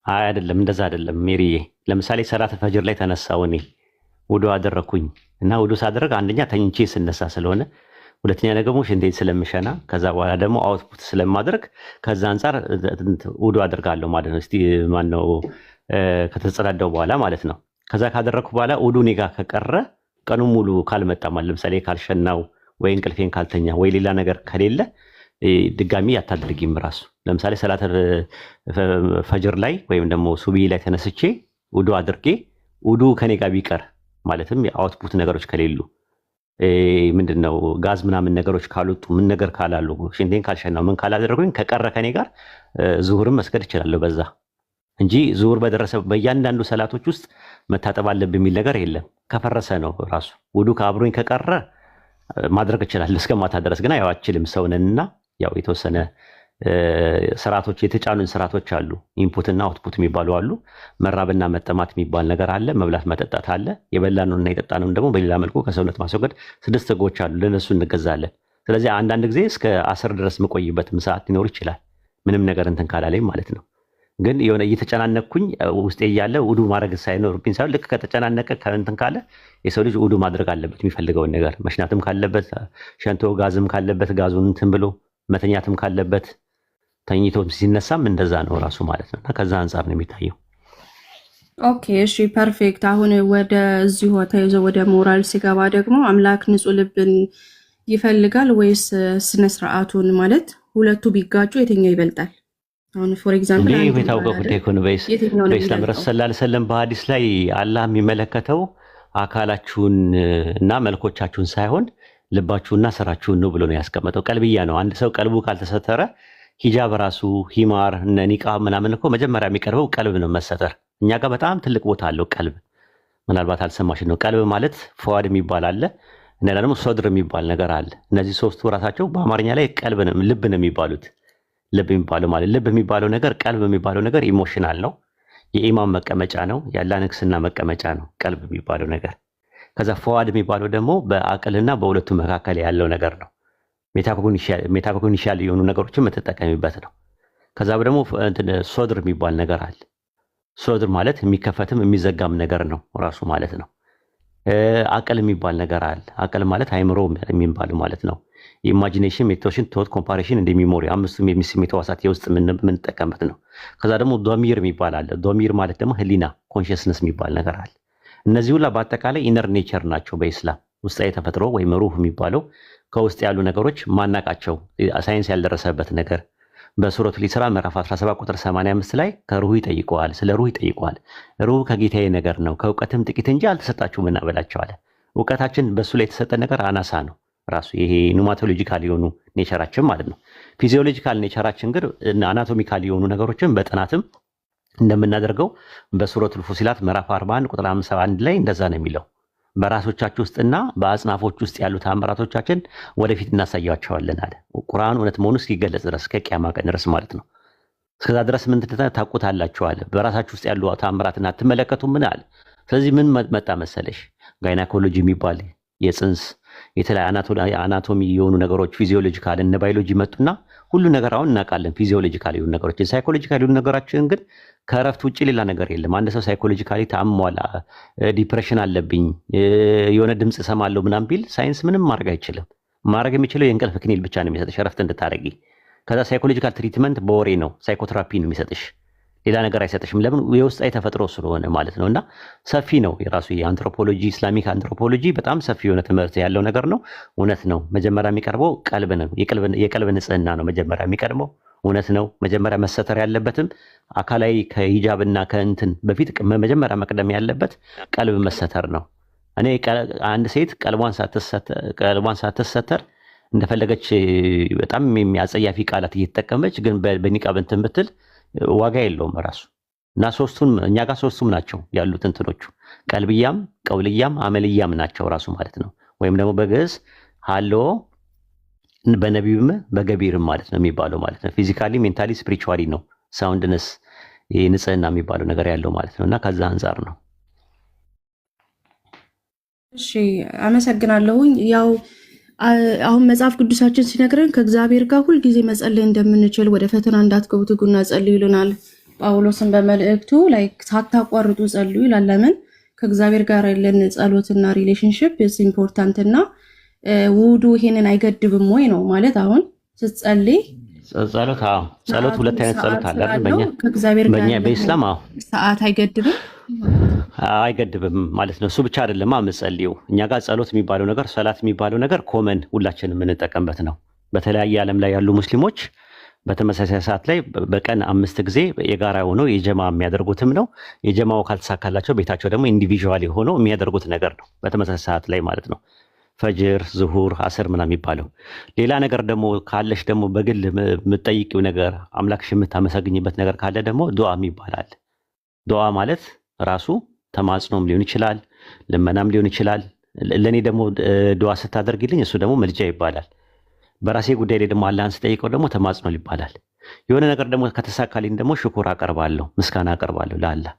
አይደለም፣ እንደዛ አይደለም ሜሪዬ። ለምሳሌ ሰላተል ፈጅር ላይ ተነሳው እኔ ውዱ አደረኩኝ እና ውዱ ሳደረግ አንደኛ ተኝቼ ስነሳ ስለሆነ፣ ሁለተኛ ደግሞ ሽንቴን ስለምሸና ከዛ በኋላ ደግሞ አውትፑት ስለማድረግ ከዛ አንፃር ውዱ አደርጋለሁ ማለት ነው። እስቲ ማነው ከተጸዳዳው በኋላ ማለት ነው። ከዛ ካደረኩ በኋላ ውዱ እኔ ጋር ከቀረ ቀኑ ሙሉ ካልመጣ ማለት ለምሳሌ ካልሸናው ወይ እንቅልፌን ካልተኛ ወይ ሌላ ነገር ከሌለ ድጋሚ አታደርጊም ራሱ። ለምሳሌ ሰላተል ፈጅር ላይ ወይም ደግሞ ሱቢ ላይ ተነስቼ ውዱ አድርጌ ውዱ ከኔ ጋር ቢቀር ማለትም የአውትፑት ነገሮች ከሌሉ ምንድነው ጋዝ ምናምን ነገሮች ካልወጡ ምን ነገር ካላሉ ሽንቴን ካልሸናው ምን ካላደረጉኝ ከቀረ ከኔ ጋር ዙሁርም መስገድ እችላለሁ በዛ እንጂ ዙሁር በደረሰ በእያንዳንዱ ሰላቶች ውስጥ መታጠብ አለብኝ የሚል ነገር የለም። ከፈረሰ ነው ራሱ ውዱ ከአብሮኝ ከቀረ ማድረግ እችላለሁ እስከ ማታ ድረስ። ግን ያው አልችልም ሰውነንና ያው የተወሰነ ስርዓቶች የተጫኑን ስርዓቶች አሉ። ኢንፑትና አውትፑት የሚባሉ አሉ። መራብና መጠማት የሚባል ነገር አለ። መብላት መጠጣት አለ። የበላነውና የጠጣነውን ደግሞ በሌላ መልኩ ከሰውነት ማስወገድ 6 ህጎች አሉ። ለነሱ እንገዛለን። ስለዚህ አንዳንድ ጊዜ እስከ 10 ድረስ የምቆይበትም ሰዓት ሊኖር ይችላል። ምንም ነገር እንትን ካላለኝ ማለት ነው። ግን የሆነ እየተጨናነቅኩኝ ውስጤ እያለ ውዱ ማድረግ ሳይኖርብኝ ሳይሆን ልክ ከተጨናነቀ ከእንትን ካለ የሰው ልጅ ውዱ ማድረግ አለበት። የሚፈልገውን ነገር መሽናትም ካለበት ሸንቶ፣ ጋዝም ካለበት ጋዙን እንትን ብሎ መተኛትም ካለበት ተኝቶ ሲነሳም እንደዛ ነው ራሱ ማለት ነው። እና ከዛ አንጻር ነው የሚታየው። ኦኬ እሺ ፐርፌክት። አሁን ወደ እዚሁ ተይዞ ወደ ሞራል ሲገባ ደግሞ አምላክ ንጹህ ልብን ይፈልጋል ወይስ ስነ ስርዓቱን? ማለት ሁለቱ ቢጋጩ የትኛው ይበልጣል? አሁን ፎር ኤግዛምፕል ይሄ የታወቀው ጉዳይ ነው። በኢስላም ረሱል ሰለላሁ ዐለይሂ ወሰለም በሐዲስ ላይ አላህ የሚመለከተው አካላችሁን እና መልኮቻችሁን ሳይሆን ልባችሁና ስራችሁን ነው ብሎ ነው ያስቀመጠው። ቀልብያ ነው። አንድ ሰው ቀልቡ ካልተሰተረ ሂጃብ ራሱ ሂማር እና ኒቃብ ምናምን እኮ መጀመሪያ የሚቀርበው ቀልብ ነው መሰተር። እኛ ጋር በጣም ትልቅ ቦታ አለው ቀልብ። ምናልባት አልሰማሽ ነው። ቀልብ ማለት ፈዋድ የሚባል አለ እና ደግሞ ሶድር የሚባል ነገር አለ። እነዚህ ሶስቱ ራሳቸው በአማርኛ ላይ ቀልብ ነው ልብ ነው የሚባሉት። ልብ የሚባለው ማለት ልብ የሚባለው ነገር ቀልብ የሚባለው ነገር ኢሞሽናል ነው። የኢማን መቀመጫ ነው። ያላ ንግስና መቀመጫ ነው ቀልብ የሚባለው ነገር። ከዛ ፈዋድ የሚባለው ደግሞ በአቅልና በሁለቱ መካከል ያለው ነገር ነው። ሜታኮግኒሻል የሆኑ ነገሮችን የምትጠቀሚበት ነው። ከዛ ደግሞ ሶድር የሚባል ነገር አለ። ሶድር ማለት የሚከፈትም የሚዘጋም ነገር ነው ራሱ ማለት ነው። አቅል የሚባል ነገር አለ። አቅል ማለት አይምሮ የሚባል ማለት ነው። ኢማጂኔሽን፣ ሜዲቴሽን፣ ቶት፣ ኮምፓሬሽን እንደ ሚሞሪ አምስቱም የስሜት ሕዋሳት የውስጥ የምንጠቀምበት ነው። ከዛ ደግሞ ዶሚር የሚባል አለ። ዶሚር ማለት ደግሞ ህሊና ኮንሽስነስ የሚባል ነገር አለ። እነዚህ ሁላ በአጠቃላይ ኢነር ኔቸር ናቸው በኢስላም ውስጣዊ ተፈጥሮ ወይም ሩህ የሚባለው ከውስጥ ያሉ ነገሮች ማናቃቸው ሳይንስ ያልደረሰበት ነገር በሱረቱል ኢስራ ምዕራፍ 17 ቁጥር 85 ላይ ከሩህ ይጠይቀዋል። ስለ ሩህ ይጠይቀዋል። ሩህ ከጌታዬ ነገር ነው ከእውቀትም ጥቂት እንጂ አልተሰጣችሁም እና በላቸዋል። እውቀታችን በሱ ላይ የተሰጠ ነገር አናሳ ነው። ራሱ ይሄ ኑማቶሎጂካል የሆኑ ኔቸራችን ማለት ነው። ፊዚዮሎጂካል ኔቸራችን ግን አናቶሚካል የሆኑ ነገሮችን በጥናትም እንደምናደርገው በሱረቱል ፉሲላት ምዕራፍ 41 ቁጥር 51 ላይ እንደዛ ነው የሚለው። በራሶቻችሁ ውስጥና በአጽናፎች ውስጥ ያሉ ተአምራቶቻችን ወደፊት እናሳያቸዋለን አለ። ቁርአን እውነት መሆኑ እስኪገለጽ ድረስ ከቂያማ ቀን ድረስ ማለት ነው። እስከዛ ድረስ ምን ታውቁታላችሁ አለ። በራሳችሁ ውስጥ ያሉ ተአምራትን አትመለከቱም ምን አለ። ስለዚህ ምን መጣ መሰለሽ ጋይናኮሎጂ የሚባል የጽንስ የተለያየ አናቶሚ የሆኑ ነገሮች ፊዚዮሎጂካል እና ባዮሎጂ መጡና ሁሉ ነገር አሁን እናውቃለን። ፊዚዮሎጂካል የሆኑ ነገሮች ሳይኮሎጂካል የሆኑ ነገራችን ግን ከእረፍት ውጭ ሌላ ነገር የለም። አንድ ሰው ሳይኮሎጂካሊ ታሟል፣ ዲፕሬሽን አለብኝ፣ የሆነ ድምፅ እሰማለሁ ምናምን ቢል ሳይንስ ምንም ማድረግ አይችልም። ማድረግ የሚችለው የእንቅልፍ ክኒል ብቻ ነው የሚሰጥሽ እረፍት እንድታደርጊ። ከዛ ሳይኮሎጂካል ትሪትመንት በወሬ ነው፣ ሳይኮቴራፒ ነው የሚሰጥሽ፣ ሌላ ነገር አይሰጥሽም። ለምን? የውስጣዊ ተፈጥሮ ስለሆነ ማለት ነው። እና ሰፊ ነው የራሱ የአንትሮፖሎጂ ኢስላሚክ አንትሮፖሎጂ በጣም ሰፊ የሆነ ትምህርት ያለው ነገር ነው። እውነት ነው። መጀመሪያ የሚቀርበው ቀልብ ነው። የቀልብ ንጽህና ነው መጀመሪያ የሚቀድመው። እውነት ነው። መጀመሪያ መሰተር ያለበትም አካላዊ ከሂጃብና ከእንትን በፊት መጀመሪያ መቅደም ያለበት ቀልብ መሰተር ነው። እኔ አንድ ሴት ቀልቧን ሳትሰተር እንደፈለገች በጣም የሚያጸያፊ ቃላት እየተጠቀመች ግን በኒቃብ እንትን ብትል ዋጋ የለውም ራሱ። እና ሶስቱም እኛ ጋር ሶስቱም ናቸው ያሉት እንትኖቹ ቀልብያም፣ ቀውልያም፣ አመልያም ናቸው ራሱ ማለት ነው። ወይም ደግሞ በግዕዝ ሃሎ በነቢብም በገቢርም ማለት ነው የሚባለው ማለት ነው። ፊዚካሊ፣ ሜንታሊ፣ ስፒሪቹዋሊ ነው ሳውንድነስ ይሄ ንጽህና የሚባለው ነገር ያለው ማለት ነው። እና ከዛ አንጻር ነው። እሺ አመሰግናለሁኝ። ያው አሁን መጽሐፍ ቅዱሳችን ሲነግረን ከእግዚአብሔር ጋር ሁልጊዜ መጸለይ እንደምንችል ወደ ፈተና እንዳትገቡ ትጉና ጸልዩ ይሉናል። ጳውሎስን በመልእክቱ ላይ ሳታቋርጡ ጸልዩ ይላል። ለምን? ከእግዚአብሔር ጋር ያለን ጸሎትና ሪሌሽንሽፕ ኢምፖርታንት እና ውዱ ይሄንን አይገድብም ወይ ነው ማለት። አሁን ስትጸልይ ጸሎት ሁለት አይነት ጸሎት አለ አይደል? በእኛ በኢስላም ሰዓት አይገድብም አይገድብም ማለት ነው። እሱ ብቻ አይደለም የምጸልየው እኛ ጋር ጸሎት የሚባለው ነገር ሰላት የሚባለው ነገር ኮመን ሁላችንም የምንጠቀምበት ነው። በተለያየ ዓለም ላይ ያሉ ሙስሊሞች በተመሳሳይ ሰዓት ላይ በቀን 5 ጊዜ የጋራ ሆነው የጀማ የሚያደርጉትም ነው። የጀማው ካልተሳካላቸው ቤታቸው ደግሞ ኢንዲቪዥዋል ሆነው የሚያደርጉት ነገር ነው በተመሳሳይ ሰዓት ላይ ማለት ነው። ፈጅር፣ ዙሁር፣ አስር ምናምን የሚባለው ሌላ ነገር ደግሞ ካለሽ ደግሞ በግል የምትጠይቂው ነገር አምላክሽ የምታመሰግኝበት ነገር ካለ ደግሞ ዱዓ ይባላል። ዱዓ ማለት ራሱ ተማጽኖም ሊሆን ይችላል፣ ልመናም ሊሆን ይችላል። ለኔ ደግሞ ዱዓ ስታደርግልኝ እሱ ደግሞ መልጃ ይባላል። በራሴ ጉዳይ ላይ ደግሞ አላህን ስጠይቀው ደግሞ ተማጽኖ ይባላል። የሆነ ነገር ደግሞ ከተሳካልኝ ደግሞ ሽኩር አቀርባለሁ፣ ምስጋና አቀርባለሁ ለአላህ።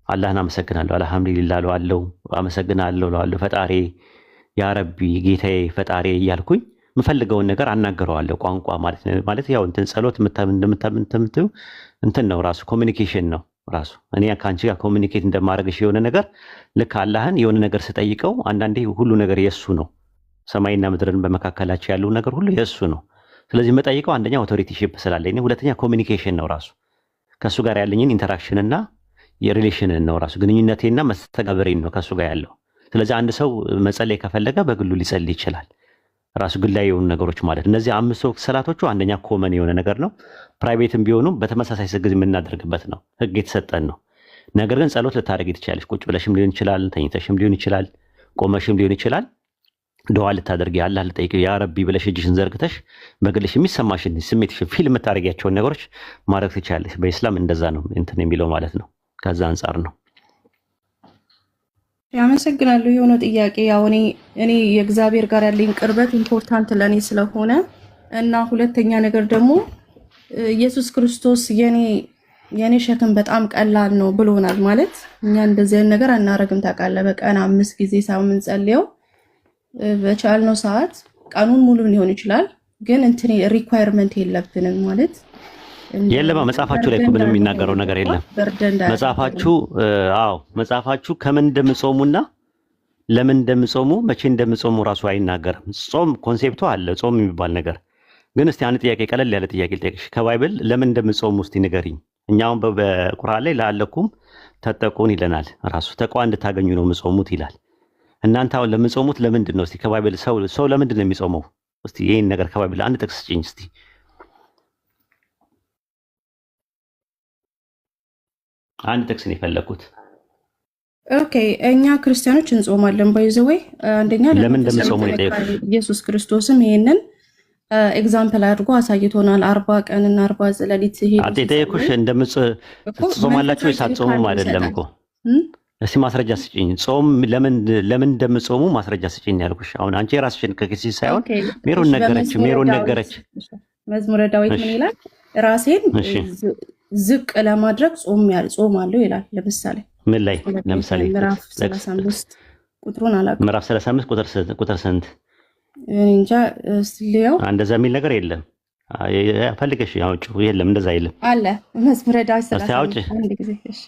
አላህን አመሰግናለሁ፣ አልሐምዱሊላህ እለዋለሁ፣ አመሰግናለሁ እለዋለሁ። ፈጣሪ ያ ረቢ ጌታዬ ፈጣሪ እያልኩኝ የምፈልገውን ነገር አናገረዋለሁ። ቋንቋ ማለት ያው እንትን ጸሎት እንደምታምንተምቱ እንትን ነው ራሱ ኮሚኒኬሽን ነው ራሱ። እኔ ከአንቺ ጋር ኮሚኒኬት እንደማደርግሽ የሆነ ነገር ልክ አላህን የሆነ ነገር ስጠይቀው አንዳንዴ ሁሉ ነገር የእሱ ነው። ሰማይና ምድርን በመካከላቸው ያለው ነገር ሁሉ የእሱ ነው። ስለዚህ የምጠይቀው አንደኛ ኦቶሪቲ ሺፕ ስላለኝ፣ ሁለተኛ ኮሚኒኬሽን ነው ራሱ ከእሱ ጋር ያለኝን ኢንተራክሽንና የሪሌሽንን ነው ራሱ ግንኙነቴና መስተጋበሬን ነው ከእሱ ጋር ያለው። ስለዚህ አንድ ሰው መጸለይ ከፈለገ በግሉ ሊጸልይ ይችላል። ራሱ ግላይ የሆኑ ነገሮች ማለት እነዚህ 5 ሰላቶቹ አንደኛ ኮመን የሆነ ነገር ነው። ፕራይቬትም ቢሆኑም በተመሳሳይ ጊዜ የምናደርግበት ነው፣ ህግ የተሰጠን ነው። ነገር ግን ጸሎት ልታደርጊ ትችላለሽ። ቁጭ ብለሽም ሊሆን ይችላል፣ ተኝተሽም ሊሆን ይችላል፣ ቆመሽም ሊሆን ይችላል። ዱዓ ልታደርጊ አላህ ልጠይቅ ያ ረቢ ብለሽ እጅሽን ዘርግተሽ በግልሽ የሚሰማሽን ስሜትሽን ፊልም የምታደርጊያቸውን ነገሮች ማድረግ ትችላለሽ። በኢስላም እንደዛ ነው እንትን የሚለው ማለት ነው። ከዛ አንጻር ነው። ያመሰግናለሁ። የሆነ ጥያቄ ያው እኔ የእግዚአብሔር ጋር ያለኝ ቅርበት ኢምፖርታንት ለኔ ስለሆነ እና ሁለተኛ ነገር ደግሞ ኢየሱስ ክርስቶስ የኔ ሸክም በጣም ቀላል ነው ብሎናል። ማለት እኛ እንደዚህ አይነት ነገር አናረግም ታውቃለህ። በቀን 5 ጊዜ ሳምንት ጸልየው በቻልነው ሰዓት ቀኑን ሙሉ ሊሆን ይችላል፣ ግን እንትን ሪኳየርመንት የለብንም ማለት የለማ መጽሐፋችሁ ላይ ምንም የሚናገረው ነገር የለም። መጽሐፋችሁ ከምን እንደምጾሙና ለምን እንደምጾሙ መቼ እንደምጾሙ ራሱ አይናገርም። ጾም ኮንሴፕቱ አለ፣ ጾም የሚባል ነገር ግን እስቲ አንድ ጥያቄ ቀለል ያለ ጥያቄ ልጠይቅሽ። ከባይብል ለምን እንደምጾሙ እስቲ ንገሪኝ። እኛውን በቁርአን ላይ ለአለኩም ተጠቁን ይለናል። ራሱ ተቋ እንድታገኙ ነው የምጾሙት ይላል። እናንተ አሁን ለምጾሙት ለምንድን ነው? እስቲ ከባይብል ሰው ለምንድን ነው የሚጾመው? እስቲ ይሄን ነገር ከባይብል አንድ ጥቅስ ስጪኝ እስቲ። አንድ ጥቅስ ነው የፈለኩት። ኦኬ እኛ ክርስቲያኖች እንጾማለን። ባይዘወይ አንደኛ ለምን እንደምጾሙ ይጠይቁ። ኢየሱስ ክርስቶስም ይሄንን ኤግዛምፕል አድርጎ አሳይቶናል። 40 ቀንና 40 ሌሊት ይሄ አጥይተኩሽ እንደምጾማላችሁ ይሳጾሙ አይደለም እኮ። እስቲ ማስረጃ ስጪኝ። ጾም ለምን እንደምጾሙ ማስረጃ ስጪኝ ያልኩሽ። አሁን አንቺ ራስሽን ከክሲ ሳይሆን ሜሮን ነገረች። መዝሙረ ዳዊት ምን ይላል? ራሴን ዝቅ ለማድረግ ጾማለሁ ይላል። ለምሳሌ ምን ላይ? ለምሳሌ ምዕራፍ 35 ቁጥሩን አላውቅም። ምዕራፍ 35 ቁጥር ስንት? እንጃ ስልየው እንደዛ የሚል ነገር የለም። ፈልገሽ አውጪው። የለም እንደዛ የለም አለ። መዝሙረ ዳዊት 35 አንድ ጊዜ እሺ፣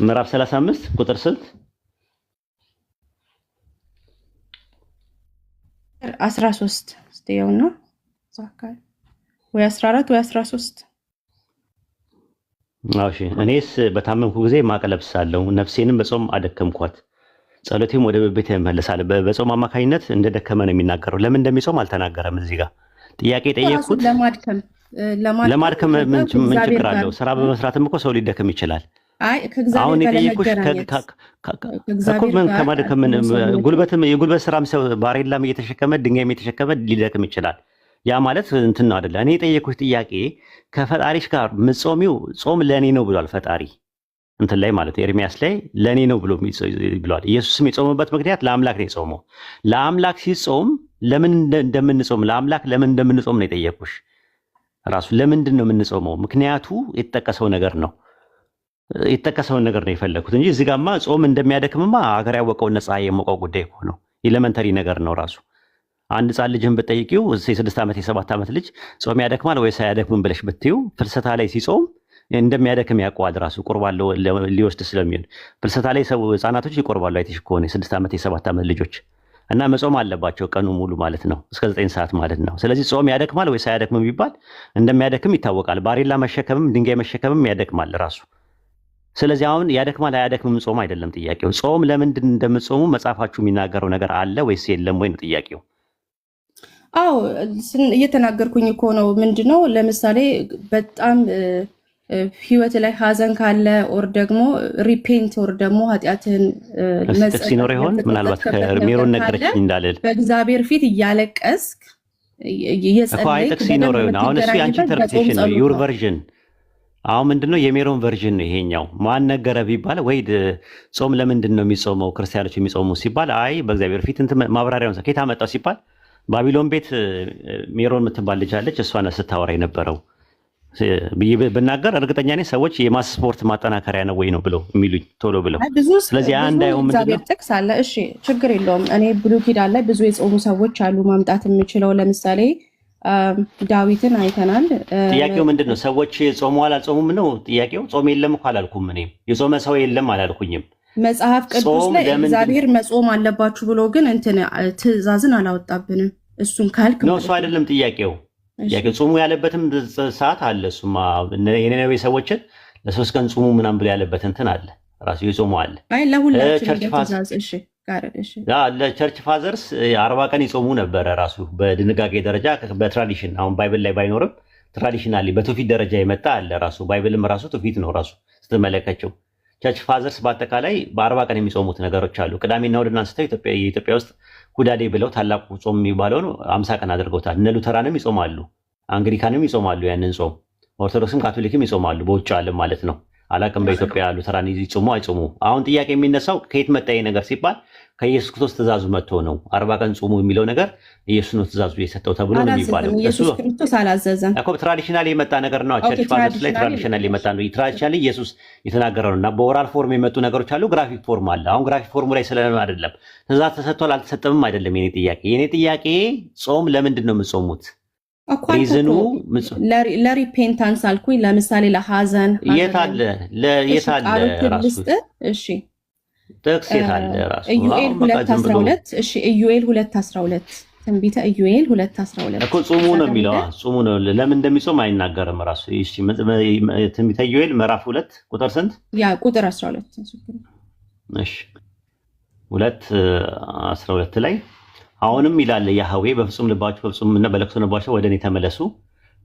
ምዕራፍ 35 ቁጥር ስንት? 13 ስቴውና ዛካይ ወይ 14 ወይ 13። እሺ እኔስ በታመምኩ ጊዜ ማቅ ለብሳለሁ፣ ነፍሴንም በጾም አደከምኳት፣ ጸሎቴም ወደ ቤቴ እመለሳለሁ። በጾም አማካኝነት እንደደከመ ነው የሚናገረው። ለምን እንደሚጾም አልተናገረም። እዚህ ጋር ጥያቄ ጠየቅኩት። ለማድከም ምን ችግር አለው? ስራ በመስራትም እኮ ሰው ሊደከም ይችላል። አሁን የጠየቅኩሽ የጉልበት ስራም ሰው ባሬላም እየተሸከመ ድንጋይም እየተሸከመ ሊደክም ይችላል። ያ ማለት እንትን ነው አይደለ? እኔ የጠየቅኩሽ ጥያቄ ከፈጣሪሽ ጋር ምጾሚው ጾም ለእኔ ነው ብሏል ፈጣሪ እንትን ላይ ማለት ኤርሚያስ ላይ ለእኔ ነው ብሏል። ኢየሱስም የጾመበት ምክንያት ለአምላክ ነው የጾመው። ለአምላክ ሲጾም ለምን እንደምንጾም ለአምላክ ለምን እንደምንጾም ነው የጠየቅኩሽ። ራሱ ለምንድን ነው የምንጾመው? ምክንያቱ የተጠቀሰውን ነገር ነው የፈለኩት እንጂ እዚህ ጋማ ጾም እንደሚያደክምማ ሀገር ያወቀው ነፃ የሞቀው ጉዳይ እኮ ነው። ኤሌመንተሪ ነገር ነው ራሱ። አንድ ሕፃን ልጅን ብትጠይቂው የ6 ዓመት የ7 ዓመት ልጅ ጾም ያደክማል ወይስ አያደክምም ብለሽ ብትይው ፍልሰታ ላይ ሲጾም እንደሚያደክም ያውቀዋል። ራሱ ቁርባን ሊወስድ ስለሚሆን ፍልሰታ ላይ ሰው ህፃናቶች ይቆርባሉ። አይተሽ ከሆነ የ6 ዓመት የ7 ዓመት ልጆች እና መጾም አለባቸው ቀኑ ሙሉ ማለት ነው፣ እስከ 9 ሰዓት ማለት ነው። ስለዚህ ጾም ያደክማል ወይስ አያደክምም ቢባል እንደሚያደክም ይታወቃል። ባሬላ መሸከምም ድንጋይ መሸከምም ያደክማል ራሱ። ስለዚህ አሁን ያደክማል አያደክምም ጾም አይደለም ጥያቄው። ጾም ለምንድን እንደምጾሙ መጽሐፋችሁ የሚናገረው ነገር አለ ወይስ የለም ወይ ነው ጥያቄው። አዎ እየተናገርኩኝ እኮ ነው። ምንድነው ለምሳሌ በጣም ህይወት ላይ ሀዘን ካለ ኦር ደግሞ ሪፔንት ኦር ደግሞ ኃጢአትን ሲኖር ይሆን ምናልባት ከሜሮን ነገረችኝ እንዳልል በእግዚአብሔር ፊት እያለቀስክ እየጸለይክ ሲኖር ይሆን። አሁን እሱ የአንቺ ኢንተርፕሬቴሽን ነው፣ ዩር ቨርዥን። አሁን ምንድነው የሜሮን ቨርዥን ነው ይሄኛው። ማን ነገረ ቢባል ወይ ጾም ለምንድን ነው የሚጾመው ክርስቲያኖች የሚጾሙ ሲባል አይ በእግዚአብሔር ፊት እንትን ማብራሪያውን ከየት አመጣው ሲባል ባቢሎን ቤት ሜሮን የምትባል ልጅ አለች፣ እሷ ነው ስታወራ የነበረው ብዬ ብናገር እርግጠኛ ነኝ ሰዎች የማስ ስፖርት ማጠናከሪያ ነው ወይ ነው ብለው የሚሉኝ ቶሎ ብለው። ስለዚህ አንድ አይሆን ምንድነው ጥቅስ አለ። እሺ ችግር የለውም። እኔ ብሉይ ኪዳን ላይ ብዙ የጾሙ ሰዎች አሉ ማምጣት የምችለው። ለምሳሌ ዳዊትን አይተናል። ጥያቄው ምንድነው? ሰዎች ጾመዋል አልጾሙም ነው ጥያቄው። ጾም የለም እኮ አላልኩም። እኔም የጾመ ሰው የለም አላልኩኝም። መጽሐፍ ቅዱስ ላይ እግዚአብሔር መጾም አለባችሁ ብሎ ግን እንትን ትእዛዝን አላወጣብንም። እሱን ካልክ ነው እሱ አይደለም ጥያቄው። ጾሙ ያለበትም ሰዓት አለ። እሱማ የነነዌ ሰዎችን ለ3 ቀን ጾሙ ምናምን ብሎ ያለበት እንትን አለ ራሱ የጾሙ አለ። አይ ለሁላችን ትእዛዝ እሺ ለቸርች ፋዘርስ 40 ቀን ይጾሙ ነበረ ራሱ በድንጋጌ ደረጃ በትራዲሽን። አሁን ባይብል ላይ ባይኖርም ትራዲሽናሊ በትውፊት ደረጃ የመጣ አለ ራሱ። ባይብልም ራሱ ትውፊት ነው ራሱ ስትመለከቸው። ቸርች ፋዘርስ በአጠቃላይ በ40 ቀን የሚጾሙት ነገሮች አሉ። ቅዳሜና እሑድን አንስተው የኢትዮጵያ ውስጥ ሁዳዴ ብለው ታላቁ ጾም የሚባለውን 50 ቀን አድርገውታል። እነ ሉተራንም ይጾማሉ፣ አንግሊካንም ይጾማሉ ያንን ጾም፣ ኦርቶዶክስም ካቶሊክም ይጾማሉ፣ በውጭ ዓለም ማለት ነው። አላቅም በኢትዮጵያ ሉተራን ይጾሙ አይጾሙ። አሁን ጥያቄ የሚነሳው ከየት መጣ ይሄ ነገር ሲባል ከኢየሱስ ክርስቶስ ትእዛዙ መጥቶ ነው 40 ቀን ጾሙ የሚለው ነገር ኢየሱስ ነው ትእዛዙ የሰጠው ተብሎ ነው የሚባለው። ኢየሱስ ክርስቶስ አላዘዘም እኮ ትራዲሽናሊ የመጣ ነገር ነው። ቸርች ፋዘርስ ላይ ትራዲሽናሊ የመጣ ነው። ትራዲሽናሊ ኢየሱስ የተናገረው እና በኦራል ፎርም የመጡ ነገሮች አሉ፣ ግራፊክ ፎርም አለ። አሁን ግራፊክ ፎርሙ ላይ ስለሆነ አይደለም ትእዛዝ ተሰጥቷል አልተሰጠምም አይደለም የኔ ጥያቄ ጾም ለምንድን ነው የምጾሙት? ሪዝኑ ለሪፔንታንስ አልኩኝ። ለምሳሌ ለሐዘን የት አለ ራሱ? እሺ ጥቅስ የት አለ ራሱ? ኢዩኤል 2:12 እሺ ኢዩኤል 2:12 ትንቢተ ኢዩኤል 2:12 እኮ ጾሙ ነው የሚለው። ጾሙ ነው ለምን እንደሚጾም አይናገርም ራሱ። እሺ ትንቢተ ኢዩኤል ምዕራፍ 2 ቁጥር ስንት? ያ ቁጥር 12። እሺ 2:12 ላይ አሁንም ይላል ያህዌ በፍጹም ልባችሁ በፍጹምና በለቅሶ ልባችሁ ወደ እኔ ተመለሱ፣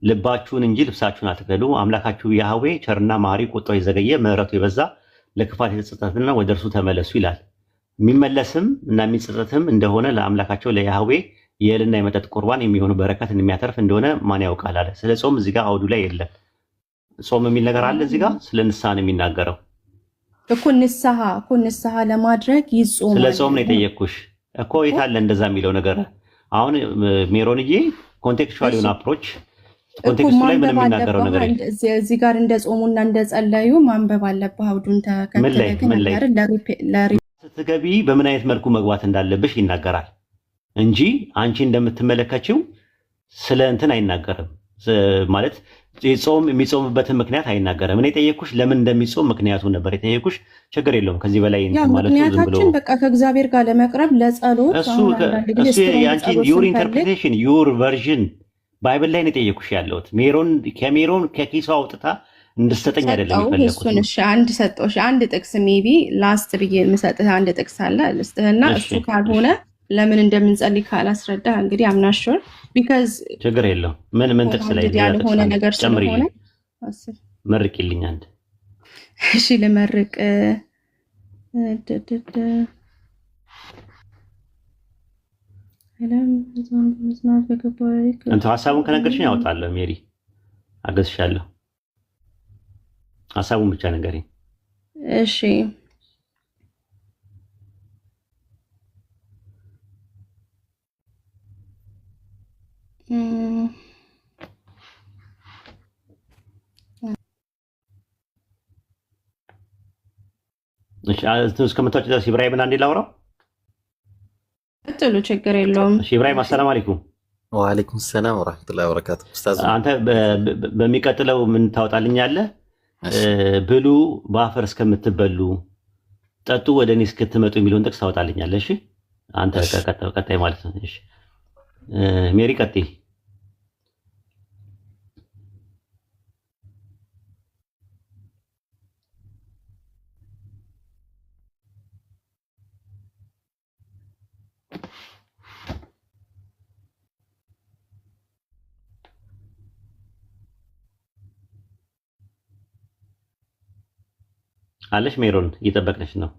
ልባችሁን እንጂ ልብሳችሁን አትግደሉ። አምላካችሁ ያህዌ ቸርና መሐሪ፣ ቁጣው የዘገየ ምሕረቱ የበዛ ለክፋት የተጸጸተና ወደ እርሱ ተመለሱ ይላል። የሚመለስም እና የሚጸጸትም እንደሆነ ለአምላካቸው ለያህዌ የእህልና የመጠጥ ቁርባን የሚሆኑ በረከትን የሚያተርፍ እንደሆነ ማን ያውቃል አለ። ስለ ጾም እዚህ ጋር አውዱ ላይ የለም። ጾም የሚል ነገር አለ እዚህ ጋር ስለ ንስሐ ነው የሚናገረው እኮ። ንስሐ ለማድረግ ይጾማል። ስለ ጾም ነው የጠየቅኩሽ እኮ። የት አለ እንደዛ የሚለው ነገር? አሁን ሜሮንዬ ኮንቴክስቹዋል የሆነ አፕሮች ኮንቴክስቱ ላይ ምንም የሚናገረው ነገር እዚህ ጋር እንደ ጾሙና እንደ ጸለዩ ማንበብ አለብህ። አውዱን ተከትለህ ስትገቢ በምን አይነት መልኩ መግባት እንዳለብሽ ይናገራል እንጂ አንቺ እንደምትመለከችው ስለ እንትን አይናገርም። ማለት ጾም የሚጾምበትን ምክንያት አይናገርም። እኔ የጠየኩሽ ለምን እንደሚጾም ምክንያቱ ነበር የጠየኩሽ። ችግር የለውም ከዚህ በላይ እንትን ማለት ነው። ዝም ብሎ በቃ ከእግዚአብሔር ጋር ለመቅረብ ለጸሎት እሱ ያንቺ ዩር ኢንተርፕሬቴሽን ዩር ቨርዥን ባይብል ላይ ነው የጠየኩሽ ያለሁት። ከሜሮን ከኪሷ አውጥታ እንድትሰጠኝ አይደለም የፈለኩት። እሱን እሺ አንድ ሰጠሁሽ። አንድ ጥቅስ ሜቢ ላስት ብዬ የምሰጥህ አንድ ጥቅስ አለ ልስጥህና እሱ ካልሆነ ለምን እንደምንጸልይ ካላስረዳ እንግዲህ አምናሹር ቢካዝ ችግር የለውም። ምን ጥቅስ ላይ ያልሆነ ነገር ስለሆነ መርቂልኝ አንድ። እሺ ልመርቅ። እንትን ሀሳቡን ከነገርሽኝ ያወጣለሁ። ሜሪ አገዝሻለሁ። ሀሳቡን ብቻ ንገሪኝ። እሺ እስከምታወጪ ድረስ ኢብራሂምን አንዴ ላውራው። ጥሉ ችግር የለውም። እሺ ኢብራሂም አሰላም አለይኩም። ወአለይኩም ሰላም ወራህመቱላሂ ወበረካቱ። ኡስታዝ አንተ በሚቀጥለው ምን ታወጣልኛለህ? ብሉ በአፈር እስከምትበሉ ጠጡ ወደ እኔ እስክትመጡ የሚለውን ጥቅስ ታወጣልኛለህ። እሺ አንተ ቀጣይ ማለት ነው። እሺ ሜሪ ቀጥይ። አለሽ ሜሮን እየጠበቅነሽ ነው።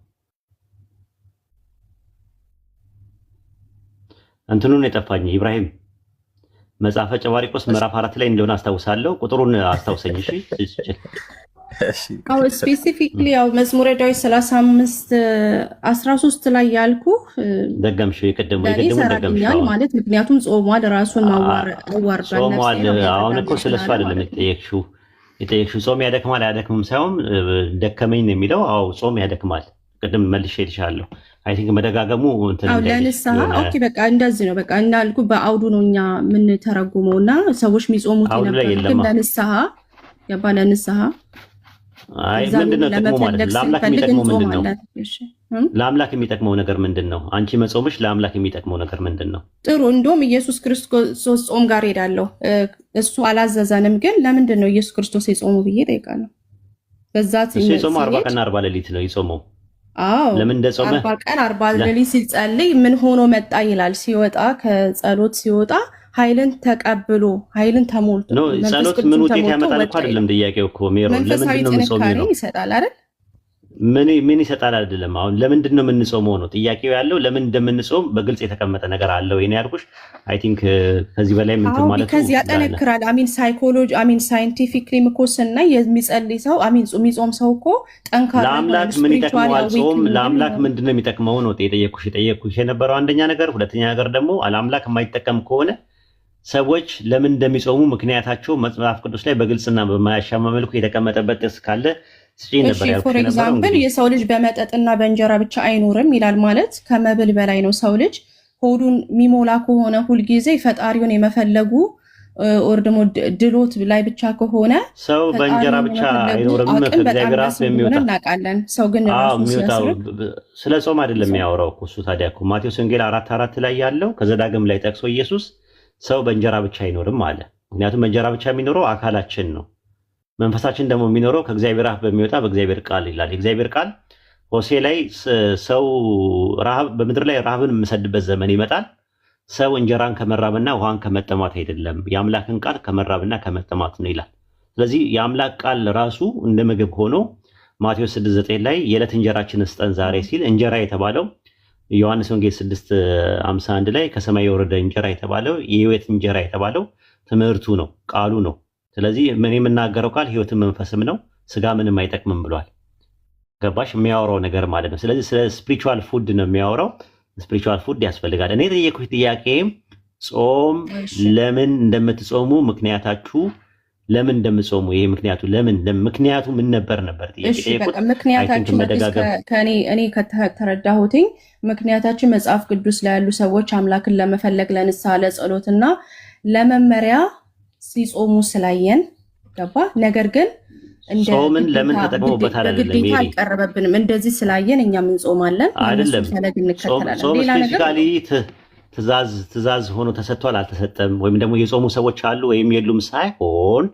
እንትኑን የጠፋኝ ኢብራሂም መጽሐፈ ጨባሪቆስ ምዕራፍ 4 ላይ እንደሆነ አስታውሳለሁ። ቁጥሩን አስታውሰኝ። እሺ አው ስፔሲፊክሊ ያው መዝሙረ ዳዊት 35:13 ላይ ያልኩ ደገምሽው። የቀደሙ ደገምሽው ማለት ምክንያቱም ጾሟል ራሱን አዋርዷል። ጾሟል። አሁን እኮ ስለሱ አይደለም የጠየቅሽው ጾም ያደክማል አያደክምም ሳይሆን ደከመኝ ነው የሚለው። አዎ ጾም ያደክማል። ቅድም መልሼ ልሻለሁ። አይ ቲንክ መደጋገሙ እንትን ለንስሐ ኦኬ በቃ እንደዚህ ነው። በቃ እንዳልኩ በአውዱ ነው እኛ ምን ተረጉመውና ሰዎች የሚጾሙት ነበር። ግን ለንስሐ ገባ ለንስሐ አይ ምንድነው ጥቅሙ ማለት ነው? ለአምላክ የሚጠቅመው ምንድነው? ለአምላክ የሚጠቅመው ነገር ምንድነው? አንቺ መጾምሽ ለአምላክ የሚጠቅመው ነገር ምንድነው? ጥሩ እንደውም ኢየሱስ ክርስቶስ ጾም ጋር ሄዳለሁ። እሱ አላዘዘንም፣ ግን ለምንድን ነው ኢየሱስ ክርስቶስ የጾሙ ብዬ ጠይቃለሁ። በዛት እሱ የጾመው 40 ቀን 40 ሌሊት ነው የጾመው። አዎ ለምን እንደጾመ 40 ቀን 40 ሌሊት ሲጸልይ ምን ሆኖ መጣ ይላል። ሲወጣ ከጸሎት ሲወጣ ኃይልን ተቀብሎ ኃይልን ተሞልቶ ነው። ጸሎት ምን ውጤት ያመጣል እኮ አይደለም ጥያቄው እኮ ሜሮ። ለምንድን ነው የምጾመው ነው ይሰጣል አይደል? ምን ይሰጣል አይደለም። አሁን ለምንድን ነው የምንጾመው ነው ጥያቄው ያለው። ለምን እንደምንጾም በግልጽ የተቀመጠ ነገር አለው። እኔ ያልኩሽ አይ ቲንክ ከዚህ በላይ ምን ማለት ነው ከዚህ ያጠነክራል። ሳይኮሎጂ ሳይንቲፊክሊም እኮ ስናይ የሚጸልይ ሰው የሚጾም ሰው እኮ ጠንካራ ለአምላክ ምን ይጠቅመዋል? ጾም ለአምላክ ምንድን ነው የሚጠቅመው ነው የጠየኩሽ የነበረው አንደኛ ነገር። ሁለተኛ ነገር ደግሞ ለአምላክ የማይጠቀም ከሆነ ሰዎች ለምን እንደሚጾሙ ምክንያታቸው መጽሐፍ ቅዱስ ላይ በግልጽና በማያሻማ መልኩ የተቀመጠበት ጥቅስ ካለ ፎር ኤግዛምፕል የሰው ልጅ በመጠጥና በእንጀራ ብቻ አይኖርም ይላል። ማለት ከመብል በላይ ነው። ሰው ልጅ ሆዱን የሚሞላ ከሆነ ሁልጊዜ ፈጣሪውን የመፈለጉ ኦር ደግሞ ድሎት ላይ ብቻ ከሆነ ሰው በእንጀራ ብቻ አይኖርም ከእግዚአብሔር አፍ የሚወጣ እናውቃለን። ሰው ግን ስለ ጾም አይደለም የሚያወራው እሱ። ታዲያ እኮ ማቴዎስ ወንጌል 4:4 ላይ ያለው ከዘዳግም ላይ ጠቅሶ ኢየሱስ ሰው በእንጀራ ብቻ አይኖርም አለ። ምክንያቱም በእንጀራ ብቻ የሚኖረው አካላችን ነው። መንፈሳችን ደግሞ የሚኖረው ከእግዚአብሔር አፍ በሚወጣ በእግዚአብሔር ቃል ይላል። የእግዚአብሔር ቃል ሆሴ ላይ ሰው በምድር ላይ ረሃብን የምሰድበት ዘመን ይመጣል፣ ሰው እንጀራን ከመራብና ውሃን ከመጠማት አይደለም የአምላክን ቃል ከመራብና ከመጠማት ነው ይላል። ስለዚህ የአምላክ ቃል ራሱ እንደ ምግብ ሆኖ ማቴዎስ 6:9 ላይ የዕለት እንጀራችንን ስጠን ዛሬ ሲል እንጀራ የተባለው ዮሐንስ ወንጌል 6:51 ላይ ከሰማይ የወረደ እንጀራ የተባለው የህይወት እንጀራ የተባለው ትምህርቱ ነው፣ ቃሉ ነው። ስለዚህ ምን የምናገረው ቃል ህይወትን መንፈስም ነው፣ ስጋ ምንም አይጠቅምም ብሏል። ገባሽ? የሚያወራው ነገር ማለት ነው። ስለዚህ ስለ ስፒሪቹዋል ፉድ ነው የሚያወራው። ስፒሪቹዋል ፉድ ያስፈልጋል። እኔ የጠየኩት ጥያቄ ጾም ለምን እንደምትጾሙ ምክንያታችሁ ለምን እንደምትጾሙ ይሄ ምክንያቱ ምን ነበር ጥያቄ ጠየቁት። ምክንያታችሁ እኔ ከተረዳሁትኝ ምክንያታችን መጽሐፍ ቅዱስ ላይ ያሉ ሰዎች አምላክን ለመፈለግ ለንስሐ ለጸሎትና ለመመሪያ ሲጾሙ ስላየን ገባ። ነገር ግን ጾምን ለምን ተጠቅመውበት አይደለም አልቀረበብንም። እንደዚህ ስላየን እኛም እንጾማለን አይደለም። ፈለግ እንከተላለን። ጾም ስፔሲፊካሊ ትእዛዝ ሆኖ ተሰጥቷል አልተሰጠም፣ ወይም ደግሞ የጾሙ ሰዎች አሉ ወይም የሉም ሳይሆን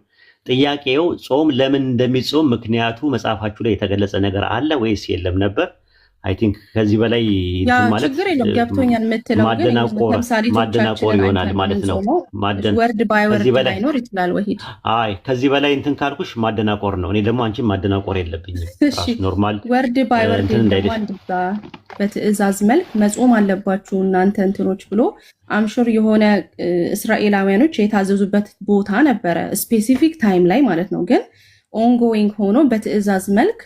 ጥያቄው ጾም ለምን እንደሚጾም ምክንያቱ መጽሐፋችሁ ላይ የተገለጸ ነገር አለ ወይስ የለም ነበር። አይ ቲንክ ከዚህ በላይ ማለት ገብቶኛል የምትለው ማደናቆር ይሆናል ማለት ነው። ወርድ ባይ ወርድ ላይኖር ይችላል። ወሂድ ከዚህ በላይ እንትን ካልኩሽ ማደናቆር ነው። እኔ ደግሞ አንቺን ማደናቆር የለብኝም። ኖርማል ወርድ ባይ ወርድ በትእዛዝ መልክ መጾም አለባችሁ እናንተ እንትኖች ብሎ አምሹር የሆነ እስራኤላውያኖች የታዘዙበት ቦታ ነበረ፣ ስፔሲፊክ ታይም ላይ ማለት ነው። ግን ኦንጎዊንግ ሆኖ በትእዛዝ መልክ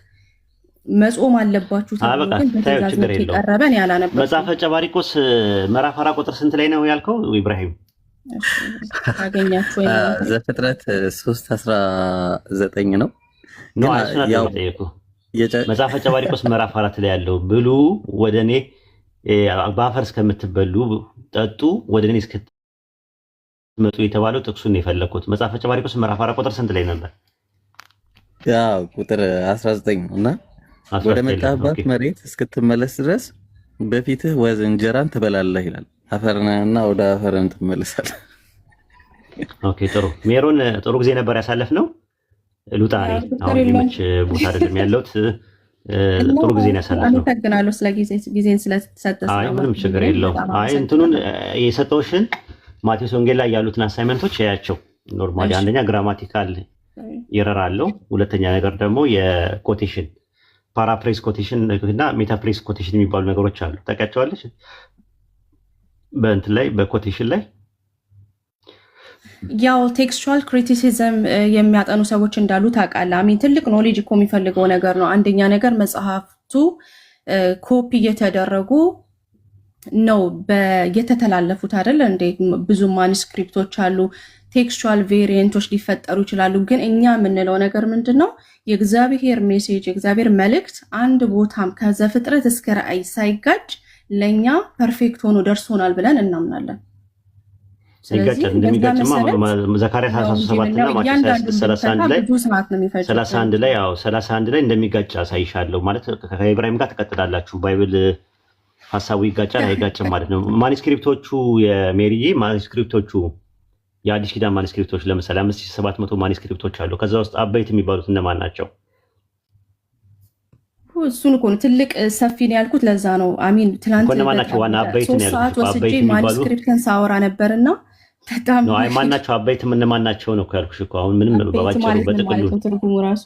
መጾም አለባችሁ ተብሎ ግን በትእዛዝ መልክ የቀረበን ያላነበብኩት መጽሐፈ ጨባሪቆስ ምዕራፍ 4 ቁጥር ስንት ላይ ነው ያልከው ኢብራሂም? ታገኛችሁ ወይ? ዘፍጥረት 3:19 ነው። ያው መጽሐፈ ጨባሪቆስ ምዕራፍ 4 ላይ ያለው ብሉ ወደኔ በአፈር እስከምትበሉ ጠጡ ወደ እኔ እስክትመጡ የተባለው ጥቅሱን የፈለኩት መጽሐፈ ጨባሪቆስ ምዕራፍ 4 ቁጥር ስንት ላይ ነበር? ያው ቁጥር 19 እና ወደ መጣህባት መሬት እስክትመለስ ድረስ በፊትህ ወዝ እንጀራን ትበላለህ ይላል። አፈርና ወደ አፈርም ትመለሳለህ። ኦኬ ጥሩ ሜሮን፣ ጥሩ ጊዜ ነበር ያሳለፍነው። ሉጣሪ አሁን ሊመች ቦታ አይደለም ያለሁት። ጥሩ ጊዜ ነው ያሳለፍነው። አመሰግናለሁ ስለ ጊዜን ስለተሰጠ። አይ ምንም ችግር የለውም። አይ እንትኑን የሰጠውሽን ማቴዎስ ወንጌል ላይ ያሉትን አሳይመንቶች ያያቸው። ኖርማሊ አንደኛ ግራማቲካል ኤረር አለው። ሁለተኛ ነገር ደግሞ የኮቴሽን ፓራፕሬስ ኮቴሽን እና ሜታፕሬስ ኮቴሽን የሚባሉ ነገሮች አሉ። ታውቂያቸዋለሽ? በእንትን ላይ በኮቴሽን ላይ ያው ቴክስቹዋል ክሪቲሲዝም የሚያጠኑ ሰዎች እንዳሉ ታውቃለህ። አሚን ትልቅ ኖሌጅ እኮ የሚፈልገው ነገር ነው። አንደኛ ነገር መጽሐፍቱ ኮፒ እየተደረጉ ነው የተተላለፉት አይደል እንዴ? ብዙ ማኑስክሪፕቶች አሉ። ቴክስቹዋል ቬሪየንቶች ሊፈጠሩ ይችላሉ። ግን እኛ የምንለው ነገር ምንድን ነው? የእግዚአብሔር ሜሴጅ የእግዚአብሔር መልእክት አንድ ቦታም ከዘፍጥረት እስከ ራእይ ሳይጋጭ ለእኛ ፐርፌክት ሆኖ ደርሶናል ብለን እናምናለን። ስለዚህ እንደሚጋጭማ ዘካርያስ 17 እና ማቴዎስ 31 ላይ ያው 31 ላይ እንደሚጋጭ አሳይሻለሁ። ማለት ከኢብራሂም ጋር ትቀጥላላችሁ። ባይብል ሐሳቡ ይጋጫል አይጋጭም ማለት ነው። ማኑስክሪፕቶቹ የሜሪዬ ማኑስክሪፕቶቹ የአዲስ ኪዳን ማኑስክሪፕቶች ለምሳሌ 5700 ማኑስክሪፕቶች አሉ። ከዛ ውስጥ አበይት የሚባሉት እነማን ናቸው? እሱን እኮ ነው ትልቅ ሰፊ ነው ያልኩት። ለዛ ነው አሚን ትናንት እነማናቸው ዋና አበይት ነው ያልኩት። አበይት ማኑስክሪፕትን ሳወራ ነበርና በጣም ነው። አይ ማናቸው አበይት እነማን ናቸው ነው ያልኩሽ እኮ። አሁን ምንም በባጭሩ በጥቅሉ ትርጉሙ ራሱ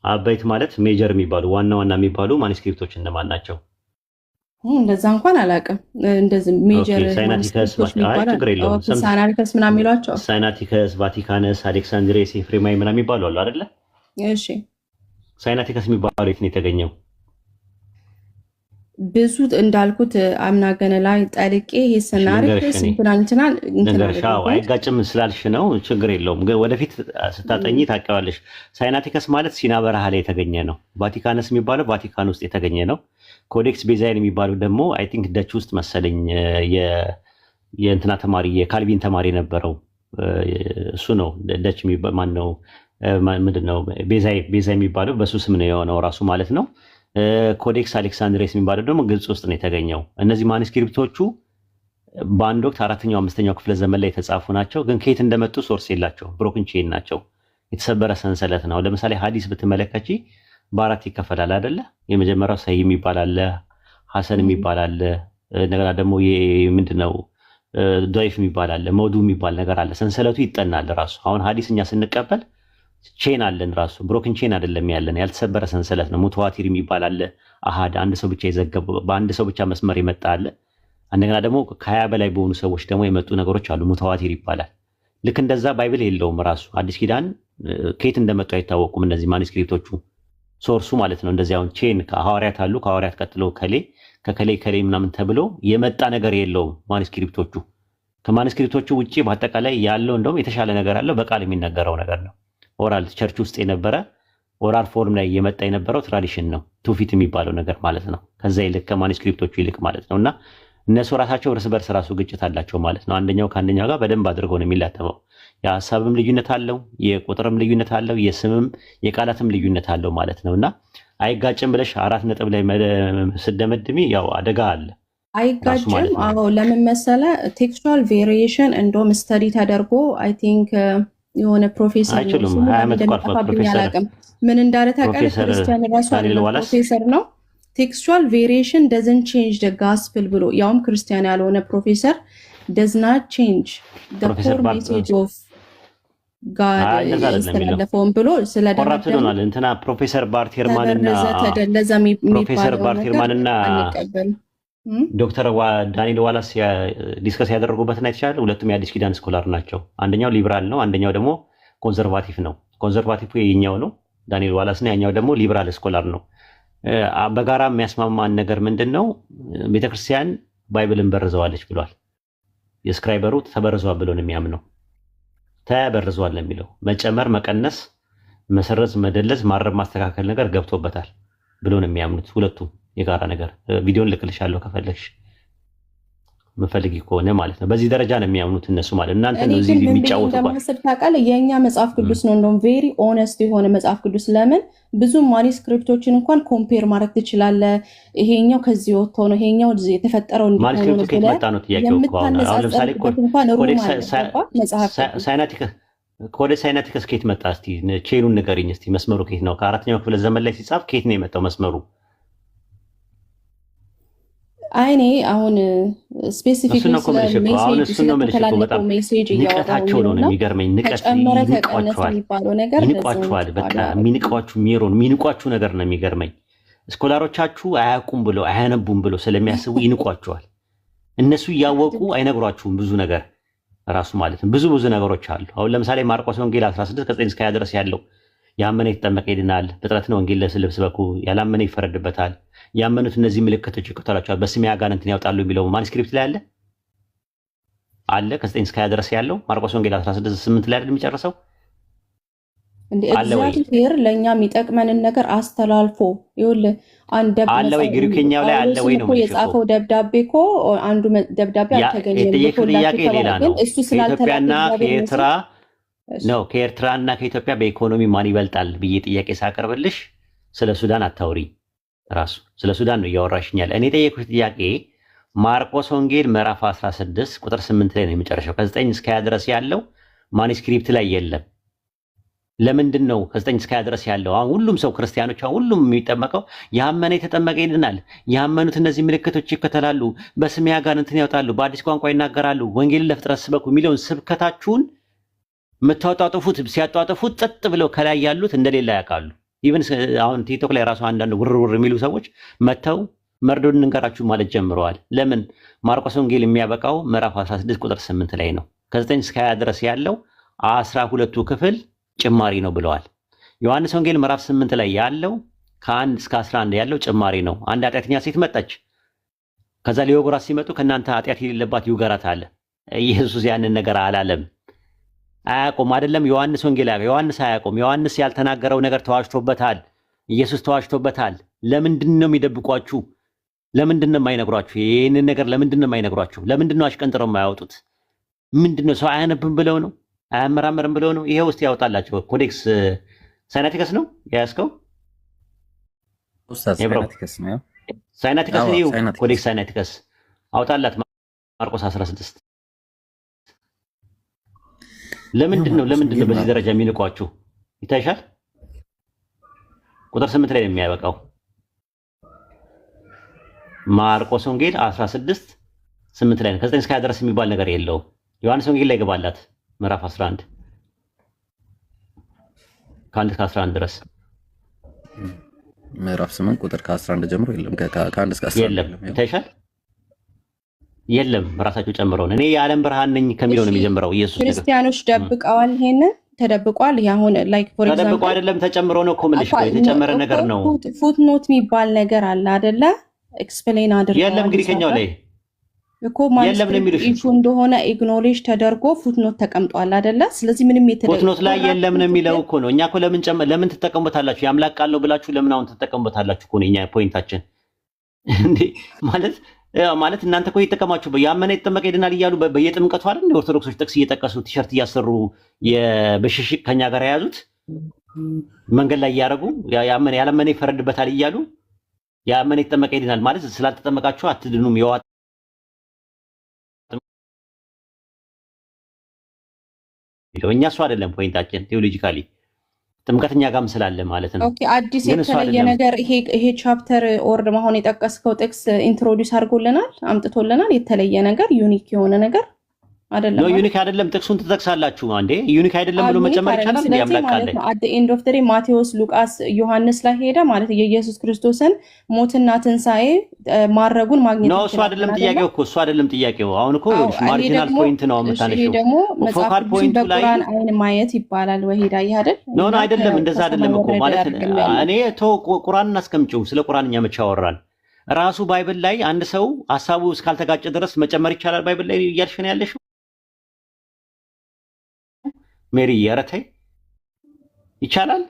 አበይት ማለት ሜጀር የሚባሉ ዋና ዋና የሚባሉ ማኑስክሪፕቶች እነማን ናቸው? እንደዛ እንኳን አላውቅም። እንደዚህ ሜጀር ሳይናቲከስ ችግር የለውም። ሳይናቲከስ ምናምን የሚሏቸው ሳይናቲከስ፣ ቫቲካነስ፣ አሌክሳንድሪየስ፣ ኤፍሬማዊ ምናምን የሚባሉ አሉ አይደለ? እሺ ሳይናቲከስ የሚባለው የት ነው የተገኘው? ብዙ እንዳልኩት አምናገነ ላይ ጠልቄ ሂስናሪክስ እንትናንትናል ነገርሻው አይጋጭም ስላልሽ ነው። ችግር የለውም። ወደፊት ስታጠኚ ታውቂዋለሽ። ሳይናቲከስ ማለት ሲና በረሃ ላይ የተገኘ ነው። ቫቲካነስ የሚባለው ቫቲካን ውስጥ የተገኘ ነው። ኮዴክስ ቤዛይን የሚባለው ደግሞ አይ ቲንክ ደች ውስጥ መሰለኝ የእንትና ተማሪ የካልቪን ተማሪ የነበረው እሱ ነው። ደች ማን ነው ምንድነው ቤዛ የሚባለው በሱ ስም ነው የሆነው ራሱ ማለት ነው። ኮዴክስ አሌክሳንድሪየስ የሚባለው ደግሞ ግብጽ ውስጥ ነው የተገኘው። እነዚህ ማኑስክሪፕቶቹ በአንድ ወቅት 4ኛው 5ኛው ክፍለ ዘመን ላይ የተጻፉ ናቸው። ግን ከየት እንደመጡ ሶርስ የላቸው። ብሮክን ቼን ናቸው። የተሰበረ ሰንሰለት ነው። ለምሳሌ ሐዲስ ብትመለከቺ በአራት ይከፈላል አይደለ? የመጀመሪያው ሰሂህ የሚባል አለ፣ ሐሰን የሚባል አለ፣ እንደገና ደግሞ ምንድነው ዶይፍ የሚባል አለ፣ መውዱ የሚባል ነገር አለ። ሰንሰለቱ ይጠናል ራሱ። አሁን ሐዲስ እኛ ስንቀበል ቼን አለን ራሱ። ብሮክን ቼን አይደለም ያለን፣ ያልተሰበረ ሰንሰለት ነው። ሙተዋቲር የሚባል አለ፣ አሃድ አንድ ሰው ብቻ የዘገበው በአንድ ሰው ብቻ መስመር የመጣ አለ። እንደገና ደግሞ ከ20 በላይ በሆኑ ሰዎች ደግሞ የመጡ ነገሮች አሉ፣ ሙተዋቲር ይባላል። ልክ እንደዛ ባይብል የለውም ራሱ። አዲስ ኪዳን ከየት እንደመጡ አይታወቁም እነዚህ ማኑስክሪፕቶቹ፣ ሶርሱ ማለት ነው። እንደዚህ አሁን ቼን ከሐዋርያት አሉ፣ ከሐዋርያት ቀጥሎ ከከሌ ምናምን ተብሎ የመጣ ነገር የለውም ማኑስክሪፕቶቹ። ከማኑስክሪፕቶቹ ውጪ በአጠቃላይ ያለው እንደውም የተሻለ ነገር አለው፣ በቃል የሚነገረው ነገር ነው። ኦራል ቸርች ውስጥ የነበረ ኦራል ፎርም ላይ የመጣ የነበረው ትራዲሽን ነው፣ ትውፊት የሚባለው ነገር ማለት ነው። ከዛ ይልቅ ከማኑስክሪፕቶቹ ይልቅ ማለት ነው። እና እነሱ ራሳቸው እርስ በርስ ራሱ ግጭት አላቸው ማለት ነው። አንደኛው ከአንደኛው ጋር በደንብ አድርገው ነው የሚላተመው። የሀሳብም ልዩነት አለው፣ የቁጥርም ልዩነት አለው፣ የስምም የቃላትም ልዩነት አለው ማለት ነው። እና አይጋጭም ብለሽ 4 ነጥብ ላይ ስደመድሚ ያው አደጋ አለ። አይጋጭም። አዎ ለምን መሰለ ቴክስቹዋል ቬሪዬሽን እንደውም ስተዲ ተደርጎ አይ ቲንክ የሆነ ፕሮፌሰር አይችሉም 20 ዓመት ቋርጧል። ፕሮፌሰር ምን እንዳለ ታውቃለህ? ክርስቲያን ራሱ ፕሮፌሰር ነው። ቴክስቹዋል ቬሪዬሽን doesn't change the gospel ብሎ ያውም ክርስቲያን ያልሆነ ፕሮፌሰር does not change the core message of God ስለለፈውን ብሎ ስለደረደናል እንትና ፕሮፌሰር ባርቴርማንና ዶክተር ዳንኤል ዋላስ ዲስከስ ያደረጉበትና የተቻለ ሁለቱም የአዲስ ኪዳን ስኮላር ናቸው። አንደኛው ሊብራል ነው፣ አንደኛው ደግሞ ኮንዘርቫቲቭ ነው። ኮንዘርቫቲቭ የኛው ነው ዳንኤል ዋላስ ነው፣ ያኛው ደግሞ ሊብራል ስኮላር ነው። በጋራ የሚያስማማን ነገር ምንድነው? ቤተክርስቲያን ባይብልን በርዘዋለች ብሏል። የስክራይበሩ ተበርዟል ብሎ ነው የሚያምነው። ተበርዟል የሚለው መጨመር፣ መቀነስ፣ መሰረዝ፣ መደለዝ፣ ማረብ፣ ማስተካከል ነገር ገብቶበታል ብሎ ነው የሚያምኑት ሁለቱም። የጋራ ነገር ቪዲዮን ልክልሻለሁ ከፈለግሽ መፈልጊ ከሆነ ማለት ነው። በዚህ ደረጃ ነው የሚያምኑት እነሱ ማለት እናንተ ነው እዚህ የሚጫወቱበት። ታውቃለህ የኛ መጽሐፍ ቅዱስ ነው እንደውም ቬሪ ኦነስት የሆነ መጽሐፍ ቅዱስ። ለምን ብዙ ማኑስክሪፕቶችን እንኳን ኮምፔር ማድረግ ትችላለህ። ይሄኛው ከዚህ ወጥቶ ነው ይሄኛው የተፈጠረው እንዲሆነ ማኑስክሪፕቱ ከየት መጣ ነው ጥያቄው እኮ። አሁን ለምሳሌ ኮዴክስ ሳይናቲከስ ከየት መጣ? እስቲ ቼኑን ንገሪኝ እስቲ። መስመሩ ከየት ነው? ከ4ኛው ክፍለ ዘመን ላይ ሲጻፍ ከየት ነው የመጣው መስመሩ? አይኔ አሁን ስፔሲፊክ ንቀታቸው ነው የሚገርመኝ። ይንቋችኋል። በቃ የሚንቋችሁ ሜሮን የሚንቋችሁ ነገር ነው የሚገርመኝ። ስኮላሮቻችሁ አያውቁም ብለው አያነቡም ብለው ስለሚያስቡ ይንቋችኋል። እነሱ እያወቁ አይነግሯችሁም ብዙ ነገር ራሱ ማለት ነው። ብዙ ነገሮች አሉ። አሁን ለምሳሌ ማርቆስ ወንጌል 16 ከ9 እስከ 20 ድረስ ያለው ያመነ የተጠመቀ ይድናል፣ ፍጥረትን ወንጌል ለስልብ ስበኩ፣ ያላመነ ይፈረድበታል፣ ያመኑት እነዚህ ምልክቶች ይከተላቸዋል፣ በስሜ አጋንንትን ያወጣሉ የሚለው ማኑስክሪፕት ላይ አለ ከ9 እስከ 20 ድረስ ያለው ማርቆስ ወንጌል 16:8 ላይ አይደል የሚጨርሰው? እግዚአብሔር ለእኛ የሚጠቅመንን ነገር አስተላልፎ ይኸውልህ አለ ወይ? ግሪክኛው ላይ አለ ወይ ነው የጻፈው ደብዳቤ እኮ አንዱ ደብዳቤ አልተገኘም። ጥያቄ ሌላ ነው። ከኢትዮጵያና ከኤርትራ ነው ከኤርትራና ከኢትዮጵያ በኢኮኖሚ ማን ይበልጣል ብዬ ጥያቄ ሳቀርብልሽ ስለ ሱዳን አታውሪ። ራሱ ስለ ሱዳን ነው እያወራሽኛል። እኔ ጠየኩሽ ጥያቄ ማርቆስ ወንጌል ምዕራፍ 16 ቁጥር 8 ላይ ነው የሚጨርሰው። ከ9 እስከ 20 ድረስ ያለው ማኑስክሪፕት ላይ የለም። ለምንድን ነው ከ9 እስከ 20 ድረስ ያለው? አሁን ሁሉም ሰው ክርስቲያኖች አሁን ሁሉም የሚጠመቀው ያመነ የተጠመቀ ይድናል፣ ያመኑት እነዚህ ምልክቶች ይከተላሉ፣ በስሜ አጋንንትን ያወጣሉ፣ በአዲስ ቋንቋ ይናገራሉ፣ ወንጌልን ለፍጥረት ስበኩ የሚለውን ስብከታችሁን የምታጧጥፉት ሲያጧጥፉት ጸጥ ብለው ከላይ ያሉት እንደሌላ ያውቃሉ። ኢቭን አሁን ቲክቶክ ላይ ራሱ አንዳንድ ውርውር የሚሉ ሰዎች መተው መርዶን እንንገራችሁ ማለት ጀምረዋል። ለምን? ማርቆስ ወንጌል የሚያበቃው ምዕራፍ 16 ቁጥር 8 ላይ ነው። ከ9 እስከ 20 ድረስ ያለው 12ቱ ክፍል ጭማሪ ነው ብለዋል። ዮሐንስ ወንጌል ምዕራፍ 8 ላይ ያለው ከ1 እስከ 11 ያለው ጭማሪ ነው። አንድ ኃጢአተኛ ሴት መጣች። ከዛ ሊወግሯት ሲመጡ ከእናንተ ኃጢአት የሌለባት ይውገራት አለ። ኢየሱስ ያንን ነገር አላለም። አያውቁም አይደለም። ዮሐንስ ወንጌል ዮሐንስ አያውቁም። ዮሐንስ ያልተናገረው ነገር ተዋሽቶበታል። ኢየሱስ ተዋሽቶበታል። ለምንድን ነው የሚደብቋችሁ? ለምንድን ነው የማይነግሯችሁ? ይህንን ነገር ለምንድን ነው የማይነግሯችሁ? ለምንድን ነው አሽቀንጥረው የማያወጡት? ምንድን ነው ሰው አያነብም ብለው ነው? አያመራመርም ብለው ነው? ይሄ ውስጥ ያወጣላቸው ኮዴክስ ሳይናቲከስ ነው የያዝከው? ሳይናቲከስ ነው። ኮዴክስ ሳይናቲከስ አውጣላት ማርቆስ 16። ለምንድን ነው በዚህ ደረጃ የሚንቋችሁ? ይታይሻል። ቁጥር 8 ላይ ነው የሚያበቃው። ማርቆስ ወንጌል 16 8 ላይ ነው። ከ9 እስከ 20 ድረስ የሚባል ነገር የለውም። ዮሐንስ ወንጌል ላይ ገባላት ምዕራፍ 11 ከ1 እስከ 11 ድረስ ምዕራፍ 8 ቁጥር ከ11 ጀምሮ የለም። ከ1 እስከ 11 የለም። ይታይሻል። የለም ራሳቸው ጨምረው እኔ የዓለም ብርሃን ነኝ ከሚለው ነው የሚጀምረው ኢየሱስ። ክርስቲያኖች ደብቀዋል። ይሄንን ተደብቋል። ያሁን ላይክ ፎር ኤግዛምፕል ተደብቆ አይደለም ተጨምሮ ነው እኮ የምልሽ። የተጨመረ ነገር ነው። ፉትኖት የሚባል ነገር አለ አይደለ? ኤክስፕሌን አድርገው የለም ግሪከኛው ላይ እኮ ማለት ኢሹ እንደሆነ ኢግኖሬጅ ተደርጎ ፉትኖት ተቀምጧል አይደለ? ስለዚህ ምንም ፉትኖት ላይ የለም ነው የሚለው እኮ ነው። እኛ እኮ ለምን ትጠቀሙበታላችሁ? ያምላክ ቃል ነው ብላችሁ ለምን አሁን ትጠቀሙበታላችሁ እኮ ነው እኛ ፖይንታችን። እንዴ ማለት እናንተ እኮ እየተጠቀማችሁ ያመነ የተጠመቀ ይድናል እያሉ በየጥምቀቱ አይደል እንደ ኦርቶዶክሶች ጥቅስ እየጠቀሱ ቲሸርት እያሰሩ የበሽሽቅ ከኛ ጋር የያዙት መንገድ ላይ እያደረጉ ያላመነ ይፈረድበታል እያሉ ያመነ የተጠመቀ ይድናል ማለት ስላልተጠመቃችሁ አትድኑም። እኛ እሱ አይደለም ፖይንታችን። ቴዎሎጂካሊ ጥምቀተኛ ጋርም ስላለ ማለት ነው። ኦኬ አዲስ የተለየ ነገር ይሄ ቻፕተር ኦር አሁን የጠቀስከው ጥቅስ ኢንትሮዲዩስ አድርጎልናል፣ አምጥቶልናል። የተለየ ነገር ዩኒክ የሆነ ነገር አይደለም። ነው ዩኒክ አይደለም። ጥቅሱን ትጠቅሳላችሁ አንዴ ዩኒክ አይደለም ብሎ መጨመር ይቻላል። እንዴ ያምላካለ አት ዘ ኤንድ ኦፍ ዘ ዴይ ማቴዎስ፣ ሉቃስ፣ ዮሐንስ ላይ ሄደ ማለት የኢየሱስ ክርስቶስን ሞትና ትንሳኤ ማረጉን ማግኘት ነው። እሱ አይደለም ጥያቄው እኮ እሱ አይደለም ጥያቄው። አሁን እኮ ማርጂናል ፖይንት ነው የምታነሺው። ፎካል ፖይንቱ ላይ ቁርአን አይን ማየት ይባላል ወይ ሄዳ ይሄዳል። ኖ አይደለም፣ እንደዛ አይደለም እኮ ማለት እኔ ቁርአንን አስቀምጪው። ስለ ቁርአንኛ መቼ አወራን? ራሱ ባይብል ላይ አንድ ሰው ሐሳቡ እስካልተጋጨ ድረስ መጨመር ይቻላል ባይብል ላይ እያልሽ ነው ያለሽው ሜሪ። ያረታይ ይቻላል።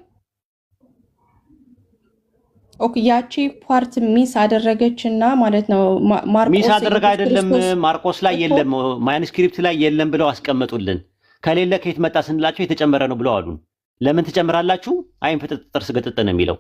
ኦኬ ያቺ ፓርት ሚስ አደረገችና ማለት ነው። ማርቆስ ሚስ አደረገ አይደለም፣ ማርቆስ ላይ የለም፣ ማኑስክሪፕት ላይ የለም ብለው አስቀመጡልን። ከሌለ ከየት መጣ ስንላቸው የተጨመረ ነው ብለው አሉን። ለምን ትጨምራላችሁ? አይን ፍጥጥ ጥርስ ግጥጥ ነው የሚለው።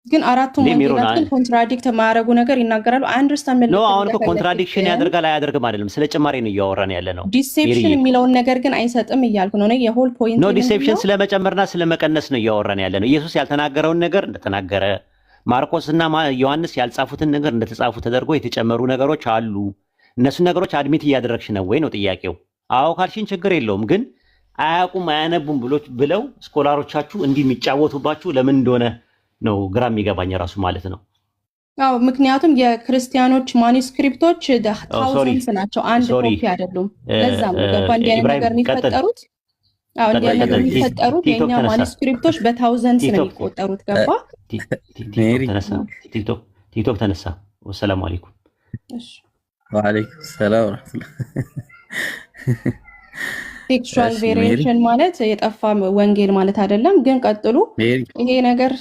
ግን አራቱም ወንጌላትን ኮንትራዲክት የማያደርጉ ነገር ይናገራሉ። አንደርስታንድ ነው። አሁን እኮ ኮንትራዲክሽን ያደርጋል አያደርግም አይደለም፣ ስለ ጭማሪ ነው እያወራን ያለ ነው። ዲሴፕሽን የሚለውን ነገር ግን አይሰጥም እያልኩ ነው። የሆል ፖይንት ነው ዲሴፕሽን ስለመጨመርና ስለመቀነስ ነው እያወራን ያለ ነው። ኢየሱስ ያልተናገረውን ነገር እንደተናገረ፣ ማርቆስና ዮሐንስ ያልጻፉትን ነገር እንደተጻፉ ተደርጎ የተጨመሩ ነገሮች አሉ። እነሱን ነገሮች አድሚት እያደረግሽ ነው ወይ ነው ጥያቄው። አዎ ካልሽን ችግር የለውም። ግን አያውቁም አያነቡም ብለው ስኮላሮቻችሁ እንዲህ የሚጫወቱባችሁ ለምን እንደሆነ ነው ግራ የሚገባኝ ራሱ ማለት ነው። አዎ ምክንያቱም የክርስቲያኖች ማኑስክሪፕቶች ታውዘንድስ ናቸው፣ አንድ ኮፒ አይደሉም። ለዛ ነው ገባ እንዲህ አይነት ነገር የሚፈጠሩት። አዎ እንዲህ አይነት ነገር የሚፈጠሩት የኛ ማኑስክሪፕቶች በታውዘንድስ ነው የሚቆጠሩት። ገባ ቲክቶክ ተነሳ። ወሰላሙ አለይኩም። እሺ ወአለይኩም ሰላም ወራህመቱላህ። ቴክስቹዋል ቬሪዬሽን ማለት የጠፋ ወንጌል ማለት አይደለም። ግን ቀጥሉ። ይሄ ነገር